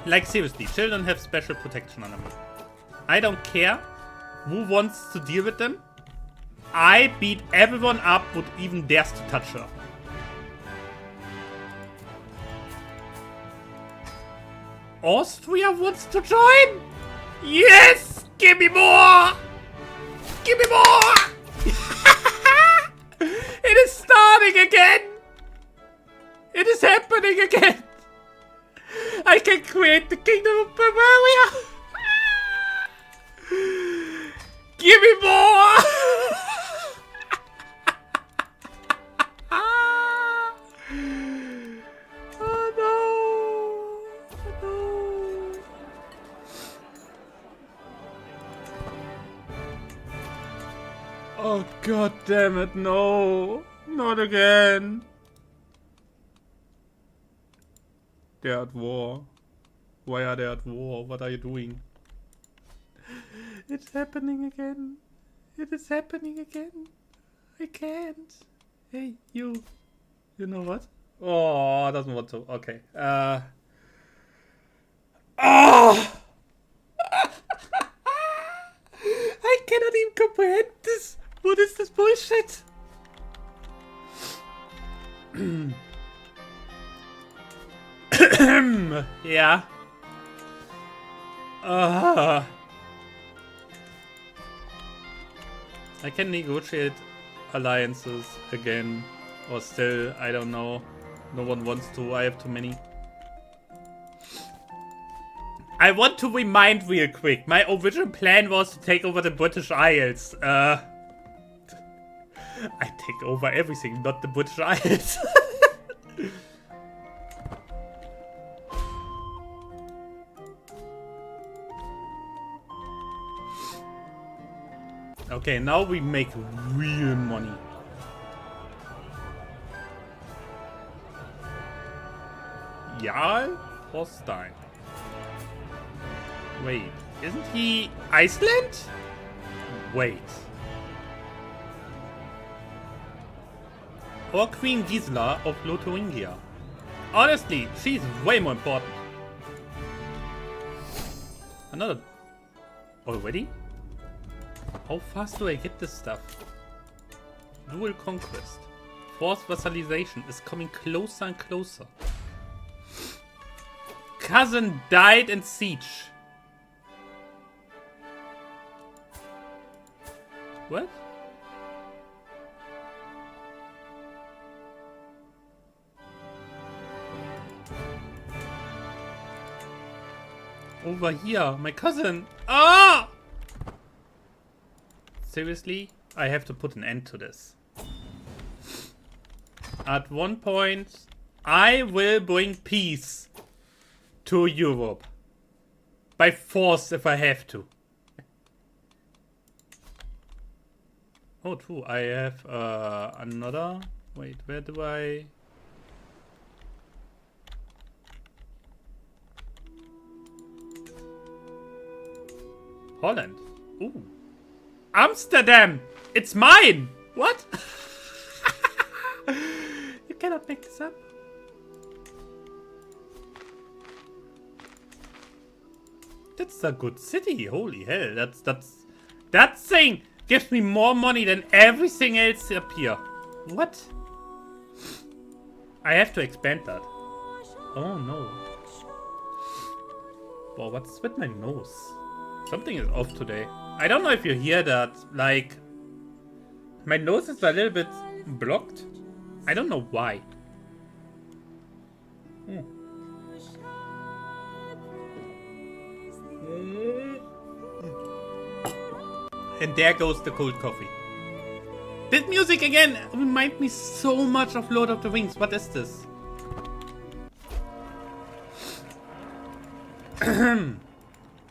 Like, seriously, children have special protection under me. I don't care who wants to deal with them. I beat everyone up who even dares to touch her. Austria wants to join? Yes! Give me more! Give me more! It is starting again! It is happening again! I can create the Kingdom of Bavaria! Give me more! Oh no! Oh no! Oh god damn it, no! Not again! They're at war. Why are they at war? What are you doing? It's happening again. It is happening again. I can't. Hey, you. You know what? Oh, doesn't want to. Okay. Oh! I cannot even comprehend this. What is this bullshit? Yeah. I can negotiate alliances again. Or still, I don't know. No one wants to. I have too many. I want to remind real quick. My original plan was to take over the British Isles. I take over everything, not the British Isles. Okay, now we make real money. Jarl Holstein. Wait, isn't he Iceland? Wait. Or Queen Gisela of Lotharingia. Honestly, she's way more important. Another... Already? How fast do I get this stuff? Dual conquest. Forced vassalization is coming closer and closer. Cousin died in siege. What? Over here, my cousin. Ah! Seriously? I have to put an end to this. At one point, I will bring peace to Europe. By force, if I have to. Oh, true. I have another... Wait, where do I... Holland. Ooh. Amsterdam! It's mine! What? You cannot make this up. That's a good city. Holy hell. That thing gives me more money than everything else up here. What? I have to expand that. Oh no. Well, what's with my nose? Something is off today. I don't know if you hear that. Like, my nose is a little bit blocked. I don't know why. And there goes the cold coffee. This music again reminds me so much of Lord of the Rings. What is this?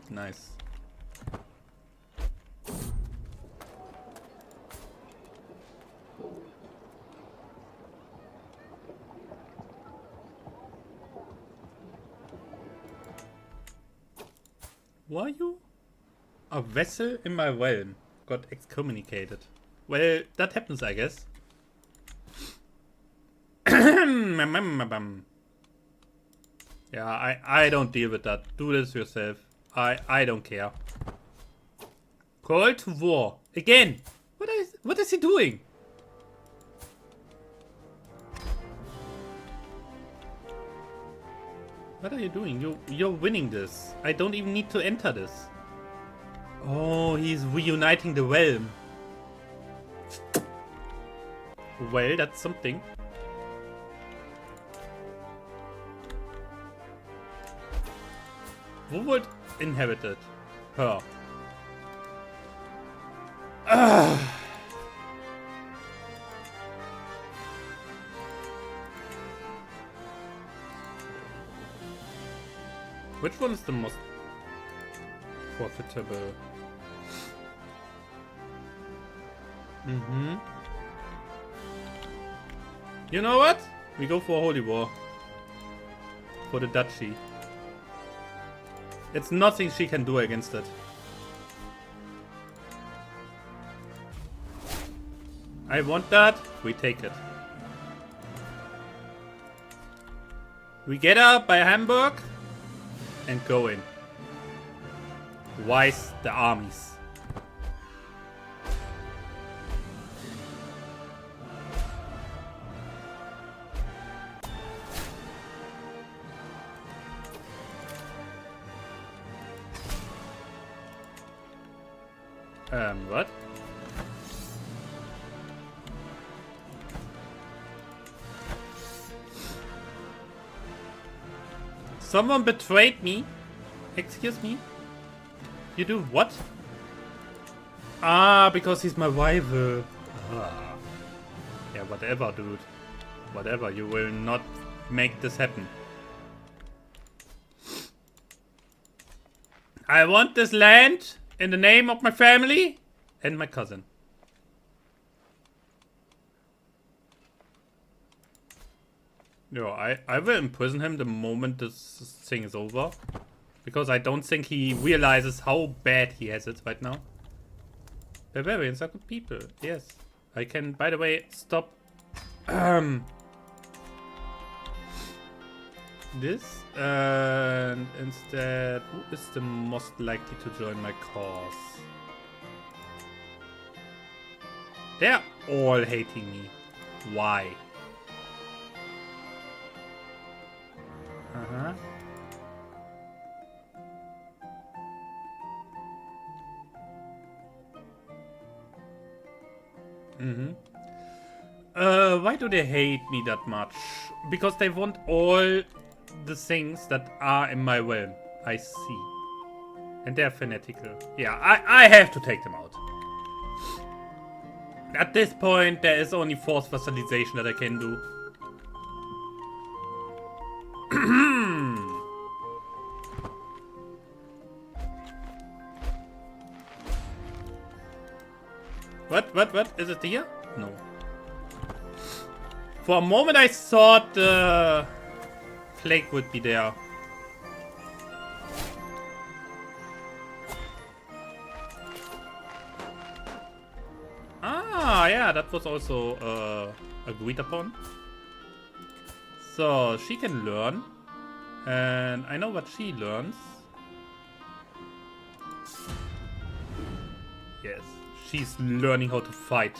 Nice. Were you? A vessel in my realm got excommunicated. Well, that happens, I guess. Yeah, I don't deal with that. Do this yourself. I don't care. Call to war. Again! What is he doing? What are you doing? You're winning this. I don't even need to enter this. Oh, he's reuniting the realm. Well, that's something. Who would inherit it? Her. Which one is the most profitable? You know what? We go for a holy war. For the duchy. It's nothing she can do against it. I want that. We take it. We get up by Hamburg and go in. Wise the armies. What? Someone betrayed me? Excuse me? You do what? Ah, because he's my rival. Ah. Yeah, whatever, dude. Whatever, you will not make this happen. I want this land in the name of my family and my cousin. No, I will imprison him the moment this thing is over. Because I don't think he realizes how bad he has it right now. Barbarians are good people, yes. I can, by the way, stop this, and instead, who is the most likely to join my cause? They're all hating me. Why? Uh-huh. Why do they hate me that much? Because they want all the things that are in my realm. I see. And they're fanatical. Yeah, I have to take them out. At this point, there is only forced vassalization that I can do. What? Is it here? No. For a moment I thought the flake would be there. Ah, yeah, that was also agreed upon. So, she can learn. And I know what she learns. Yes, she's learning how to fight.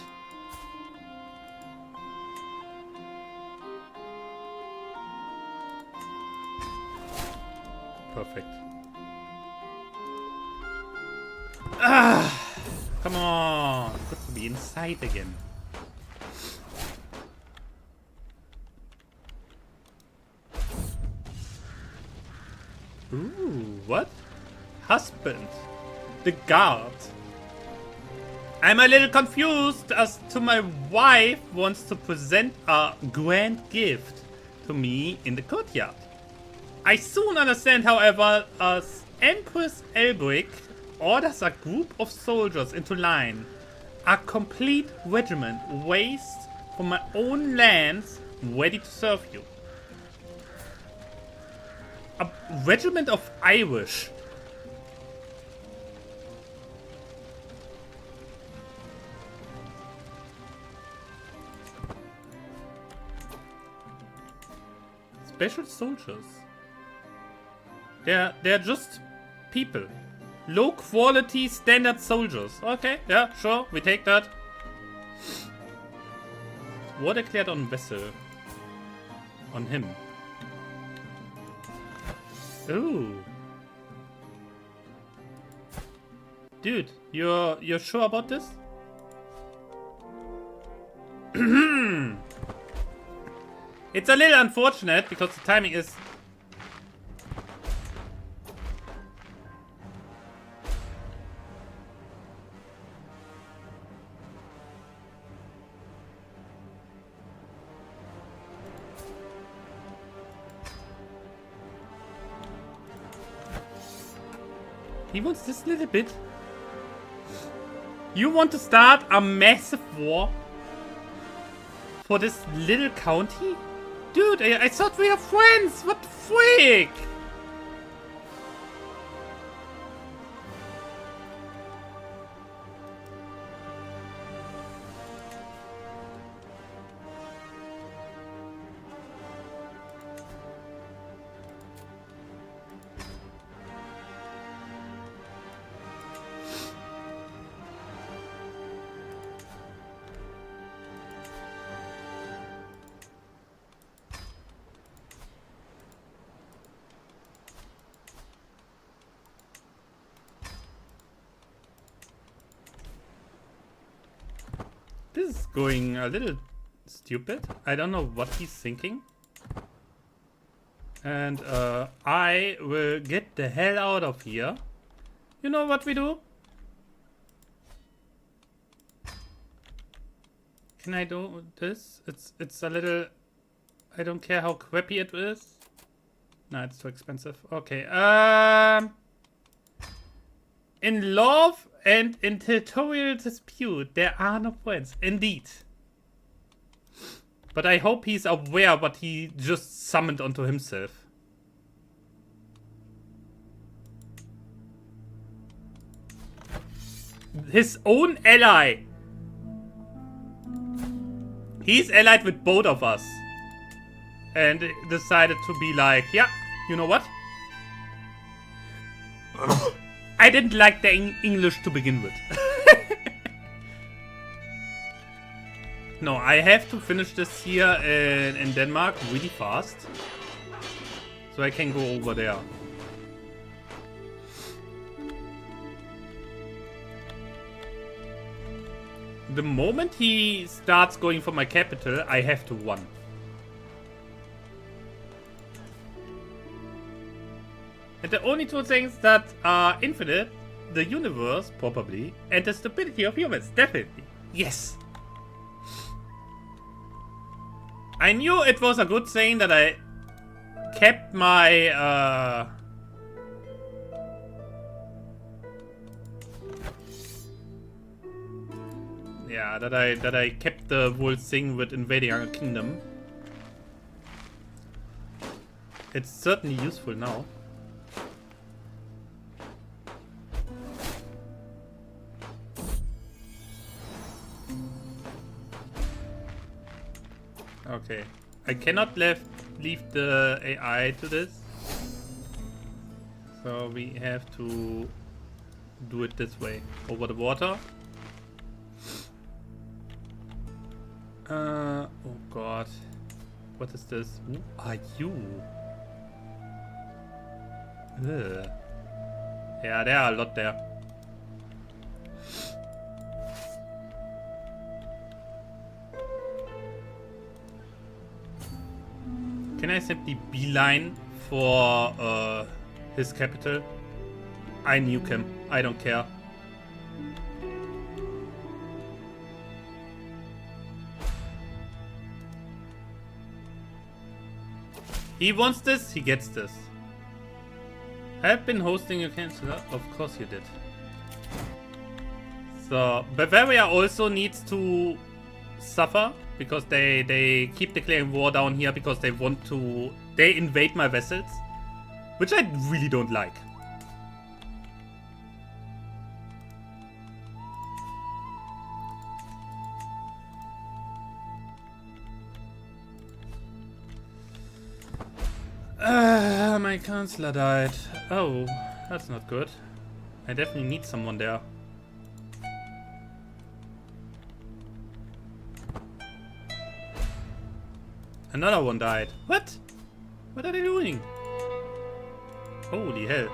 Perfect. Ah, come on. Good to be inside again. Ooh, what? Husband. The guard. I'm a little confused as to my wife wants to present a grand gift to me in the courtyard. I soon understand, however, as Empress Elbrick orders a group of soldiers into line. A complete regiment raised from my own lands, ready to serve you. A regiment of Irish. Special soldiers. They're just people. Low quality standard soldiers. Okay, yeah, sure, we take that. War declared on vessel. On him. Ooh. Dude, you're sure about this? It's a little unfortunate because the timing is... He wants this little bit. You want to start a massive war for this little county? Dude, I thought we were friends. What the freak? This is going a little stupid. I don't know what he's thinking. And I will get the hell out of here. You know what we do? Can I do this? It's a little... I don't care how crappy it is. No, it's too expensive. Okay. In love and in territorial dispute, there are no friends. Indeed. But I hope he's aware what he just summoned onto himself. His own ally. He's allied with both of us. And decided to be like, yeah, you know what? I didn't like the English to begin with. No, I have to finish this here in Denmark really fast. So I can go over there. The moment he starts going for my capital, I have to run. And the only two things that are infinite, the universe, probably, and the stupidity of humans, definitely. Yes. I knew it was a good thing that I kept my, yeah, that I kept the whole thing with invading our kingdom. It's certainly useful now. Okay. I cannot leave the AI to this. So we have to do it this way. Over the water. Oh god. What is this? Who are you? Ugh. Yeah, there are a lot there. Can I simply beeline for his capital? I nuke him. I don't care. He wants this, he gets this. I've been hosting a canceller? Of course you did. So, Bavaria also needs to suffer because they keep declaring war down here because they want to... They invade my vessels, which I really don't like. My counselor died. Oh, that's not good. I definitely need someone there. Another one died. What? What are they doing? Holy hell.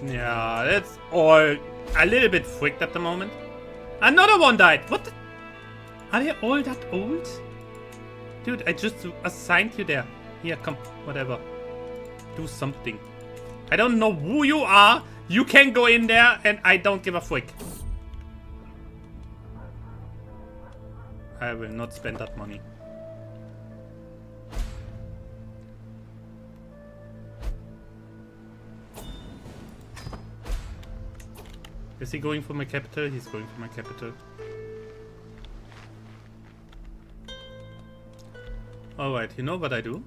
Yeah, that's all a little bit freaked at the moment. Another one died. What the? Are they all that old? Dude, I just assigned you there. Here, come. Whatever. Do something. I don't know who you are. You can go in there and I don't give a frick. I will not spend that money. Is he going for my capital? He's going for my capital. Alright, you know what I do?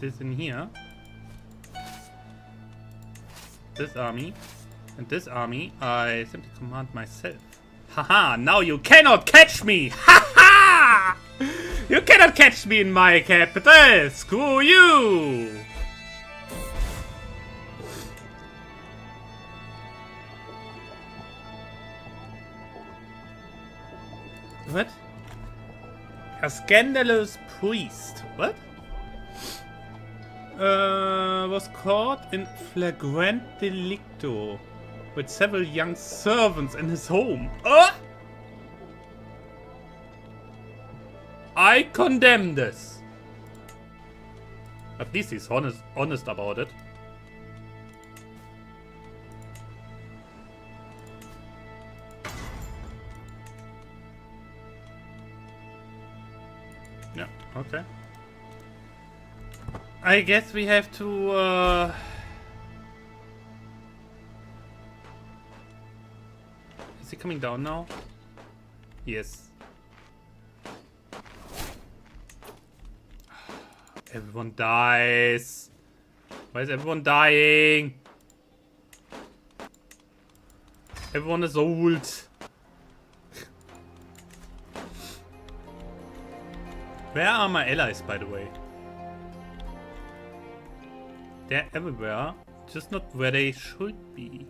This in here. This army. And this army, I simply command myself. Haha, now you cannot catch me! Haha! You cannot catch me in my capital! Screw you! What? A scandalous priest. What? Was caught in flagrant delicto with several young servants in his home. I condemn this. At least he's honest about it. Yeah, okay. I guess we have to, Is he coming down now? Yes. Everyone dies. Why is everyone dying? Everyone is old. Where are my allies, by the way? They're everywhere, just not where they should be.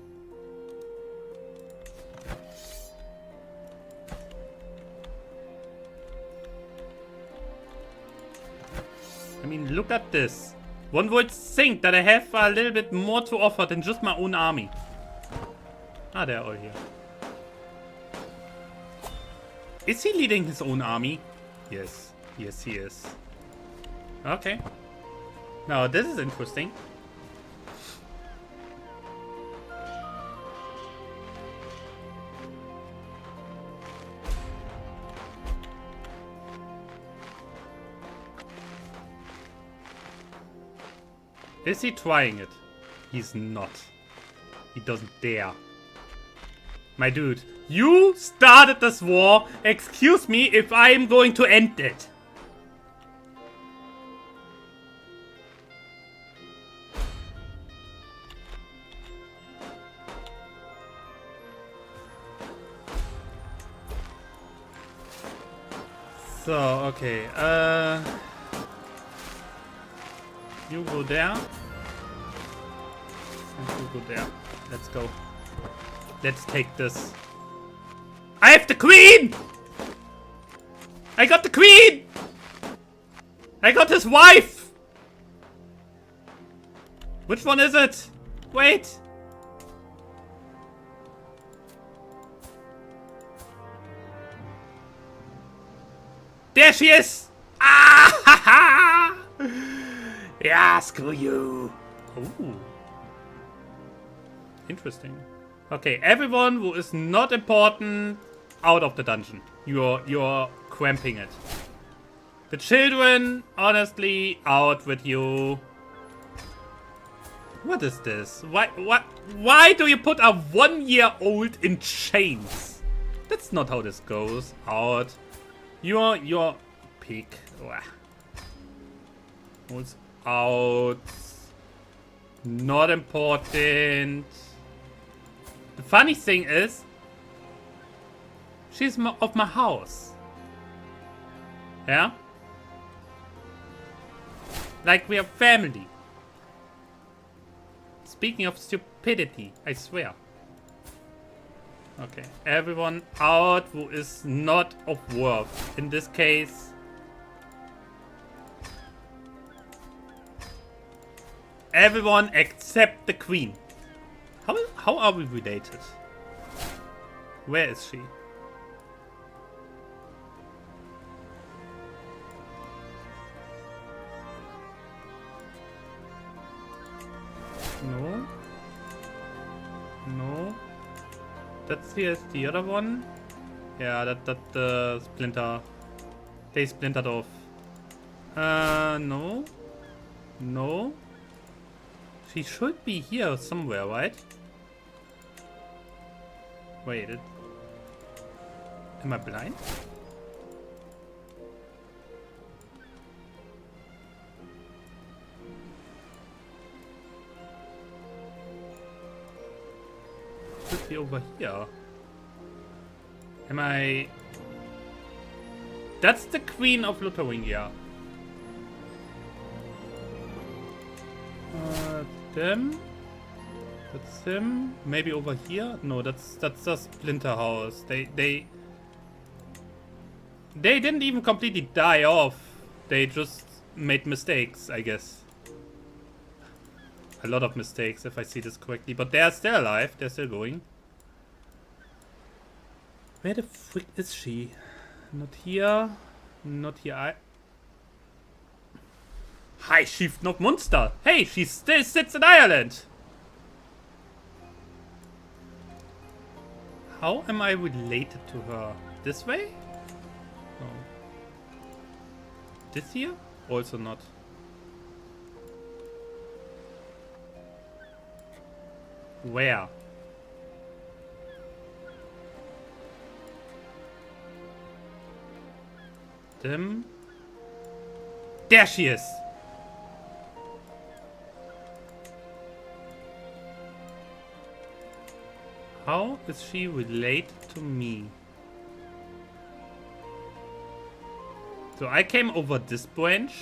I mean, look at this. One would think that I have a little bit more to offer than just my own army. Ah, they're all here. Is he leading his own army? Yes. Yes, he is. Okay. Now, this is interesting. Is he trying it? He's not. He doesn't dare. My dude, you started this war. Excuse me if I am going to end it. So, okay, you go there. And you go there. Let's go. Let's take this. I have the queen! I got the queen! I got his wife! Which one is it? Wait! There she is! Ah ha ha! Yeah, screw you. Ooh. Interesting. Okay, everyone who is not important, out of the dungeon. You're cramping it. The children, honestly, out with you. What is this? Why do you put a 1-year-old in chains? That's not how this goes. Out. Your pig. Who's out? Not important. The funny thing is, she's of my house. Yeah? Like we are family. Speaking of stupidity, I swear. Okay, everyone out who is not of worth. In this case, everyone except the queen. How are we related? Where is she? No. No. That's here's the other one. Yeah, that splinter. They splintered off. No. No. She should be here somewhere, right? Wait, am I blind? Should be over here. Am I... That's the Queen of Lotharingia. Them. That's him. Maybe over here? No, that's the Splinter House. They didn't even completely die off. They just made mistakes, I guess. A lot of mistakes, if I see this correctly. But they are still alive. They're still going. Where the frick is she? Not here. Not here. High Chief not Munster. Hey, she still sits in Ireland. How am I related to her? This way? No. This here? Also not. Where? Them? There she is! How is she related to me? So I came over this branch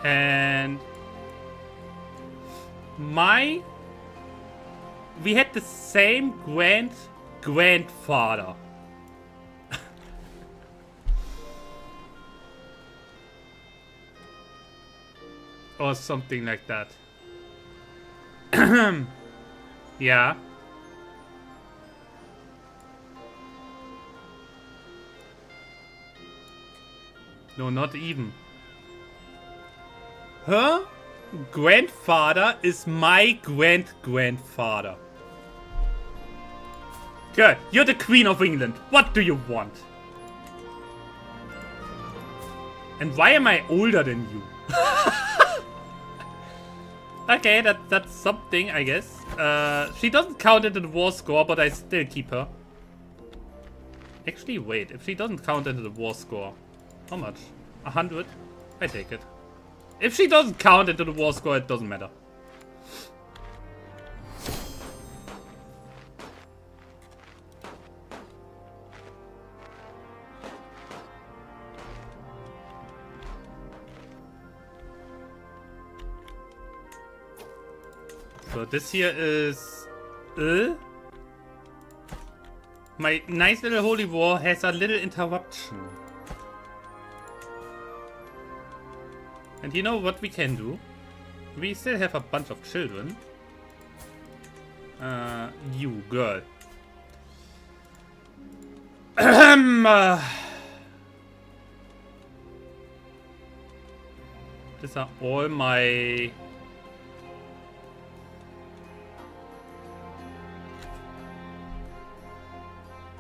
and we had the same grandfather. Or something like that. Yeah. No, not even. Her grandfather is my grandfather. Good. You're the Queen of England. What do you want? And why am I older than you? Okay, that's something, I guess. She doesn't count into the war score, but I still keep her. Actually, wait. If she doesn't count into the war score, how much? 100? I take it. If she doesn't count into the war score, it doesn't matter. So this here is... My nice little holy war has a little interruption. And you know what we can do? We still have a bunch of children. You girl. These are all my...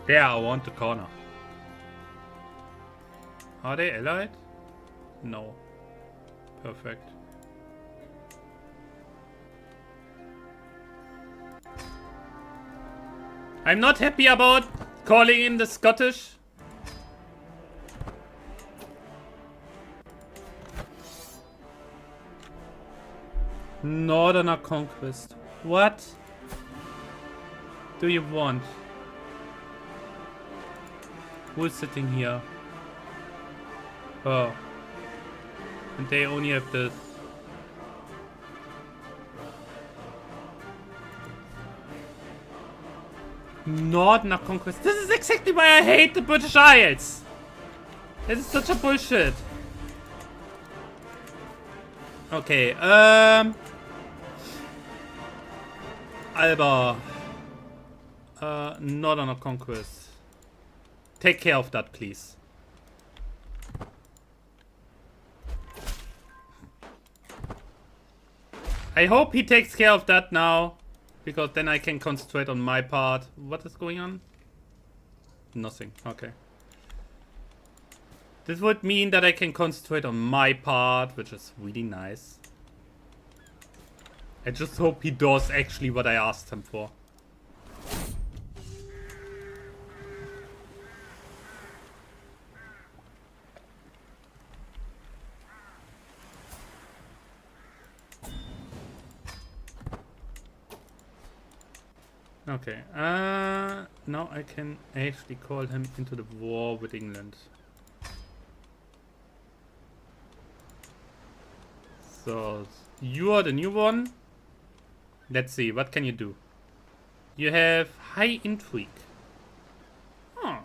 There, around the corner. Are they allied? No. Perfect. I'm not happy about calling in the Scottish. Northerner Conquest. What do you want? Who's sitting here? Oh. And they only have this. Northerner Conquest. This is exactly why I hate the British Isles. This is such a bullshit. Okay, Alba. Northerner Conquest. Take care of that, please. I hope he takes care of that now, because then I can concentrate on my part. What is going on? Nothing. Okay. This would mean that I can concentrate on my part, which is really nice. I just hope he does actually what I asked him for. Okay, now I can actually call him into the war with England. So, you are the new one. Let's see, what can you do? You have high intrigue. Huh.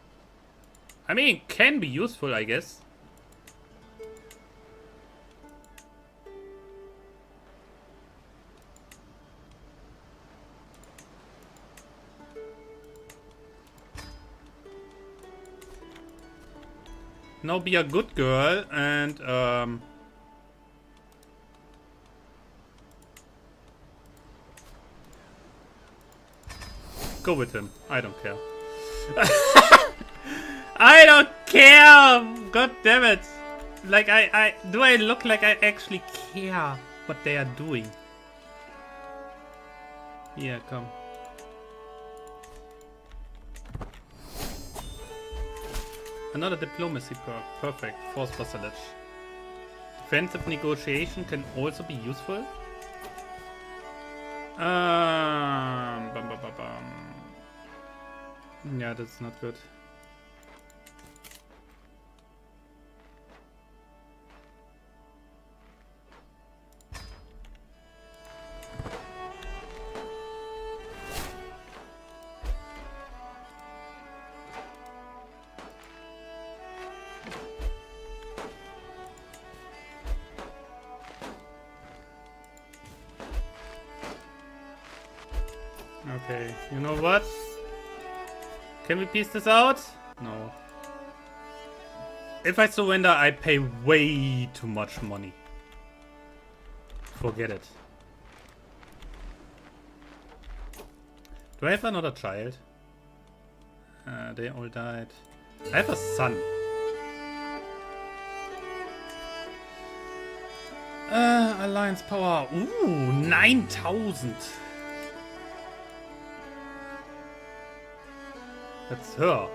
I mean, it can be useful, I guess. Now be a good girl and go with him. I don't care. I don't care! God damn it! Like do I look like I actually care what they are doing? Yeah, come. Another diplomacy perk. Perfect. Force vassalage. Defensive negotiation can also be useful. Bum, bum, bum, bum. Yeah, that's not good. Okay, you know what? Can we piece this out? No. If I surrender, I pay way too much money. Forget it. Do I have another child? They all died. I have a son. Alliance power. Ooh, 9,000. That's her.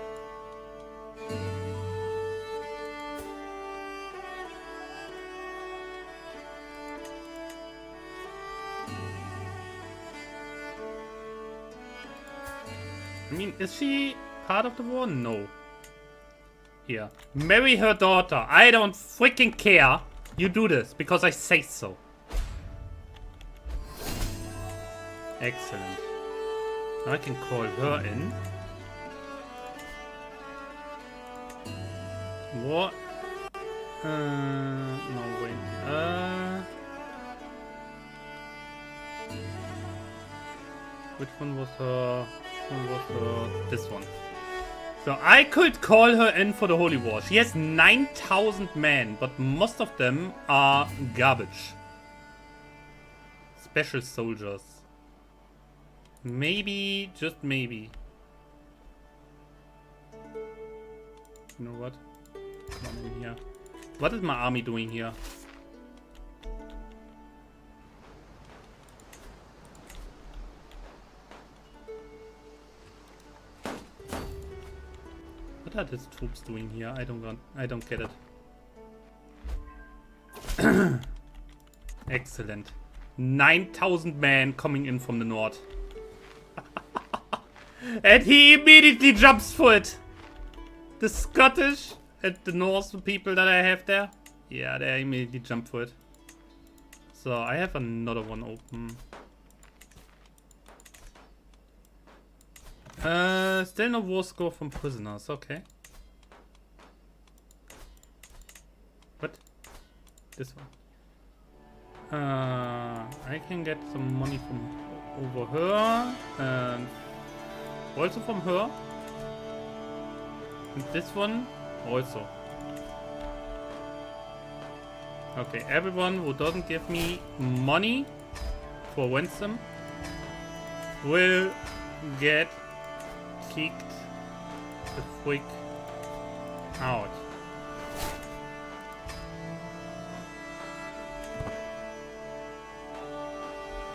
I mean, is she part of the war? No. Here. Marry her daughter. I don't freaking care. You do this because I say so. Excellent. Now I can call her in. What? No, wait. Which one was her? This one. So I could call her in for the Holy War. She has 9,000 men, but most of them are garbage. Special soldiers. Maybe, just maybe. You know what? Come on in here. What is my army doing here? What are these troops doing here? I don't get it. Excellent. 9,000 men coming in from the north. And he immediately jumps for it. The Scottish and the Norse people that I have there. Yeah, they immediately jump for it. So I have another one open. Still no war score from prisoners, okay. What? This one. I can get some money from over her and also from her. And this one also. Okay, everyone who doesn't give me money for ransom will get kicked the freak out.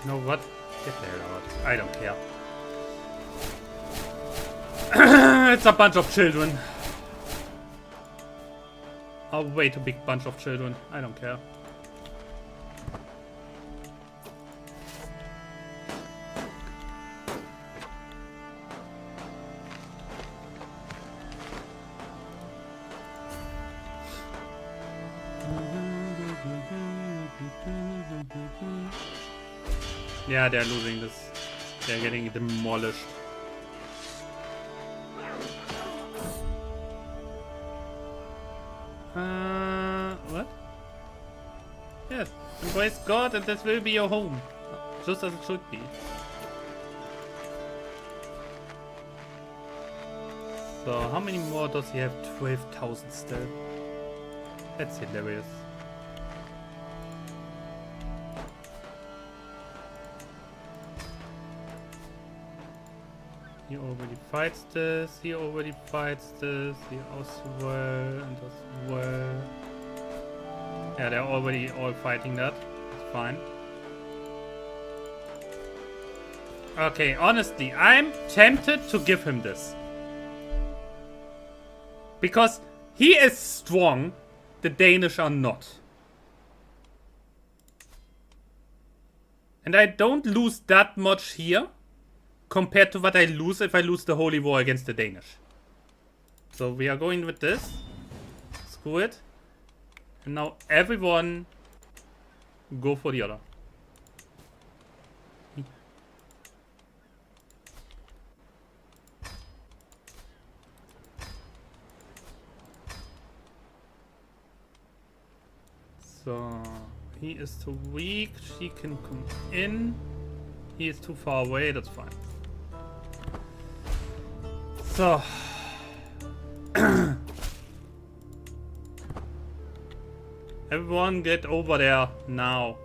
You know what? Get the hell out. I don't care. It's a bunch of children. A way too big bunch of children. I don't care. Yeah, they're losing this. They're getting demolished. What? Yes, embrace God and this will be your home. Just as it should be. So, how many more does he have? 12,000 still. That's hilarious. He already fights this, he already fights this, he as well, and as well. Yeah, they're already all fighting that. It's fine. Okay, honestly, I'm tempted to give him this. Because he is strong, the Danish are not. And I don't lose that much here compared to what I lose if I lose the Holy War against the Danish. So we are going with this. Screw it. And now everyone go for the other. So he is too weak. She can come in. He is too far away. That's fine. So everyone get over there now.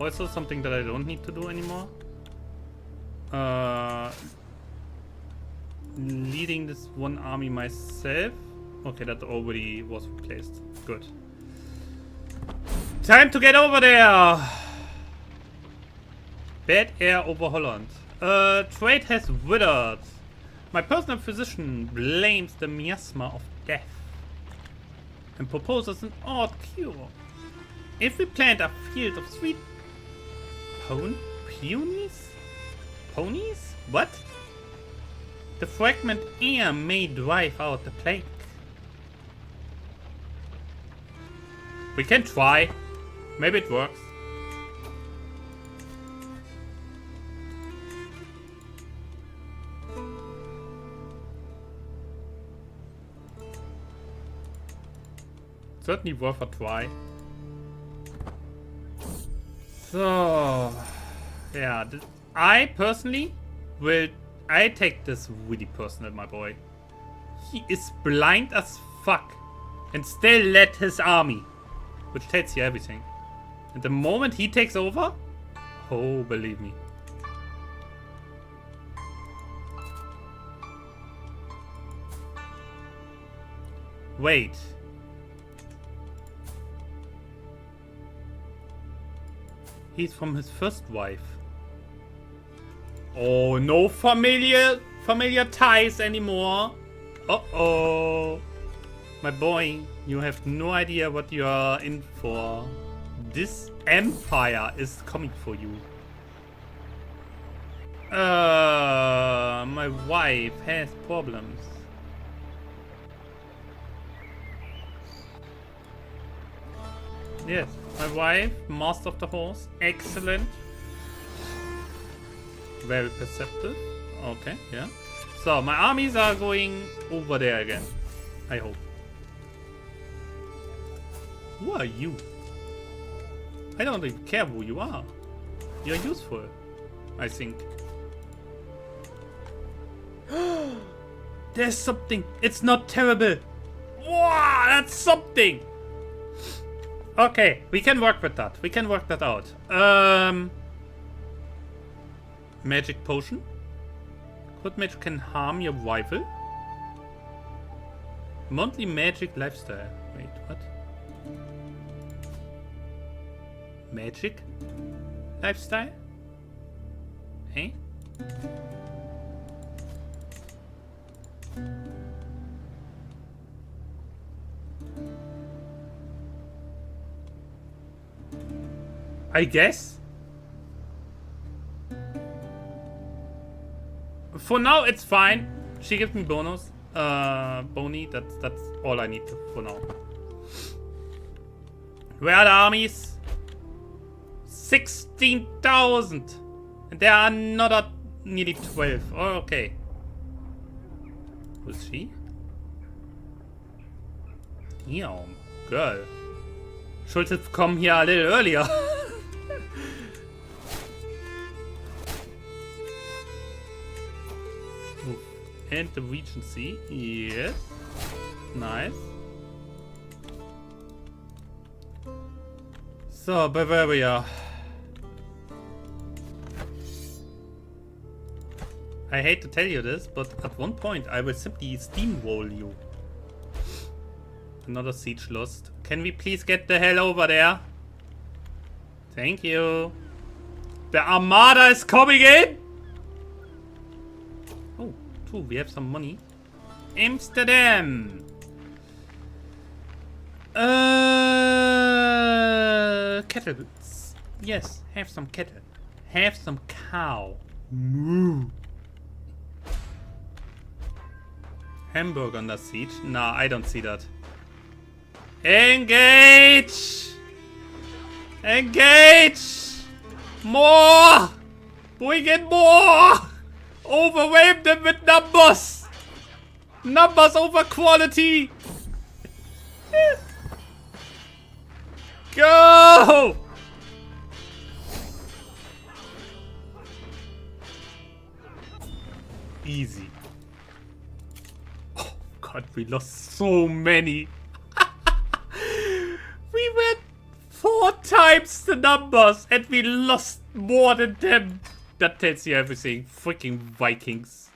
Also something that I don't need to do anymore. Leading this one army myself. Okay, that already was replaced. Good. Time to get over there. Bad air over Holland. Trade has withered. My personal physician blames the miasma of death and proposes an odd cure. If we plant a field of sweet peonies? Ponies? What? The fragment air may drive out the plague. We can try. Maybe it works. Certainly worth a try. So, yeah, I personally I take this really personal, my boy. He is blind as fuck and still led his army, which tells you everything. And the moment he takes over, oh, believe me. Wait. He's from his first wife. Oh, no familiar ties anymore. Uh-oh. My boy, you have no idea what you are in for. This empire is coming for you. My wife has problems. Yes, my wife, master of the horse, excellent. Very perceptive. Okay, yeah. So, my armies are going over there again. I hope. Who are you? I don't even care who you are. You're useful, I think. There's something. It's not terrible. Wow, that's something. Okay, we can work with that. We can work that out. Magic potion. Crit magic can harm your rival. Monthly magic lifestyle. Wait, what? Magic lifestyle? Hey? I guess. For now, it's fine. She gives me bonus. Boni. That's all I need for now. Where are the armies? 16,000, and there are another nearly 12. Oh, okay. Who's she? Yeah, girl. Should have come here a little earlier. And the Regency, yes. Nice. So, Bavaria. I hate to tell you this, but at one point I will simply steamroll you. Another siege lost. Can we please get the hell over there? Thank you. The Armada is coming in! Oh, true, we have some money. Amsterdam! Cattle. Yes, have some cattle. Have some cow. Moo. Hamburg under siege? Nah, I don't see that. Engage! Engage! More! Bring in more! Overwhelm them with numbers! Numbers over quality! Go! Easy. Oh god, we lost so many. We went 4 times the numbers and we lost more than them. That tells you everything. Freaking Vikings.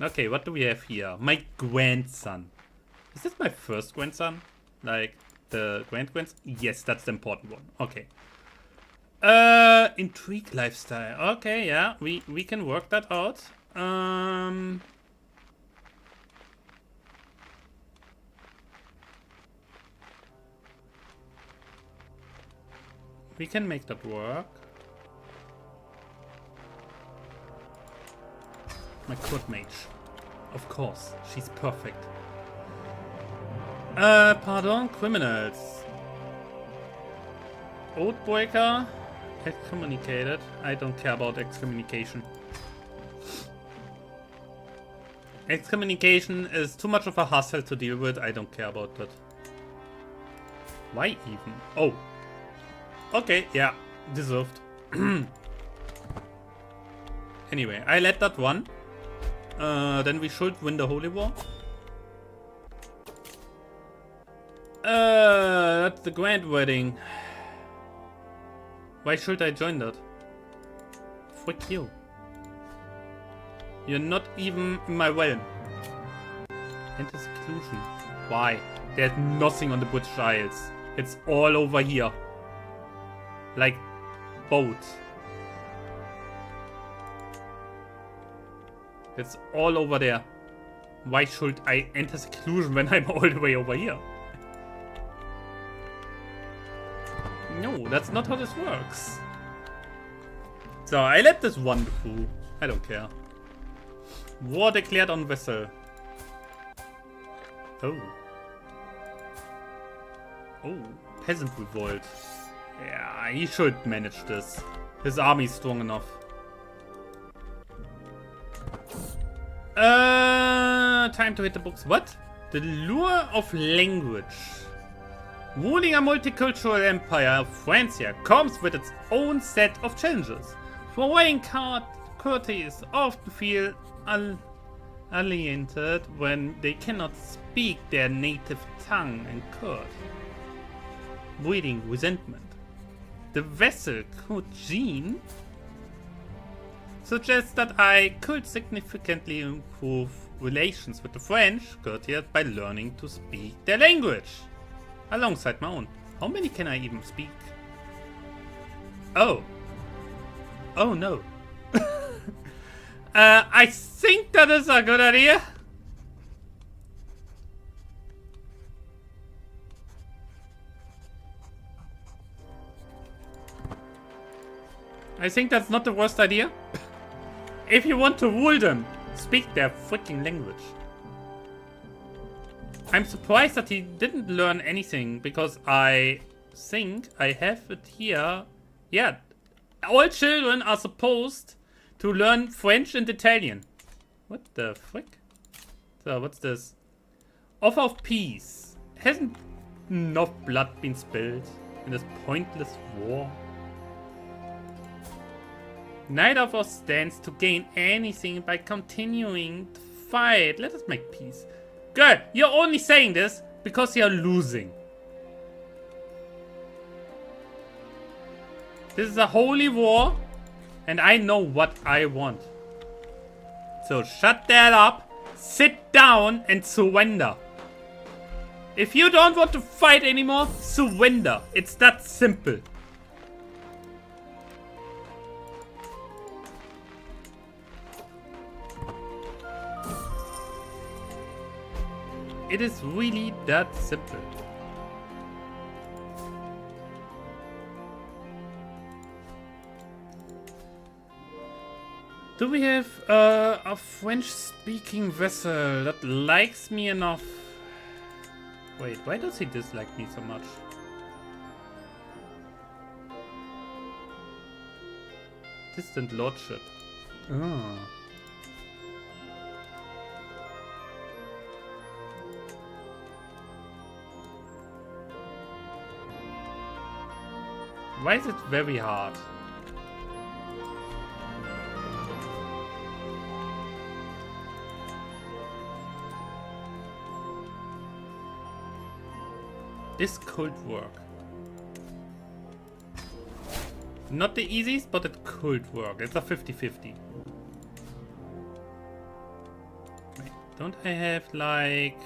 Okay, what do we have here? My grandson. Is this my first grandson? Like, The grandparents? Yes, that's the important one. Okay. Intrigue lifestyle. Okay, yeah, we can work that out. We can make that work. My court mage. Of course, she's perfect. Pardon, criminals. Oathbreaker. Excommunicated. I don't care about excommunication. Excommunication is too much of a hassle to deal with. I don't care about that. Why even? Oh. Okay, yeah. Deserved. Anyway, I let that one. Then we should win the Holy War. That's the Grand Wedding. Why should I join that? Frick you. You're not even in my realm. Enter seclusion. Why? There's nothing on the British Isles. It's all over here. Like boats. It's all over there. Why should I enter seclusion when I'm all the way over here? No, that's not how this works. So, I let this one through. I don't care. War declared on vessel. Oh. Oh, peasant revolt. Yeah, he should manage this. His army's strong enough. Time to hit the books. What? The lure of language. Ruling a multicultural empire, Francia comes with its own set of challenges. Foreign courtiers often feel alienated when they cannot speak their native tongue and court, breeding resentment. The vessel Cugine suggests that I could significantly improve relations with the French courtiers by learning to speak their language. Alongside my own. How many can I even speak? Oh. Oh no. I think that is a good idea. I think that's not the worst idea. If you want to rule them, speak their freaking language. I'm surprised that he didn't learn anything, because I think I have it here. Yeah, all children are supposed to learn French and Italian. What the frick? So, what's this? Offer of peace. Hasn't enough blood been spilled in this pointless war? Neither of us stands to gain anything by continuing to fight. Let us make peace. Good. You're only saying this because you're losing. This is a holy war, and I know what I want. So shut that up, sit down, and surrender. If you don't want to fight anymore, surrender. It's that simple. It is really that simple. Do we have a French-speaking vessel that likes me enough? Wait, why does he dislike me so much? Distant lordship. Oh. Why is it very hard? This could work. Not the easiest, but it could work. It's a 50-50. Wait, don't I have like...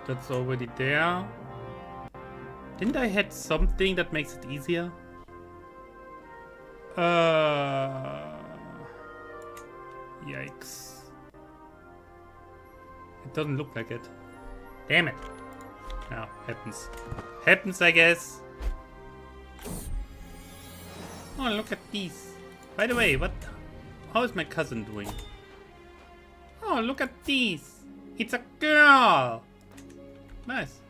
That's already there. Didn't I had something that makes it easier? Yikes. It doesn't look like it. Damn it. Yeah, happens. Happens, I guess. Oh, look at these. By the way, how is my cousin doing? Oh, look at these. It's a girl. Nice.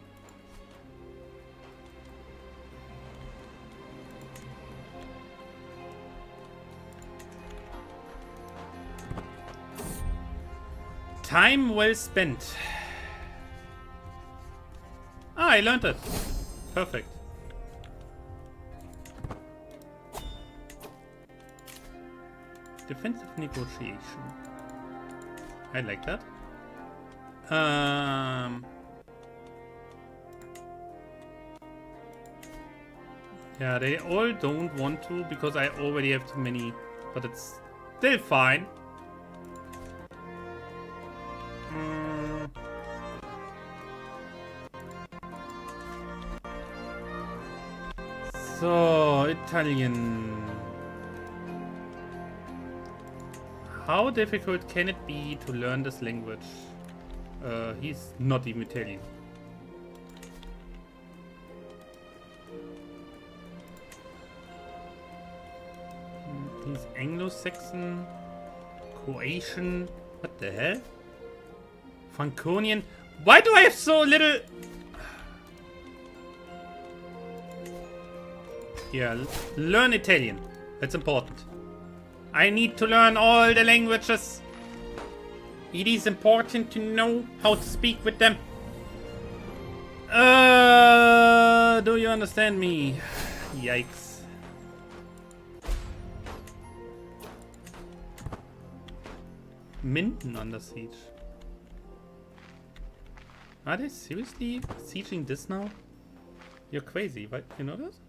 Time well spent. Ah, I learned it. Perfect. Defensive negotiation. I like that. Yeah, they all don't want to because I already have too many, but it's still fine. So, Italian. How difficult can it be to learn this language? He's not even Italian. He's Anglo-Saxon, Croatian. What the hell? Franconian. Why do I have so little? Yeah, learn Italian. That's important. I need to learn all the languages. It is important to know how to speak with them. Do you understand me? Yikes. Minden under siege. Are they seriously sieging this now? You're crazy, right? You know this?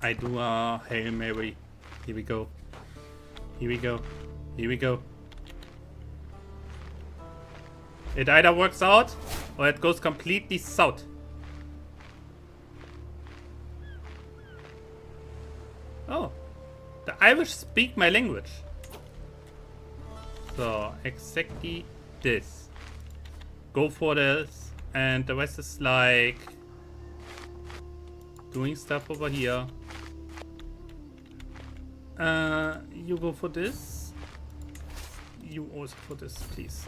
I do a Hail Mary. Here we go. Here we go. Here we go. It either works out or it goes completely south. Oh, the Irish speak my language. So exactly this. Go for this, and the rest is like doing stuff over here. You go for this. You also for this, please.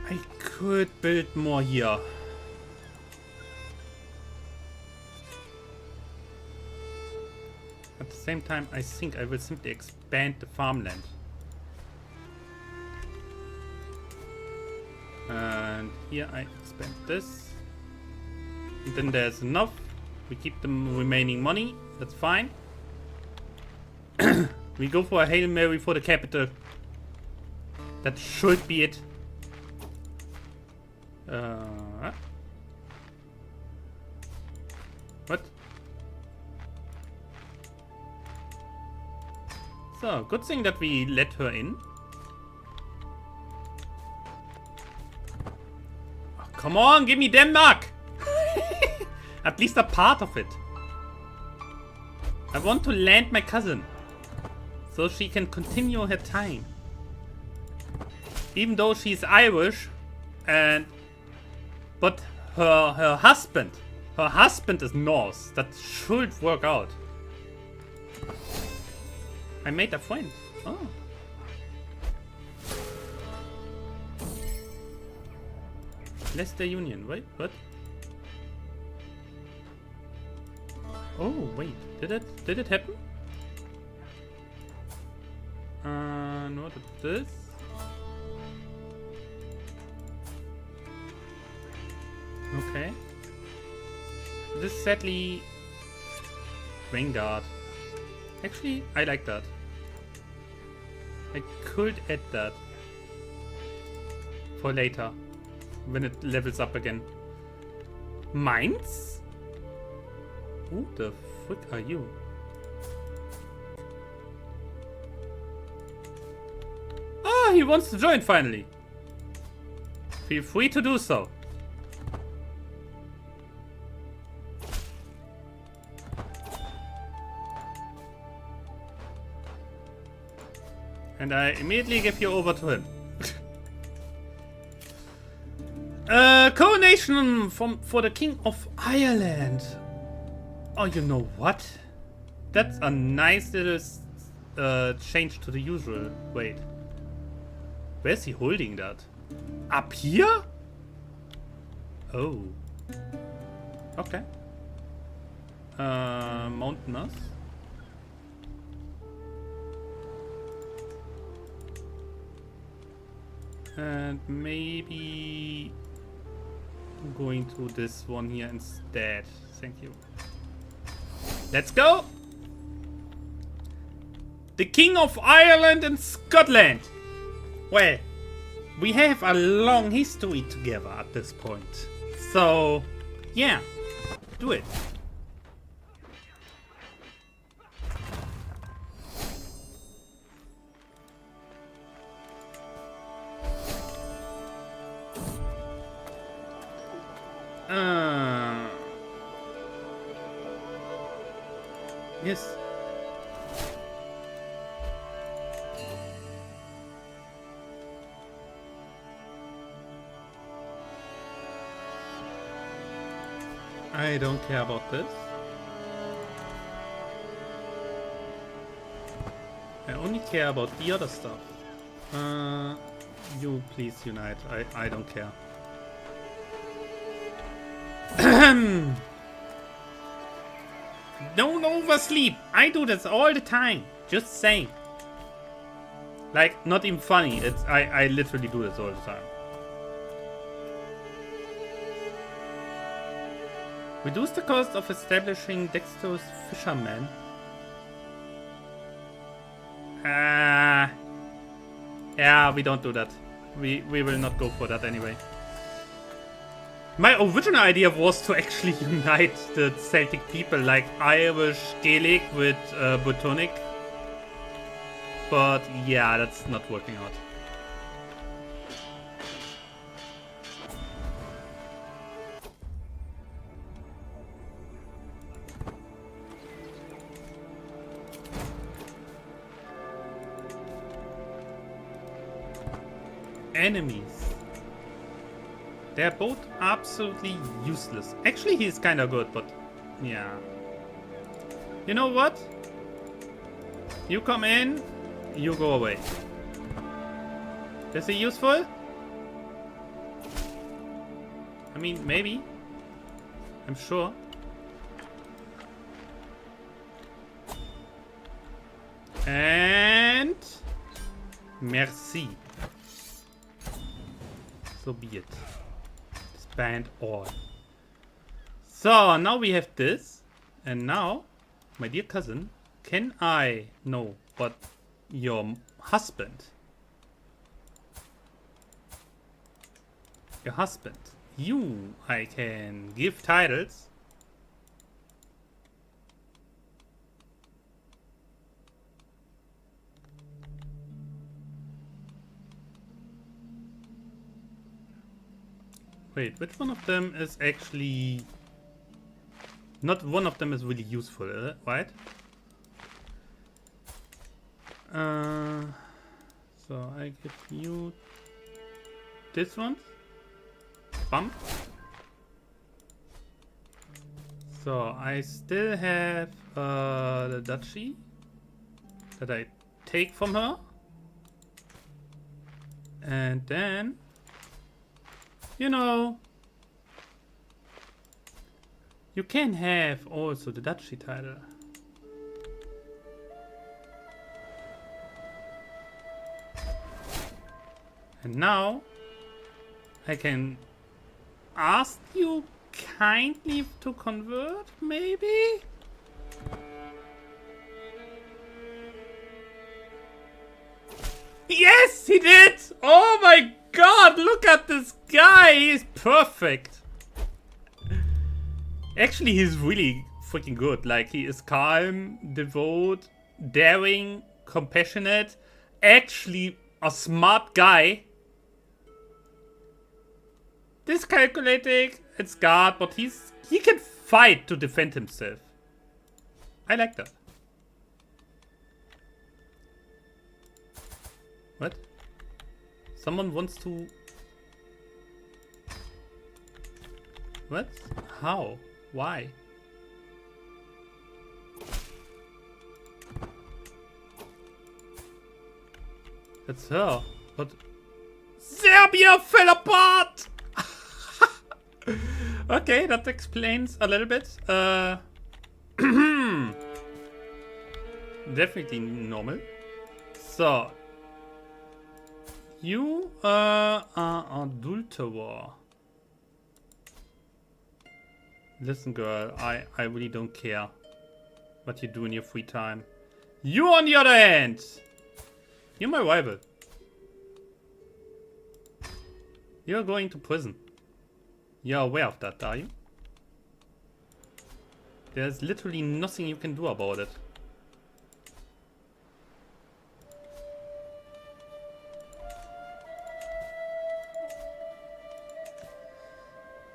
I could build more here. At the same time, I think I will simply expand the farmland. And here I expand this. And then there's enough. We keep the remaining money. That's fine. We go for a Hail Mary for the capital. That should be it. What? So, good thing that we let her in. Oh, come on, give me Denmark! At least a part of it. I want to land my cousin. So she can continue her time. Even though she's Irish. But her husband is Norse. That should work out. I made a friend. Oh. Leicester Union, wait, what? Oh, wait, did it happen? No, this. Okay. This is sadly Vanguard. Actually, I like that. I could add that for later when it levels up again. Mines? Who the frick are you? Oh, he wants to join finally. Feel free to do so. And I immediately give you over to him. Coronation for the King of Ireland. Oh, you know what? That's a nice little change to the usual. Wait. Where's he holding that? Up here? Oh. Okay. Mountainous. And maybe going to this one here instead. Thank you. Let's go! The King of Ireland and Scotland! Well, we have a long history together at this point. So, yeah, do it. Yes. I don't care about this. I only care about the other stuff. You please unite. I don't care. Don't oversleep. I do this all the time. Just saying. Like, not even funny. I literally do this all the time. Reduce the cost of establishing dexterous fishermen. Yeah, we don't do that. We will not go for that anyway. My original idea was to actually unite the Celtic people, like Irish Gaelic with Brittonic. But yeah, that's not working out. Enemies. They're both absolutely useless. Actually, he's kind of good, but yeah. You know what? You come in, you go away. Is he useful? I mean, maybe. I'm sure. And merci. So be it. Disband all. So now we have this. And now, my dear cousin, can I know what your husband, you, I can give titles. Wait, which one of them is actually... Not one of them is really useful, right? So I give you this one. Bump. So I still have the duchy that I take from her. And then... You know, you can have also the duchy title. And now I can ask you kindly to convert, maybe? Yes, he did! Oh my god, look at this guy! He's perfect. Actually, he's really freaking good. Like, he is calm, devout, daring, compassionate, actually a smart guy. Discalculating, it's guard, but he can fight to defend himself. I like that. What? Someone wants to... What? How? Why? It's her. But... Serbia fell apart! Okay, that explains a little bit. Definitely normal. So... You are adulterer. Listen, girl, I really don't care what you do in your free time. You, on the other hand, you're my rival. You're going to prison. You're aware of that, are you? There's literally nothing you can do about it.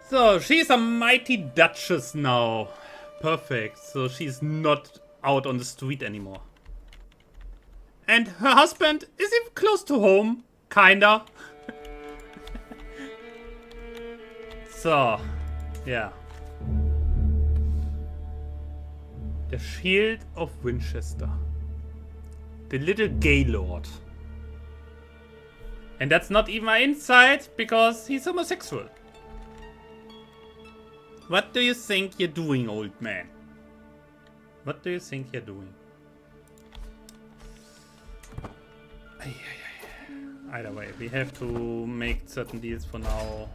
So, she's a mighty duchess now. Perfect. So she's not out on the street anymore. And her husband is even close to home. Kinda. So, yeah. The Shield of Winchester. The little Gaylord. And that's not even my insight, because he's homosexual. What do you think you're doing, old man? What do you think you're doing? Either way, we have to make certain deals for now.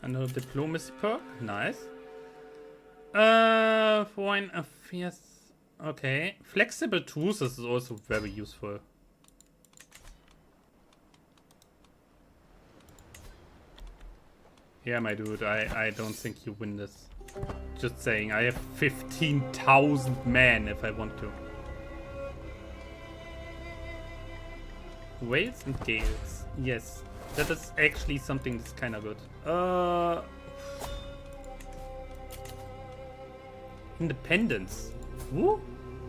Another diplomacy perk, nice. Foreign affairs. Okay, flexible truces is also very useful. Yeah, my dude, I don't think you win this. Just saying, I have 15,000 men if I want to. Wales and Gales, yes. That is actually something that's kind of good. Independence. Who?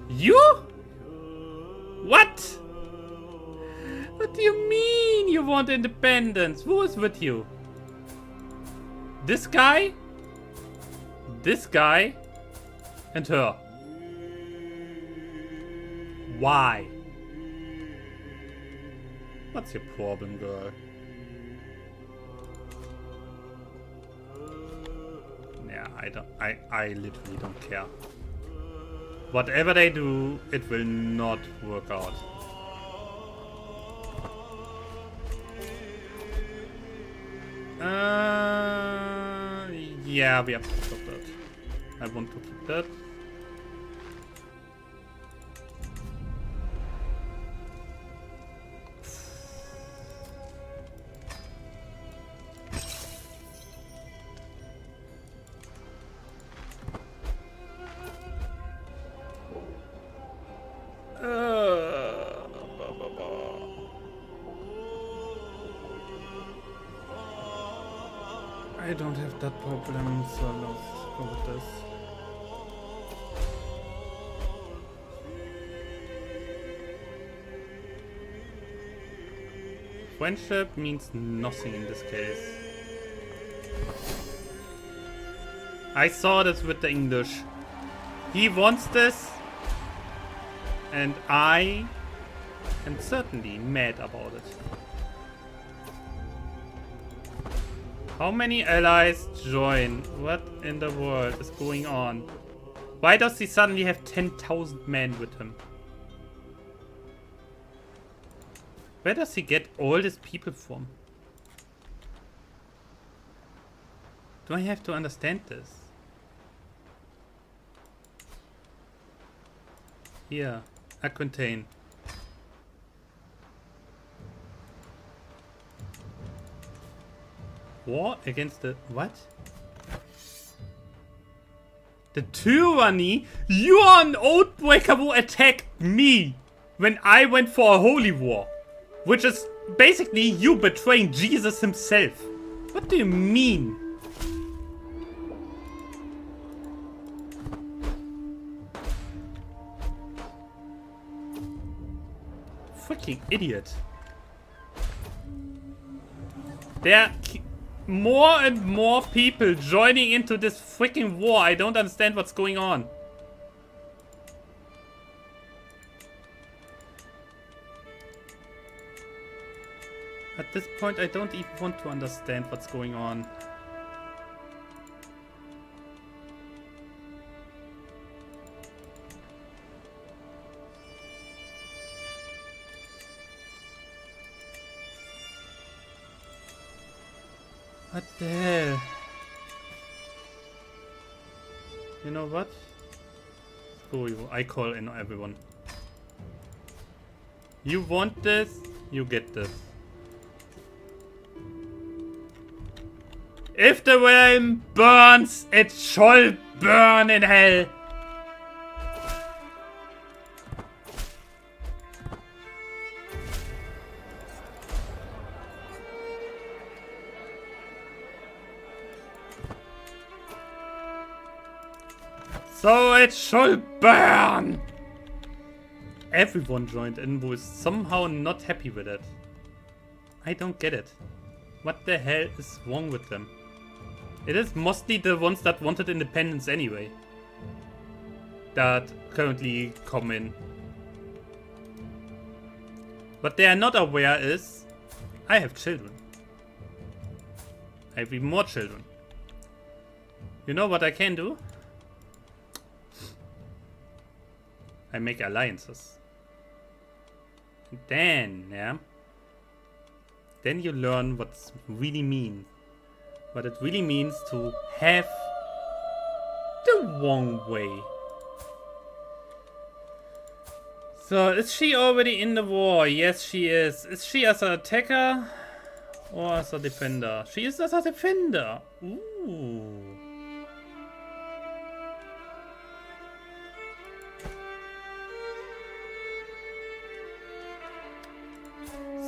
You? What? What do you mean you want independence? Who is with you? This guy? This guy? And her. Why? What's your problem, girl? I literally don't care. Whatever they do, it will not work out. Yeah, we have to stop that. I want to keep that. I don't have that problem, so let's go with this. Friendship means nothing in this case. I saw this with the English. He wants this, and I am certainly mad about it. How many allies join? What in the world is going on? Why does he suddenly have 10,000 men with him? Where does he get all these people from? Do I have to understand this? Here, I contain. War against the... what? The tyranny? You are an Oathbreaker who attacked me when I went for a holy war. Which is basically you betraying Jesus himself. What do you mean? Freaking idiot. There are more and more people joining into this freaking war. I don't understand what's going on. At this point, I don't even want to understand what's going on. What the hell? You know what? Screw you. I call in everyone. You want this? You get this. If the realm burns, it shall burn in hell. So it shall burn! Everyone joined in who is somehow not happy with it. I don't get it. What the hell is wrong with them? It is mostly the ones that wanted independence anyway. That currently come in. What they are not aware is, I have children. I have even more children. You know what I can do? I make alliances. And then, yeah. Then you learn what's really mean. What it really means to have the wrong way. So, is she already in the war? Yes, she is. Is she as an attacker or as a defender? She is as a defender. Ooh.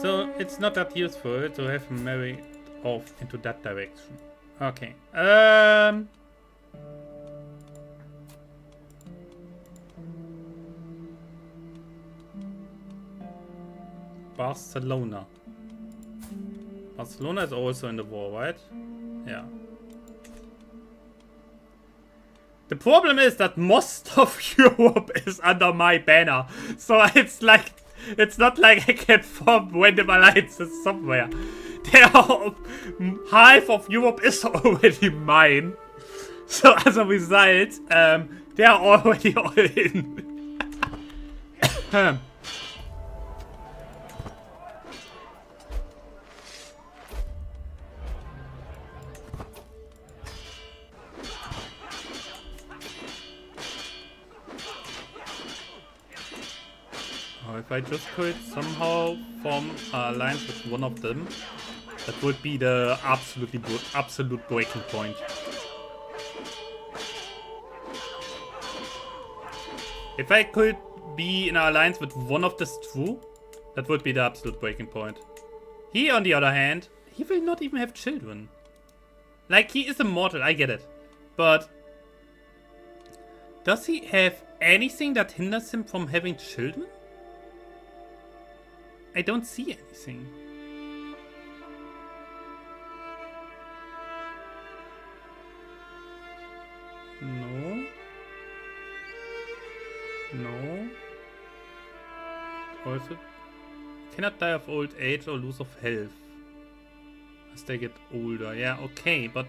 So, it's not that useful to have married off into that direction. Okay. Barcelona. Barcelona is also in the war, right? Yeah. The problem is that most of Europe is under my banner. So it's like, it's not like I can form random alliances somewhere. Half of Europe is already mine. So as a result, they are already all in. If I just could somehow form an alliance with one of them, that would be the absolute breaking point. If I could be in an alliance with one of these two, that would be the absolute breaking point. He, on the other hand, he will not even have children. Like, he is immortal, I get it. But does he have anything that hinders him from having children? I don't see anything. No. No. Also, cannot die of old age or lose of health as they get older. Yeah, okay, but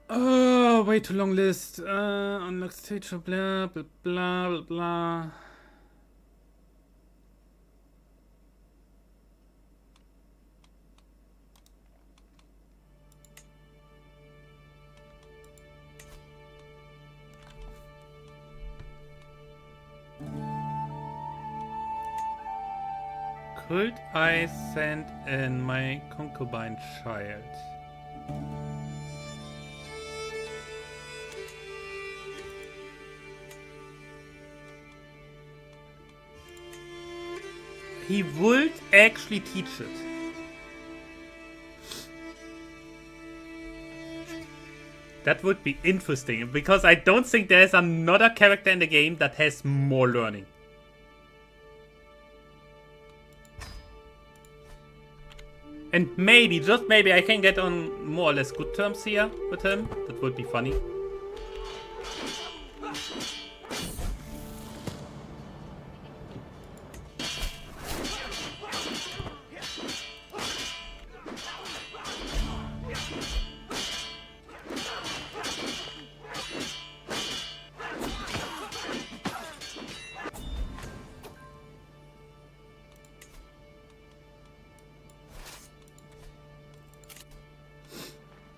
Oh, way too long list. Unlock stage, blah, blah, blah, blah, blah. Could I send in my concubine child? He would actually teach it. That would be interesting, because I don't think there's another character in the game that has more learning. And maybe, just maybe, I can get on more or less good terms here with him. That would be funny.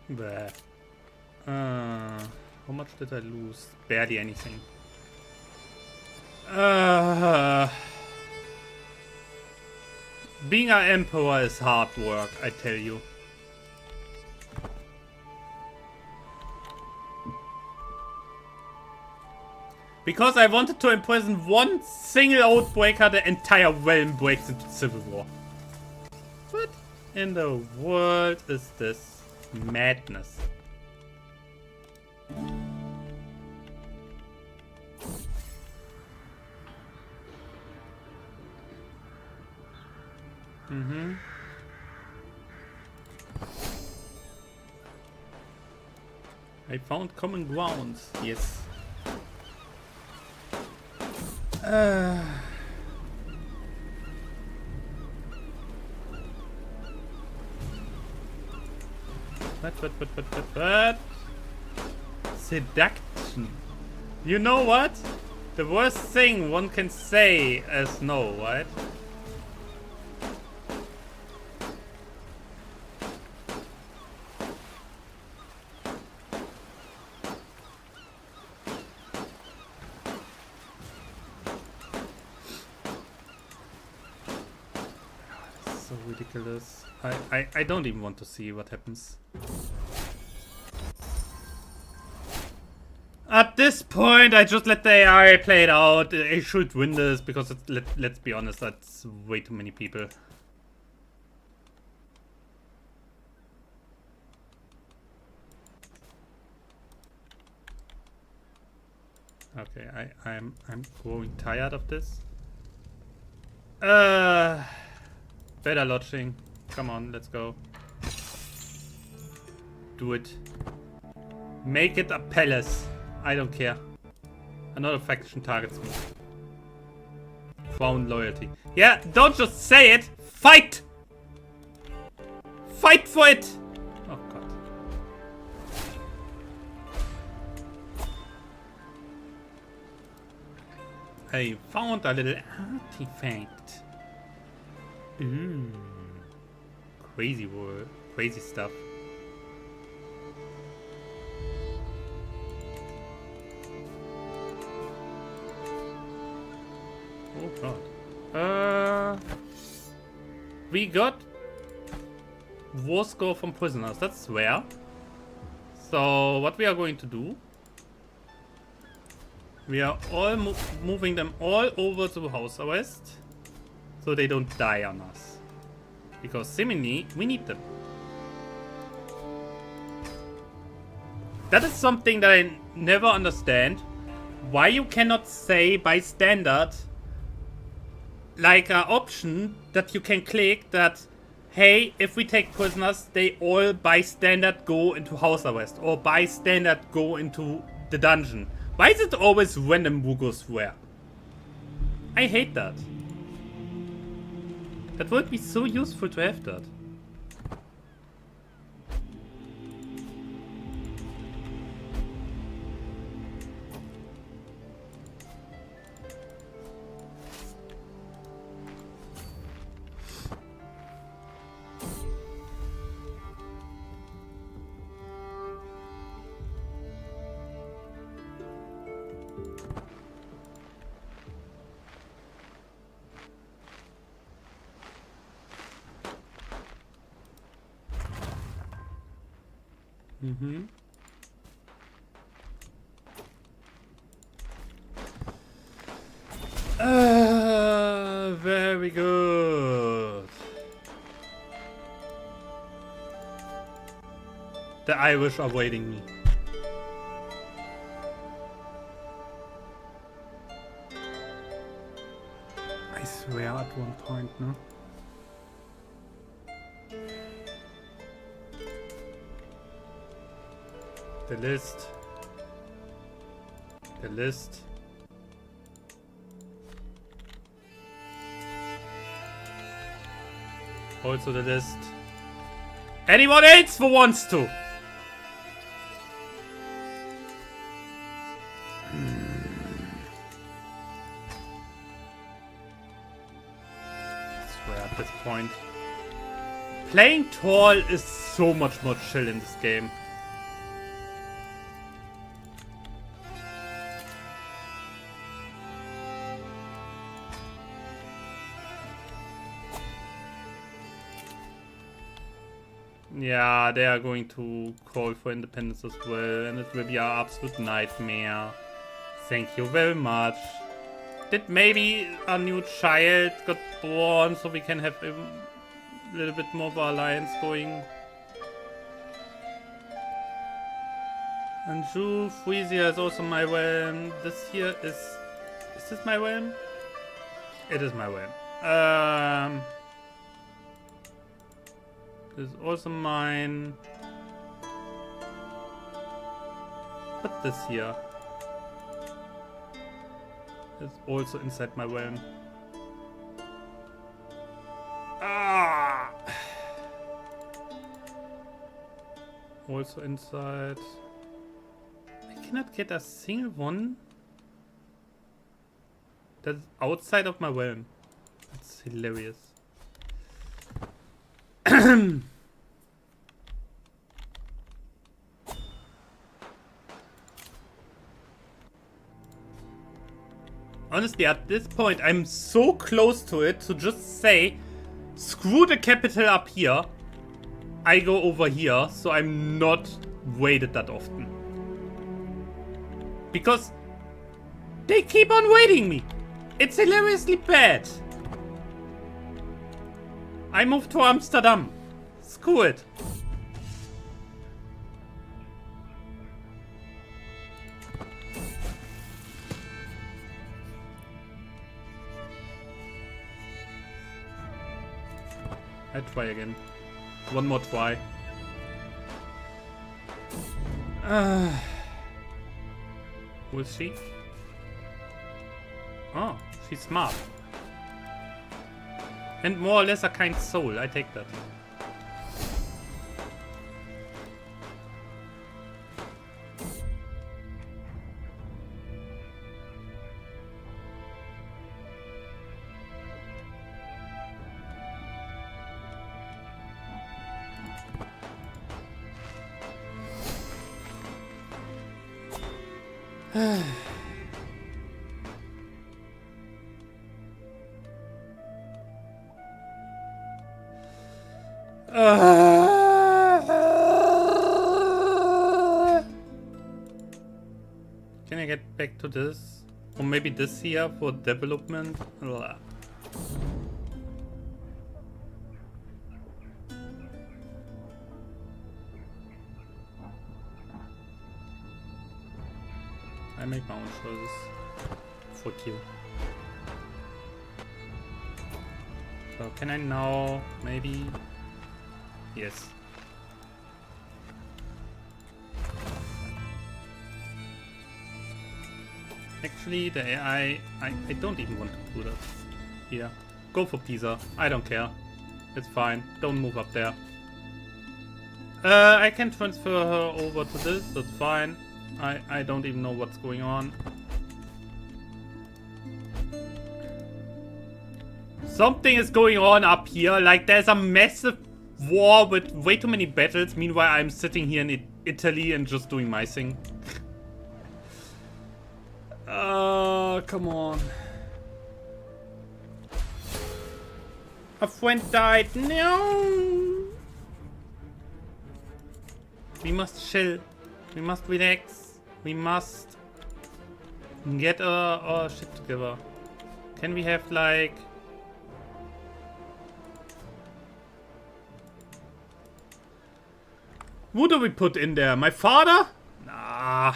Bleh. How much did I lose? Barely anything. Being an emperor is hard work, I tell you. Because I wanted to imprison one single Oathbreaker, the entire realm breaks into civil war. What in the world is this? Madness. I found common ground. Yes. What? Seduction. You know what? The worst thing one can say is no, right? So ridiculous. I don't even want to see what happens. At this point, I just let the AI play it out. I should win this because let's be honest, that's way too many people. Okay, I'm growing tired of this. Better lodging. Come on, let's go. Do it. Make it a palace. I don't care. Another faction targets me. Found loyalty. Yeah, don't just say it. Fight! Fight for it! Oh god. I found a little artifact. Ooh. Crazy world. Crazy stuff. Oh god. We got war score from prisoners. That's rare. So what we are going to do? We are all moving them all over to house arrest, so they don't die on us. Because seemingly we need them. That is something that I never understand. Why you cannot say by standard, like an option that you can click that, hey, if we take prisoners, they all by standard go into house arrest or by standard go into the dungeon. Why is it always random who goes where? I hate that. That would be so useful to have that. Mm-hmm. Very good. The Irish are waiting me. I swear at one point, no? The list. The list. Also the list. Anyone else who wants to? I swear at this point. Playing tall is so much more chill in this game. Yeah, they are going to call for independence as well, and it will be an absolute nightmare. Thank you very much. Did maybe a new child got born so we can have a little bit more of an alliance going? And Ju, Frisia is also my realm. This here is this my realm? It is my realm. This is also mine. But this here is also inside my realm. Ah! Also inside. I cannot get a single one that's outside of my realm. That's hilarious. Honestly, at this point, I'm so close to it to just say, screw the capital up here. I go over here, so I'm not waited that often. Because they keep on waiting me. It's hilariously bad. I moved to Amsterdam. Screw it. I try again. One more try. Who is she? Oh, she's smart. And more or less a kind soul. I take that. Can I get back to this? Or maybe this here for development? Ugh. I make my own choices. Fuck you. So can I now maybe? Yes. Actually, the AI, I don't even want to do that. Here, go for Pisa. I don't care. It's fine. Don't move up there. I can transfer her over to this. That's fine. I don't even know what's going on. Something is going on up here. Like, there's a massive war with way too many battles. Meanwhile, I'm sitting here in Italy and just doing my thing. Come on. A friend died. No. We must chill. We must relax. We must get our shit together. Can we have like... Who do we put in there? My father? Nah.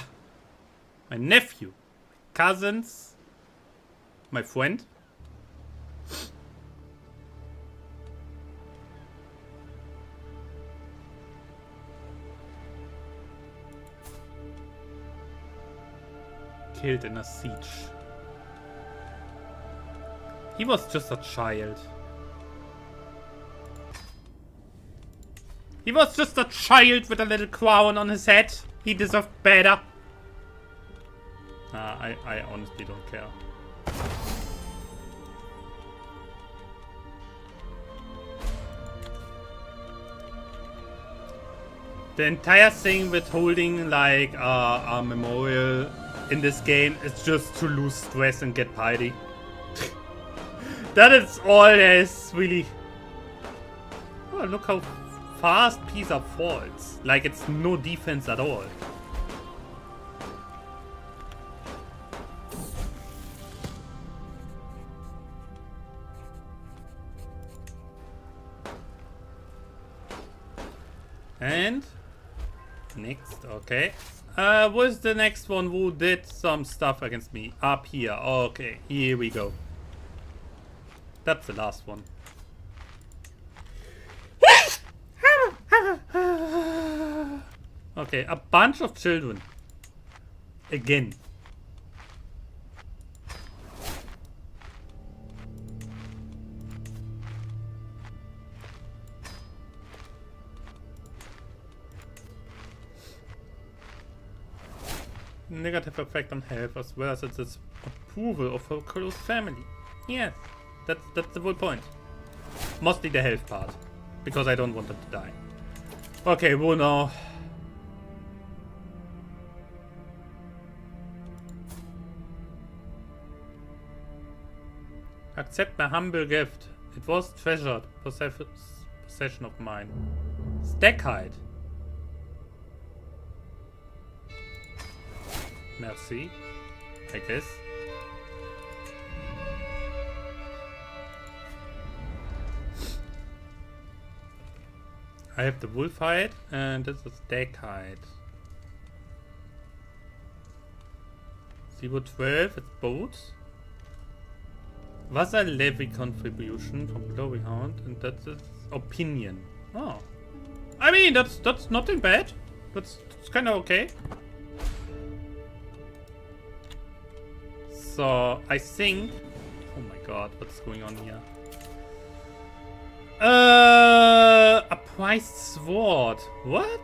My nephew. Cousins. My friend. Killed in a siege. He was just a child. He was just a child with a little crown on his head. He deserved better. I honestly don't care. The entire thing with holding like a memorial in this game is just to lose stress and get piety. That is all there is, really. Oh, look how fast Pisa falls. Like it's no defense at all. And next, okay. What's the next one who did some stuff against me? Up here. Okay, here we go. That's the last one. Okay, a bunch of children. Again. Negative effect on health as well as its approval of a close family. Yes, that's the whole point. Mostly the health part, because I don't want them to die. Okay, well now. Accept my humble gift. It was treasured possession of mine. Stackheit. Merci, I guess. I have the wolf hide and this is stag hide. 012, it's both. Wasser levy contribution from Glory Hound, and that's its opinion. Oh, I mean that's nothing bad. That's kind of okay. So I think, oh my god, what's going on here? A priced sword. What?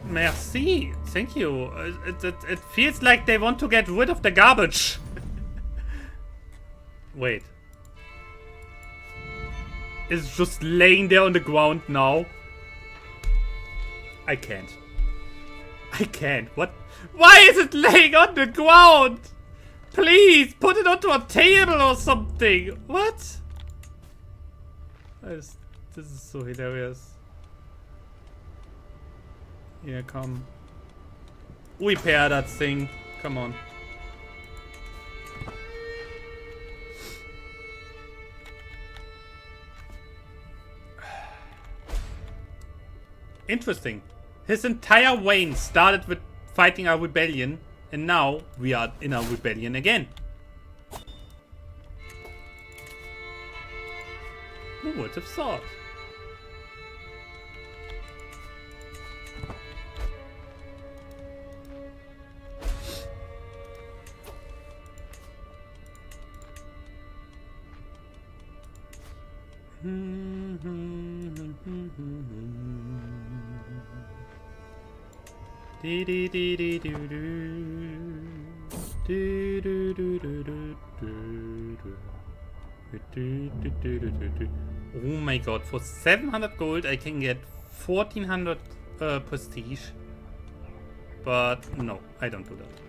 Merci. Thank you. It feels like they want to get rid of the garbage. Wait. It's just laying there on the ground now. I can't. I can't. What? Why is it laying on the ground? Please, put it onto a table or something. What? This is so hilarious. Yeah, come. Repair that thing. Come on. Interesting. His entire reign started with fighting a rebellion, and now we are in a rebellion again. Who would have thought? Oh my god, for 700 gold I can get 1400 prestige. But no, I don't do that.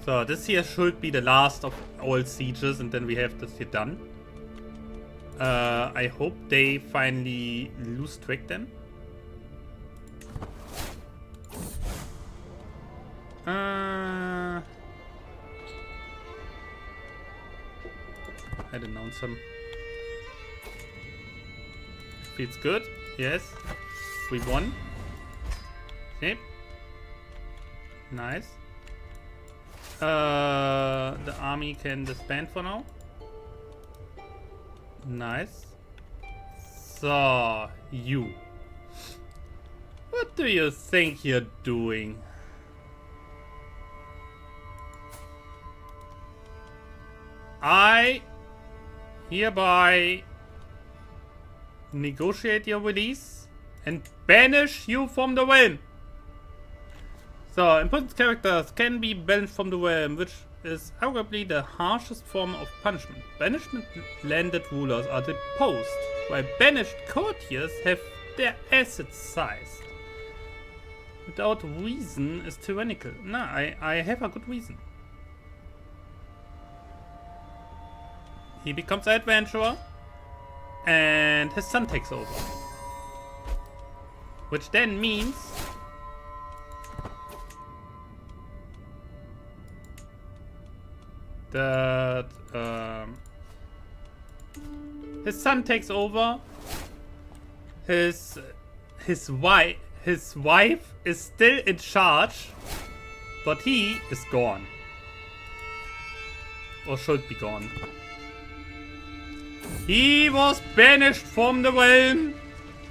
So this here should be the last of all sieges, and then we have this here done. I hope they finally lose track then. I'd announce him. Feels good. Yes. We won. Okay. Nice. The army can disband for now. Nice. So, you. What do you think you're doing? I hereby negotiate your release and banish you from the realm. So, important characters can be banished from the realm, which is arguably the harshest form of punishment. Banishment landed rulers are deposed, while banished courtiers have their assets seized. Without reason is tyrannical. Nah, I have a good reason. He becomes an adventurer, and his son takes over. Which then means that his son takes over. His wife is still in charge, but he is gone, or should be gone. He was banished from the realm,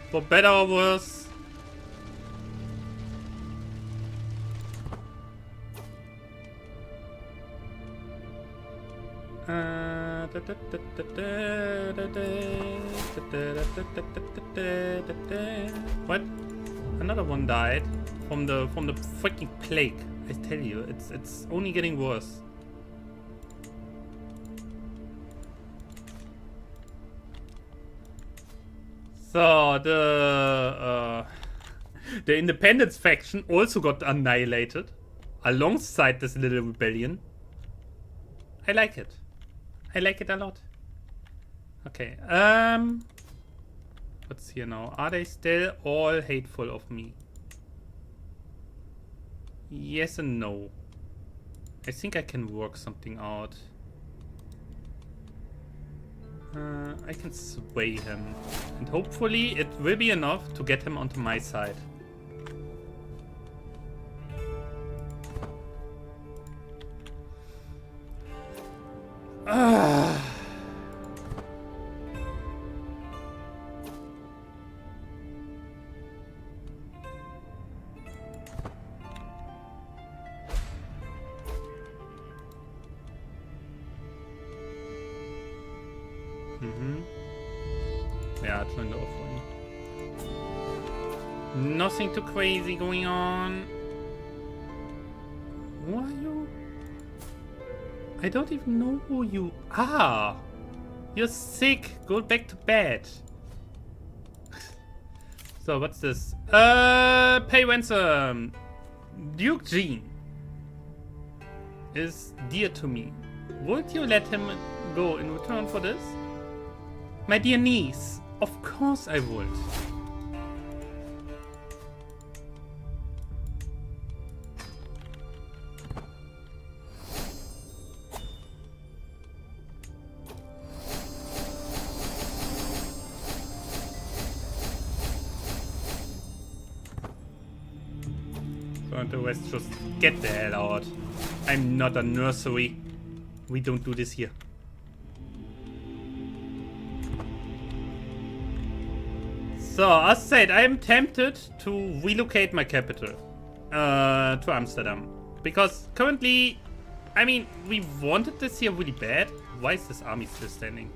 for better or worse. What? Another one died from the freaking plague. I tell you, it's only getting worse. So the Independence faction also got annihilated alongside this little rebellion. I like it. I like it a lot. Okay, what's here now? Are they still all hateful of me? Yes and no. I think I can work something out. I can sway him. And hopefully it will be enough to get him onto my side. Yeah, join the offering. Nothing too crazy going on. Who are you? I don't even know who you are. You're sick. Go back to bed. So what's this? Pay ransom. Duke Jean is dear to me. Would you let him go in return for this? My dear niece, of course I would. So and the rest just get the hell out. I'm not a nursery. We don't do this here. So, as said, I am tempted to relocate my capital to Amsterdam. Because currently, I mean, we wanted this here really bad. Why is this army still standing?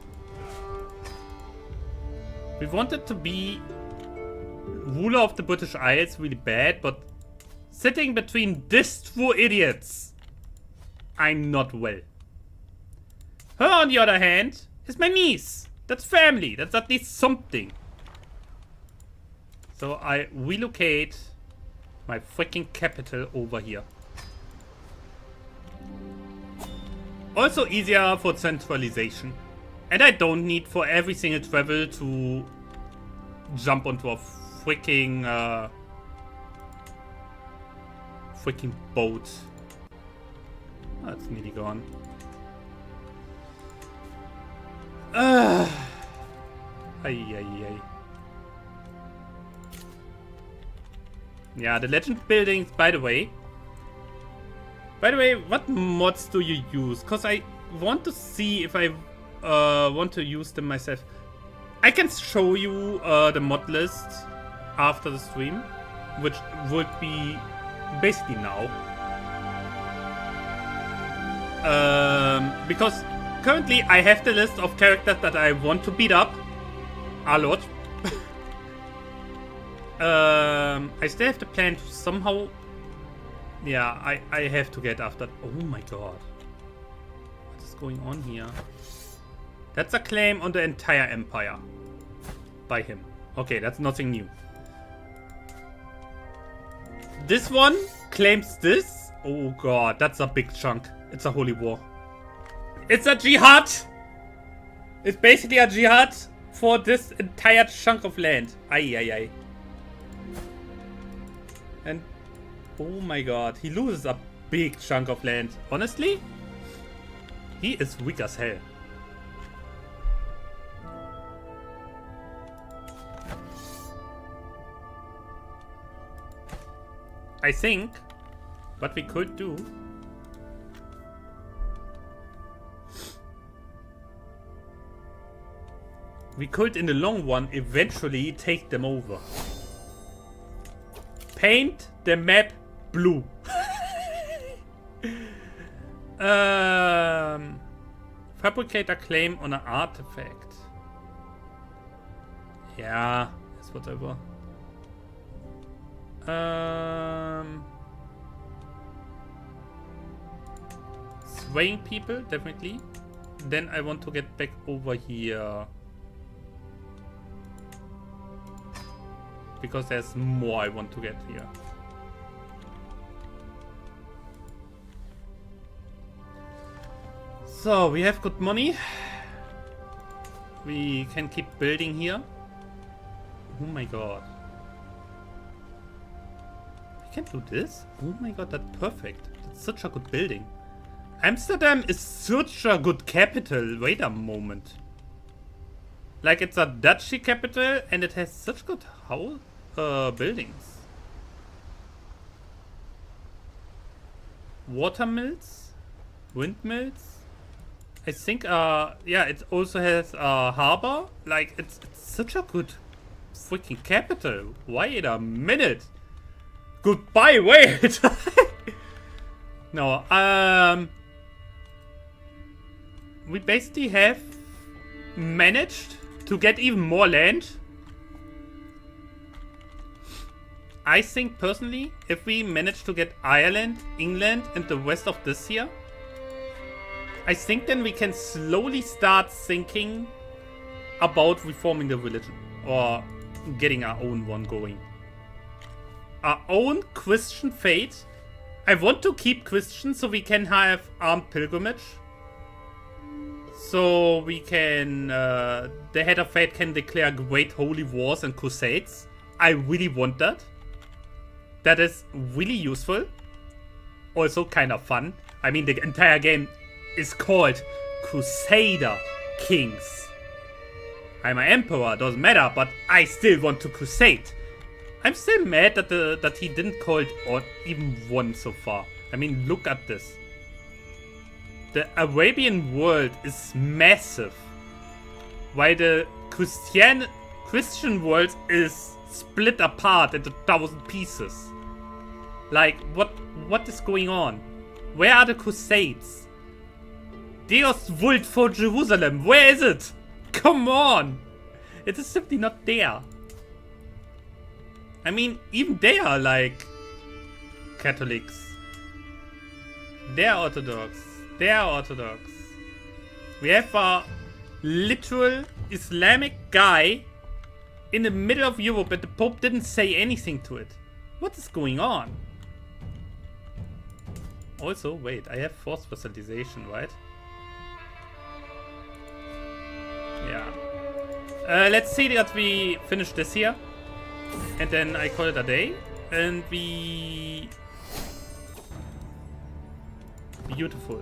We wanted to be ruler of the British Isles really bad, but sitting between these two idiots, I'm not well. Her, on the other hand, is my niece. That's family. That's at least something. So I relocate my freaking capital over here. Also easier for centralization. And I don't need for every single travel to jump onto a freaking boat. Oh, it's nearly gone. Ay, ay, ay. Yeah, the legend buildings, by the way. What mods do you use? Because I want to see if I want to use them myself. I can show you the mod list after the stream, which would be basically now. Because currently I have the list of characters that I want to beat up a lot. I still have the plan to somehow... Yeah, I have to get after... Oh my god. What is going on here? That's a claim on the entire empire. By him. Okay, that's nothing new. This one claims this. Oh god, that's a big chunk. It's a holy war. It's a jihad! It's basically a jihad for this entire chunk of land. Ay, ay, ay. And oh my god, he loses a big chunk of land. Honestly, he is weak as hell. I think what we could do we could in the long run eventually take them over. Paint the map blue. Fabricate a claim on an artifact. Yeah, that's whatever. Swaying people, definitely. Then I want to get back over here. Because there's more I want to get here. So, we have good money. We can keep building here. Oh my god. I can do this? Oh my god, that's perfect. That's such a good building. Amsterdam is such a good capital. Wait a moment. Like, it's a duchy capital and it has such good buildings. Water mills? Windmills? I think, yeah, it also has a harbor. Like, it's such a good freaking capital. Wait a minute. Goodbye, wait. No, we basically have managed to get even more land. I think personally, if we manage to get Ireland, England, and the rest of this here, I think then we can slowly start thinking about reforming the religion or getting our own one going. Our own Christian faith. I want to keep Christian so we can have armed pilgrimage. So we can, the head of faith can declare great holy wars and crusades. I really want that. That is really useful. Also kind of fun. I mean, the entire game is called Crusader Kings. I'm an emperor, doesn't matter, but I still want to crusade. I'm still mad that that he didn't call it on even one so far. I mean, look at this. The Arabian world is massive, while the Christian world is split apart into 1,000 pieces. Like, what is going on? Where are the Crusades? Deus Vult for Jerusalem, where is it? Come on! It is simply not there. I mean, even they are like Catholics. They are Orthodox. They are Orthodox. We have a literal Islamic guy in the middle of Europe and the Pope didn't say anything to it. What is going on? Also, wait, I have forced vassalization, right? Let's see that we finish this here. And then I call it a day. And we... Beautiful.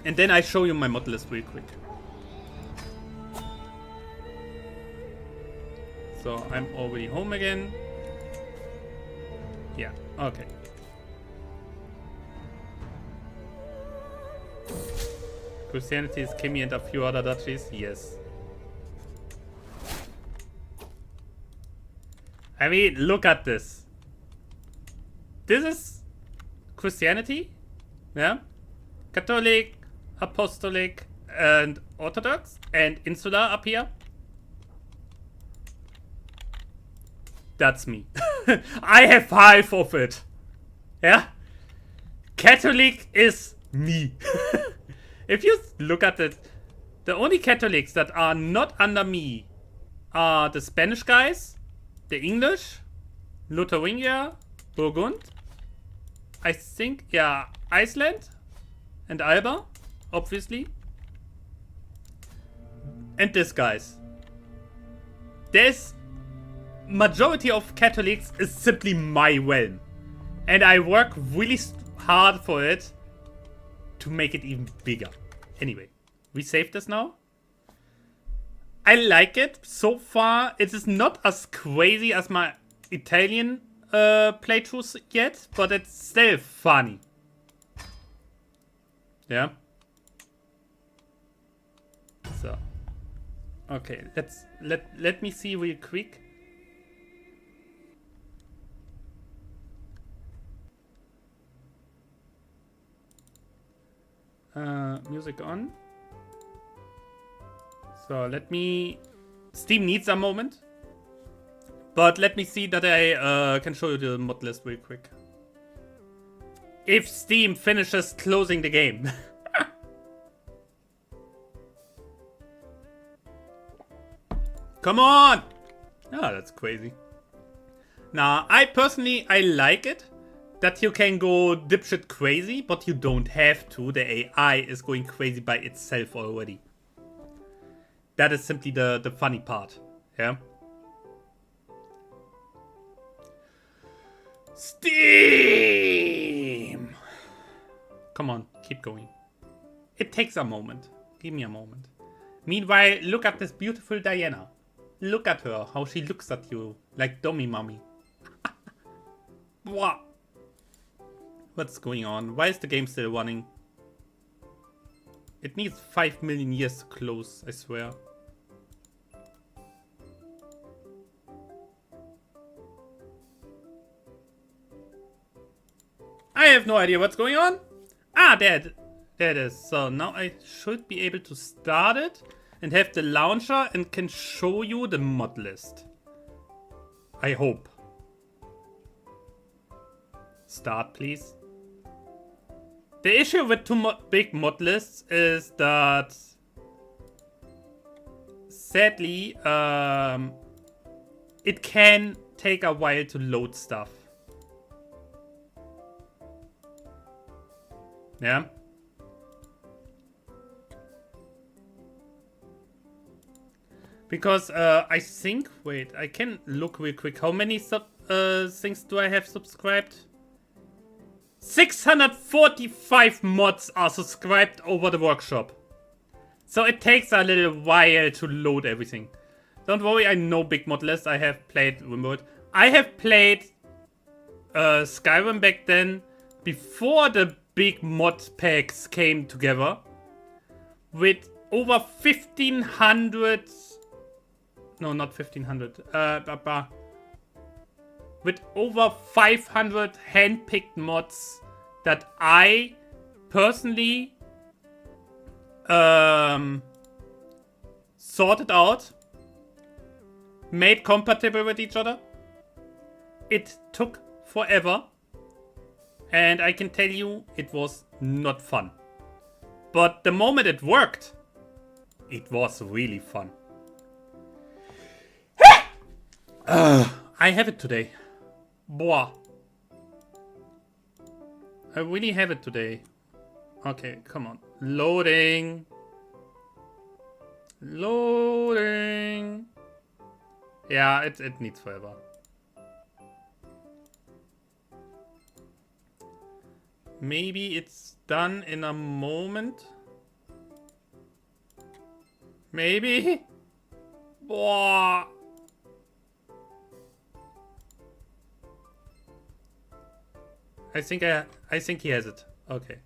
And then I show you my mod list real quick. So I'm already home again. Yeah, okay. Christianity is Kimi and a few other duchies? Yes. I mean, look at this. This is Christianity. Yeah. Catholic, Apostolic, and Orthodox, and Insular up here. That's me. I have half of it. Yeah? Catholic is me. If you look at it, the only Catholics that are not under me are the Spanish guys, the English, Lotharingia, Burgund, I think, yeah, Iceland, and Alba, obviously. And this guys. This majority of Catholics is simply my realm. And I work really hard for it to make it even bigger. Anyway, we save this now. I like it. So far, it is not as crazy as my Italian playthroughs yet, but it's still funny. Yeah. So. Okay, let me see real quick. Music on. So let me... Steam needs a moment. But let me see that I can show you the mod list real quick. If Steam finishes closing the game. Come on! Oh, that's crazy. Now, I like it. That you can go dipshit crazy, but you don't have to. The AI is going crazy by itself already. That is simply the funny part. Yeah. Steam! Come on, keep going. It takes a moment. Give me a moment. Meanwhile, look at this beautiful Diana. Look at her, how she looks at you. Like dummy mommy. Wow. What's going on? Why is the game still running? It needs 5 million years to close, I swear. I have no idea what's going on. Ah, there it is. So now I should be able to start it and have the launcher and can show you the mod list. I hope. Start, please. The issue with two big mod lists is that, sadly, it can take a while to load stuff. Yeah. Because I think, wait, I can look real quick. How many things do I have subscribed? 645 mods are subscribed over the workshop. So it takes a little while to load everything. Don't worry, I know big mod lists. I have played remote. I have played Skyrim back then, before the big mod packs came together. With over 1500... No, not 1500. With over 500 handpicked mods that I personally sorted out, made compatible with each other. It took forever, and I can tell you it was not fun. But the moment it worked, it was really fun. I have it today. Boah. I really have it today. Okay, come on. Loading. Loading. Yeah, it needs forever. Maybe it's done in a moment. Maybe? Boah. I think he has it. Okay.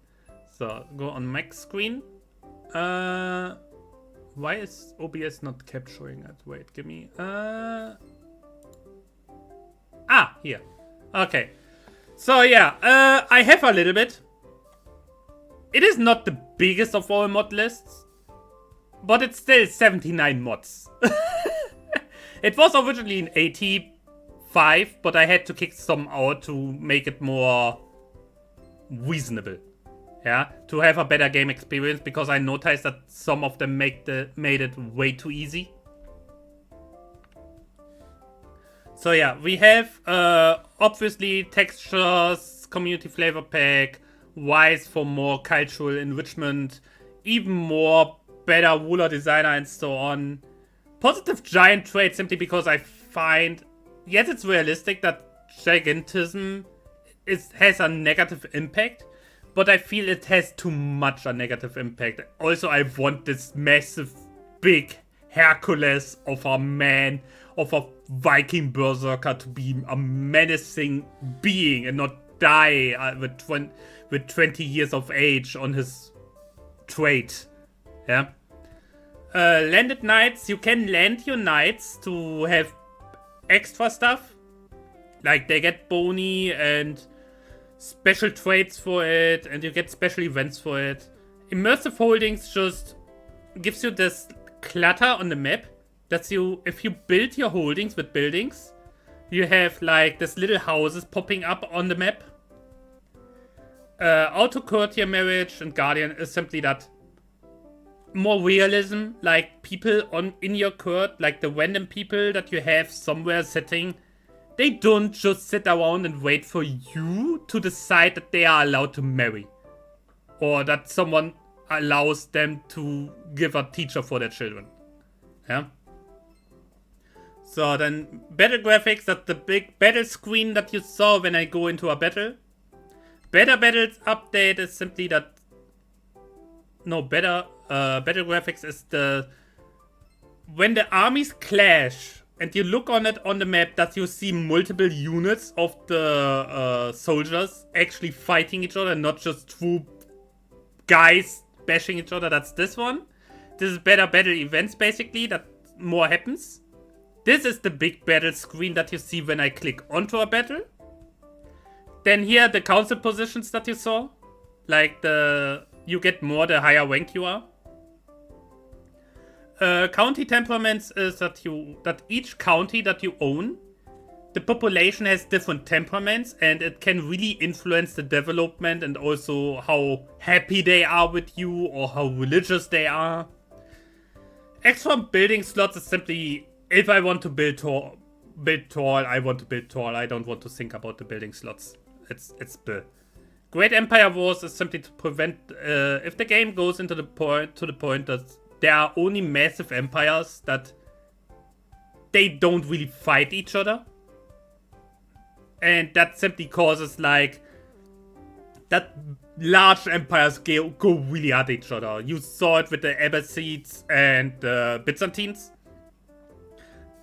So go on max screen. Why is OBS not capturing it? Wait, give me here. Okay. So yeah, I have a little bit. It is not the biggest of all mod lists, but it's still 79 mods. It was originally in 85, but I had to kick some out to make it more reasonable. Yeah, to have a better game experience, because I noticed that some of them made it way too easy. So yeah, we have obviously textures, community flavor pack, wise for more cultural enrichment, even more better ruler designer and so on. Positive giant trait simply because I find, yes, it's realistic that gigantism has a negative impact, but I feel it has too much a negative impact. Also, I want this massive, big Hercules of a man, of a Viking berserker to be a menacing being and not die with 20 years of age on his trait. Yeah. Landed knights, you can land your knights to have extra stuff. Like they get bony and special traits for it, and you get special events for it. Immersive holdings just gives you this clutter on the map. That's if you build your holdings with buildings, you have like this little houses popping up on the map. Auto courtier marriage and guardian is simply that more realism, like people in your court, like the random people that you have somewhere sitting. They don't just sit around and wait for you to decide that they are allowed to marry. Or that someone allows them to give a teacher for their children. Yeah. So then, battle graphics, that's the big battle screen that you saw when I go into a battle. Better battles update is simply that... No, better battle graphics is when the armies clash and you look on it on the map, that you see multiple units of the soldiers actually fighting each other, not just two guys bashing each other. That's this one. This is better battle events, basically, that more happens. This is the big battle screen that you see when I click onto a battle. Then here, the council positions that you saw. Like you get more the higher rank you are. County temperaments is that each county that you own, the population has different temperaments, and it can really influence the development and also how happy they are with you or how religious they are. Extra building slots is simply, if I want to build tall, I want to build tall. I don't want to think about the building slots. It's built. Great Empire Wars is simply to prevent if the game goes into the point that there are only massive empires that they don't really fight each other. And that simply causes like that large empires go really at each other. You saw it with the Abbasids and the Byzantines.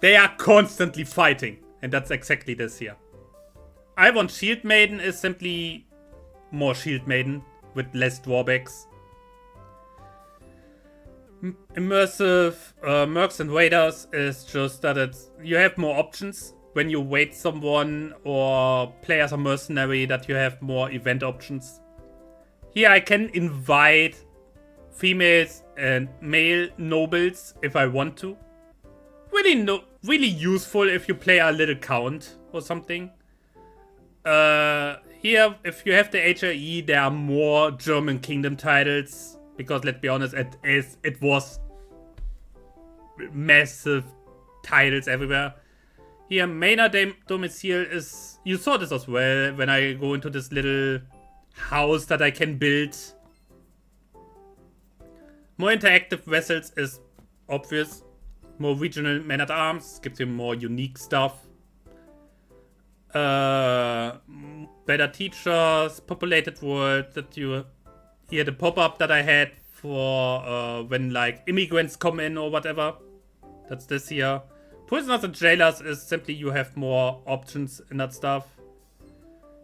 They are constantly fighting, and that's exactly this here. I want Shield Maiden is simply more Shield Maiden with less drawbacks. Immersive Mercs and Raiders is just that you have more options when you wait someone or play as a mercenary, that you have more event options. Here I can invite females and male nobles if I want to. Really useful if you play a little count or something. Here, if you have the HRE, there are more German kingdom titles. Because let's be honest, it was massive titles everywhere. Here, Maynard Domicile is... You saw this as well when I go into this little house that I can build. More interactive vessels is obvious. More regional men-at-arms gives you more unique stuff. Better teachers, populated world that you hear the pop-up that I had for when like immigrants come in or whatever. That's this here. Prisoners and jailers is simply you have more options in that stuff.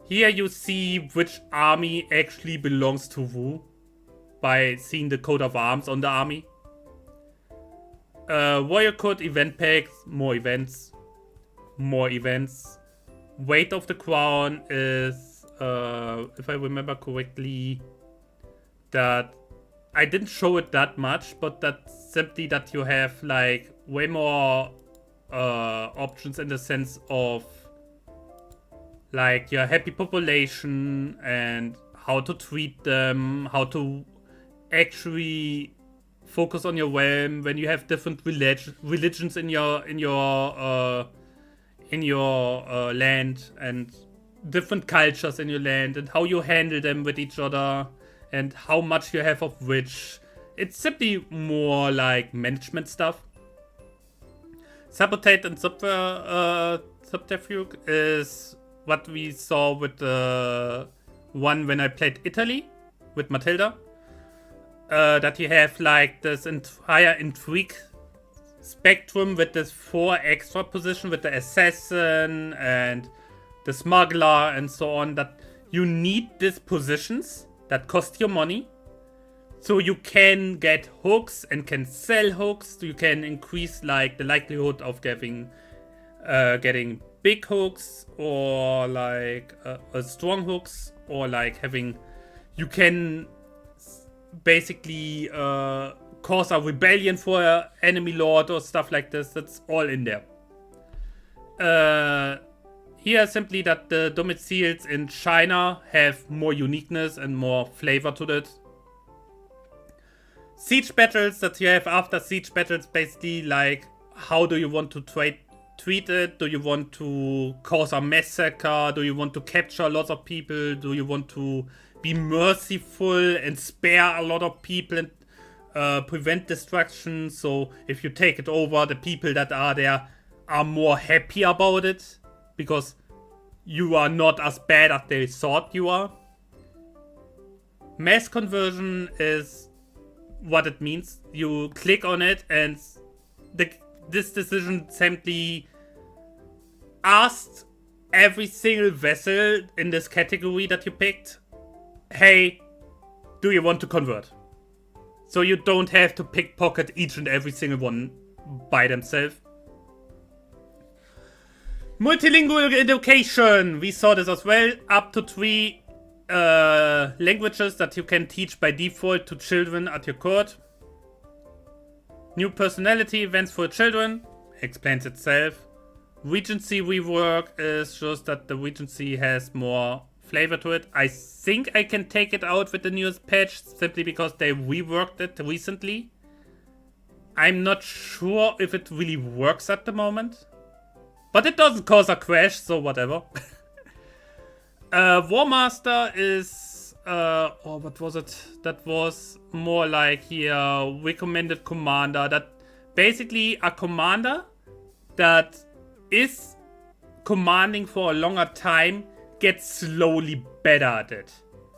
Here you see which army actually belongs to who by seeing the coat of arms on the army. Warrior code event packs, more events. More events. Weight of the crown is, if I remember correctly, that I didn't show it that much, but that's simply that you have like way more options in the sense of like your happy population and how to treat them, how to actually focus on your realm when you have different religions in your land and different cultures in your land and how you handle them with each other and how much you have of which. It's simply more like management stuff. Sabotage and subterfuge is what we saw with the one when I played Italy with Matilda. That you have like this entire intrigue spectrum with this 4 extra position with the assassin and the smuggler and so on, that you need these positions that cost you money so you can get hooks and can sell hooks. So you can increase like the likelihood of getting big hooks or like strong hooks, or like having, you can basically cause a rebellion for an enemy lord or stuff like this. That's all in there. Here simply that the domiciles in China have more uniqueness and more flavor to it. Siege battles that you have after siege battles, basically like how do you want to treat it? Do you want to cause a massacre? Do you want to capture lots of people? Do you want to be merciful and spare a lot of people and prevent destruction? So if you take it over, the people that are there are more happy about it because you are not as bad as they thought you are. Mass conversion is what it means. You click on it and this decision simply asked every single vessel in this category that you picked, hey, do you want to convert? So you don't have to pickpocket each and every single one by themselves. Multilingual education. We saw this as well. Up to 3 languages that you can teach by default to children at your court. New personality events for children. Explains itself. Regency rework is just that the Regency has more flavor to it. I think I can take it out with the newest patch simply because they reworked it recently. I'm not sure if it really works at the moment. But it doesn't cause a crash, so whatever. War Master is... what was it? That was more like here, recommended commander. That basically a commander that is commanding for a longer time gets slowly better at it.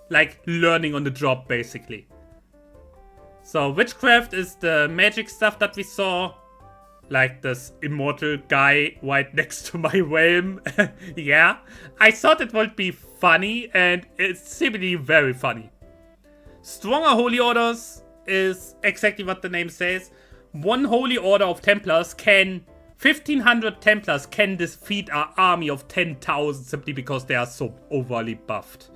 Like learning on the job, basically. So witchcraft is the magic stuff that we saw. Like this immortal guy right next to my realm. Yeah, I thought it would be funny, and it's simply very funny. Stronger holy orders is exactly what the name says. One holy order of Templars can... 1500 Templars can defeat an army of 10,000 simply because they are so overly buffed.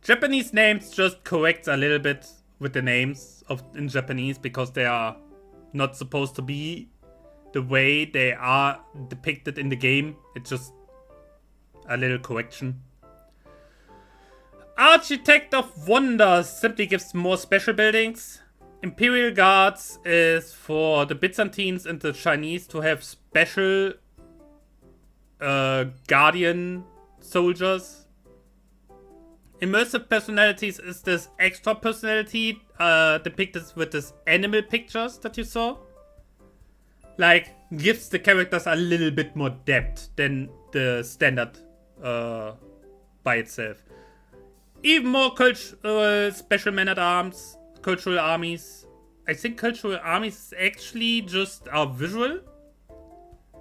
Japanese names just corrects a little bit with the names in Japanese because they are not supposed to be the way they are depicted in the game. It's just a little correction. Architect of Wonders simply gives more special buildings. Imperial Guards is for the Byzantines and the Chinese to have special guardian soldiers Immersive personalities is this extra personality depicted with this animal pictures that you saw. Like, gives the characters a little bit more depth than the standard by itself. Even more cultural special men-at-arms, cultural armies. I think cultural armies is actually just a visual.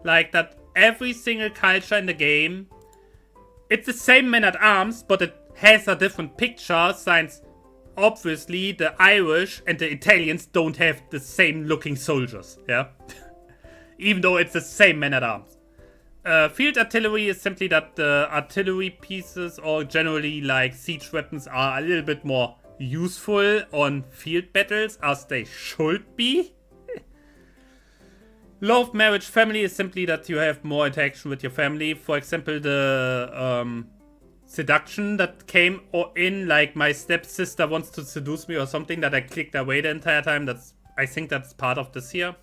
Like that every single culture in the game, it's the same men-at-arms, but it has a different picture since obviously the Irish and the Italians don't have the same looking soldiers, yeah? Even though it's the same men-at-arms. Field artillery is simply that the artillery pieces or generally like siege weapons are a little bit more useful on field battles as they should be. Love, marriage, family is simply that you have more interaction with your family. For example, the seduction that came in, like my stepsister wants to seduce me or something that I clicked away the entire time. I think that's part of this here.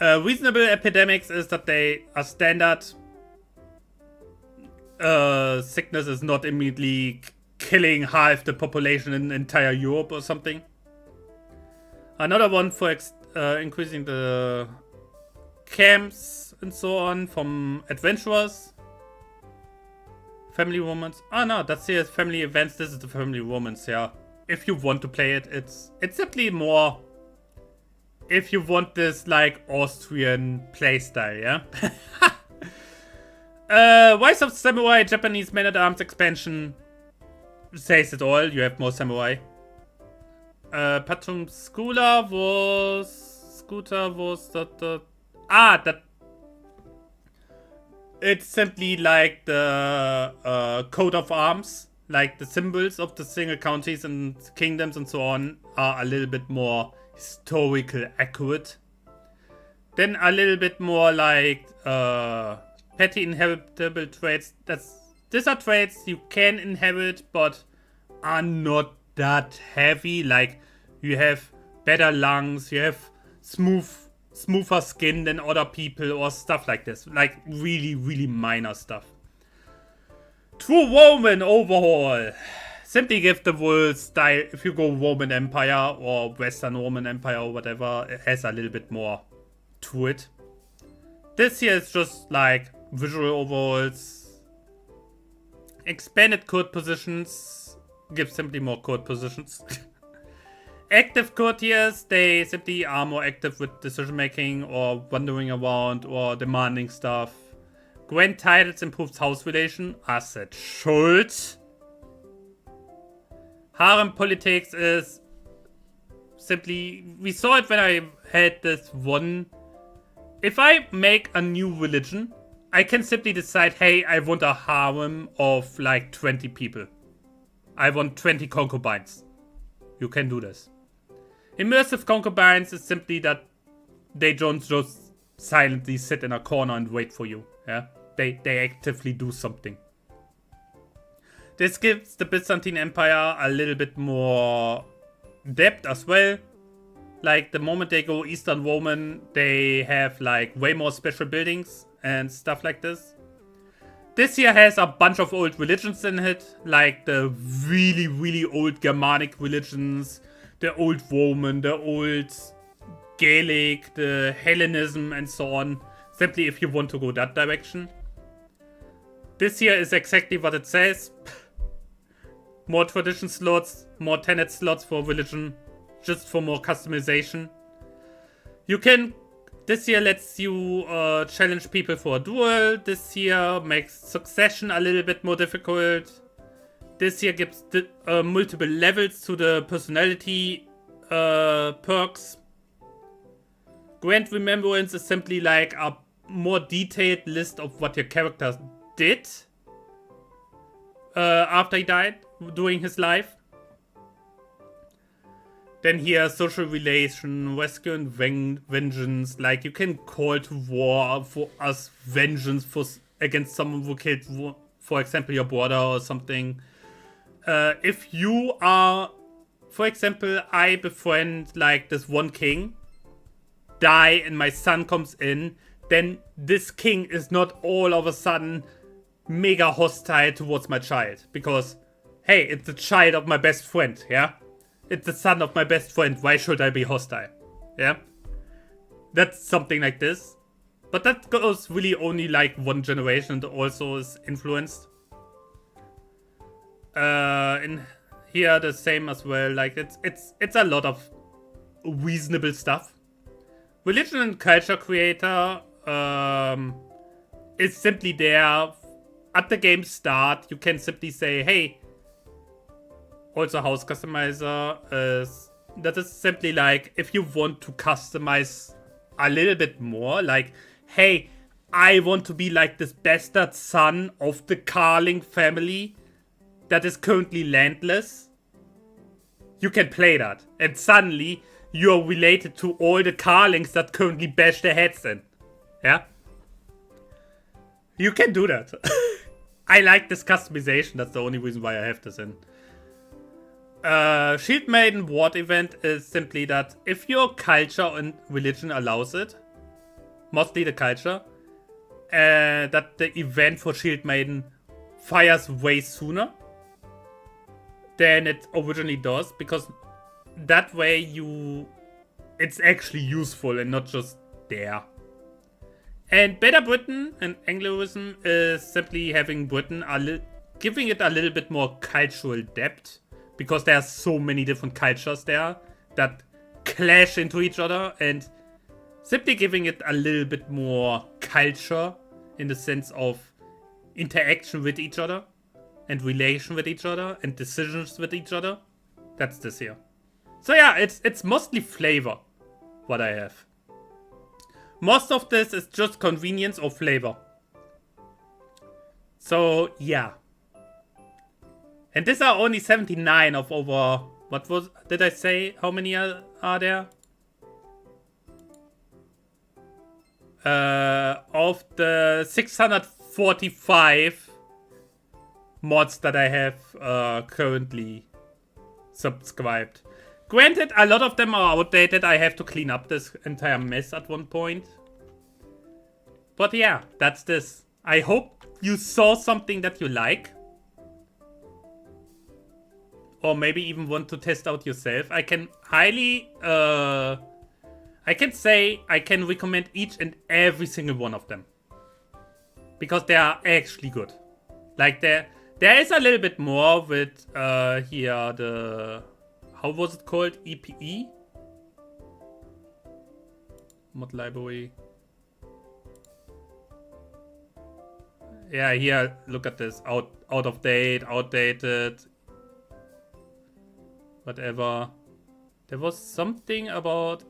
Reasonable epidemics is that they are standard. Sickness is not immediately killing half the population in entire Europe or something. Another one for increasing the camps and so on from adventurers. Family romance. Oh no, that's the family events. This is the family romance, yeah. If you want to play it, it's simply more if you want this like Austrian playstyle, yeah? Rise of Samurai Japanese Man-at-Arms expansion says it all. You have more samurai. Patrum Scooter was that it's simply like the coat of arms, like the symbols of the single counties and kingdoms and so on are a little bit more historical accurate. Then a little bit more like petty inheritable traits. These are traits you can inherit but are not that heavy. Like you have better lungs, you have smoother skin than other people or stuff like this. Like really, really minor stuff. True Roman overhaul. Simply give the world style. If you go Roman Empire or Western Roman Empire or whatever, it has a little bit more to it. This here is just like visual overhauls. Expanded court positions. Give simply more court positions. Active courtiers, they simply are more active with decision making or wandering around or demanding stuff. Grand titles improves house relation, as it should. Harem politics is simply, we saw it when I had this one. If I make a new religion, I can simply decide, hey, I want a harem of like 20 people. I want 20 concubines. You can do this. Immersive concubines is simply that they don't just silently sit in a corner and wait for you. Yeah, they actively do something. This gives the Byzantine Empire a little bit more depth as well. Like the moment they go Eastern Roman, they have like way more special buildings and stuff like this. This here has a bunch of old religions in it, like the really, really old Germanic religions, the old Roman, the old Gaelic, the Hellenism and so on. Simply if you want to go that direction. This here is exactly what it says. More tradition slots, more tenet slots for religion, just for more customization. You can, this here lets you challenge people for a duel. This here makes succession a little bit more difficult. This here gives multiple levels to the personality perks. Grand Remembrance is simply like a more detailed list of what your character did after he died during his life. Then here, social relation, rescue and vengeance. Like you can call to war for us vengeance against someone who killed, for example, your brother or something. If you are, for example, I befriend like this one king, die and my son comes in, then this king is not all of a sudden mega hostile towards my child. Because, hey, it's the child of my best friend, yeah? It's the son of my best friend, why should I be hostile? Yeah? That's something like this. But that goes really only like one generation and also is influenced. In here the same as well, like it's a lot of reasonable stuff. Religion and culture creator is simply there. At the game start, you can simply say, hey, also house customizer is, that is simply like, if you want to customize a little bit more, like, hey, I want to be like this bastard son of the Carling family that is currently landless, you can play that. And suddenly, you're related to all the Carlings that currently bash their heads in. Yeah? You can do that. I like this customization, that's the only reason why I have this in. Shield Maiden Ward event is simply that if your culture and religion allows it, mostly the culture, that the event for Shield Maiden fires way sooner than it originally does, because that way it's actually useful and not just there. And Better Britain and Angloism is simply having Britain giving it a little bit more cultural depth, because there are so many different cultures there that clash into each other, and simply giving it a little bit more culture in the sense of interaction with each other and relation with each other and decisions with each other. That's this here. So yeah, it's mostly flavor what I have. Most of this is just convenience or flavor. So yeah. And these are only 79 of over, did I say how many are there? Of the 645 mods that I have currently subscribed. Granted, a lot of them are outdated. I have to clean up this entire mess at one point. But yeah, that's this. I hope you saw something that you like. Or maybe even want to test out yourself. I can highly... I can say I can recommend each and every single one of them. Because they are actually good. Like there is a little bit more with here the... How was it called? EPE? Mod library. Yeah, here, look at this. Out of date, outdated. Whatever. There was something about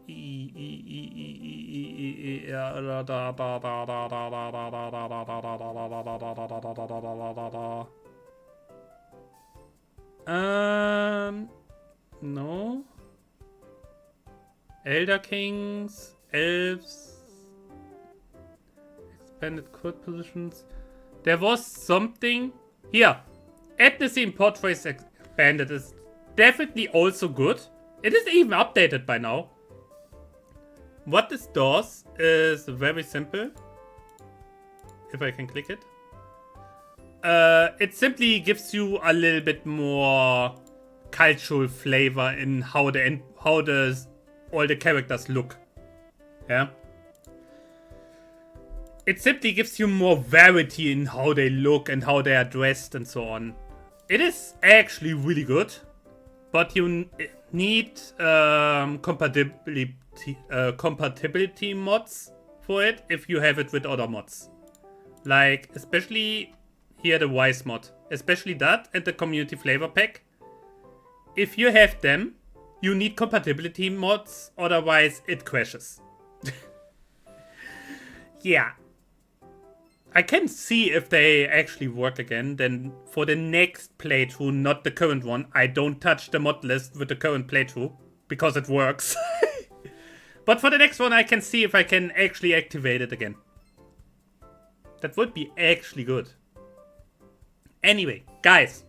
no. Elder Kings, Elves, expanded court positions. There was something here. Ethnicity in portraits expanded is definitely also good. It is even updated by now. What this does is very simple. If I can click it. It simply gives you a little bit more cultural flavor in how all the characters look. Yeah. It simply gives you more variety in how they look and how they are dressed and so on. It is actually really good, but you need compatibility mods for it if you have it with other mods. Like, especially here the Wise mod. Especially that and the Community Flavor Pack. If you have them, you need compatibility mods, otherwise it crashes. Yeah. I can see if they actually work again, then for the next playthrough, not the current one, I don't touch the mod list with the current playthrough, because it works. But for the next one, I can see if I can actually activate it again. That would be actually good. Anyway, guys,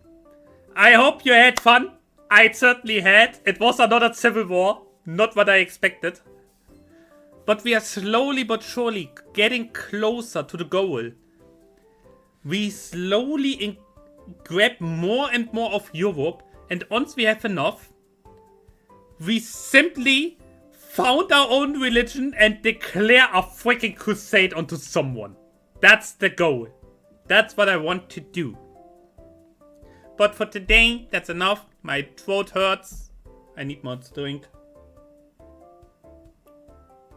I hope you had fun. I certainly had. It was another civil war, not what I expected. But we are slowly but surely getting closer to the goal. we slowly grab more and more of Europe, and once we have enough, we simply found our own religion and declare a freaking crusade onto someone. That's the goal. That's what I want to do. But for today, that's enough. My throat hurts. I need more to drink.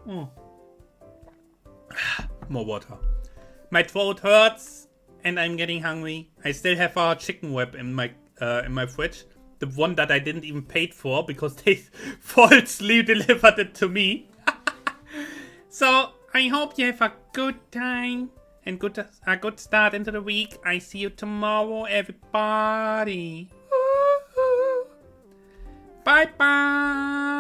More water. My throat hurts and I'm getting hungry. I still have our chicken wrap in my fridge. The one that I didn't even pay for because they falsely delivered it to me. So I hope you have a good time and a good start into the week. I see you tomorrow, everybody. Bye bye.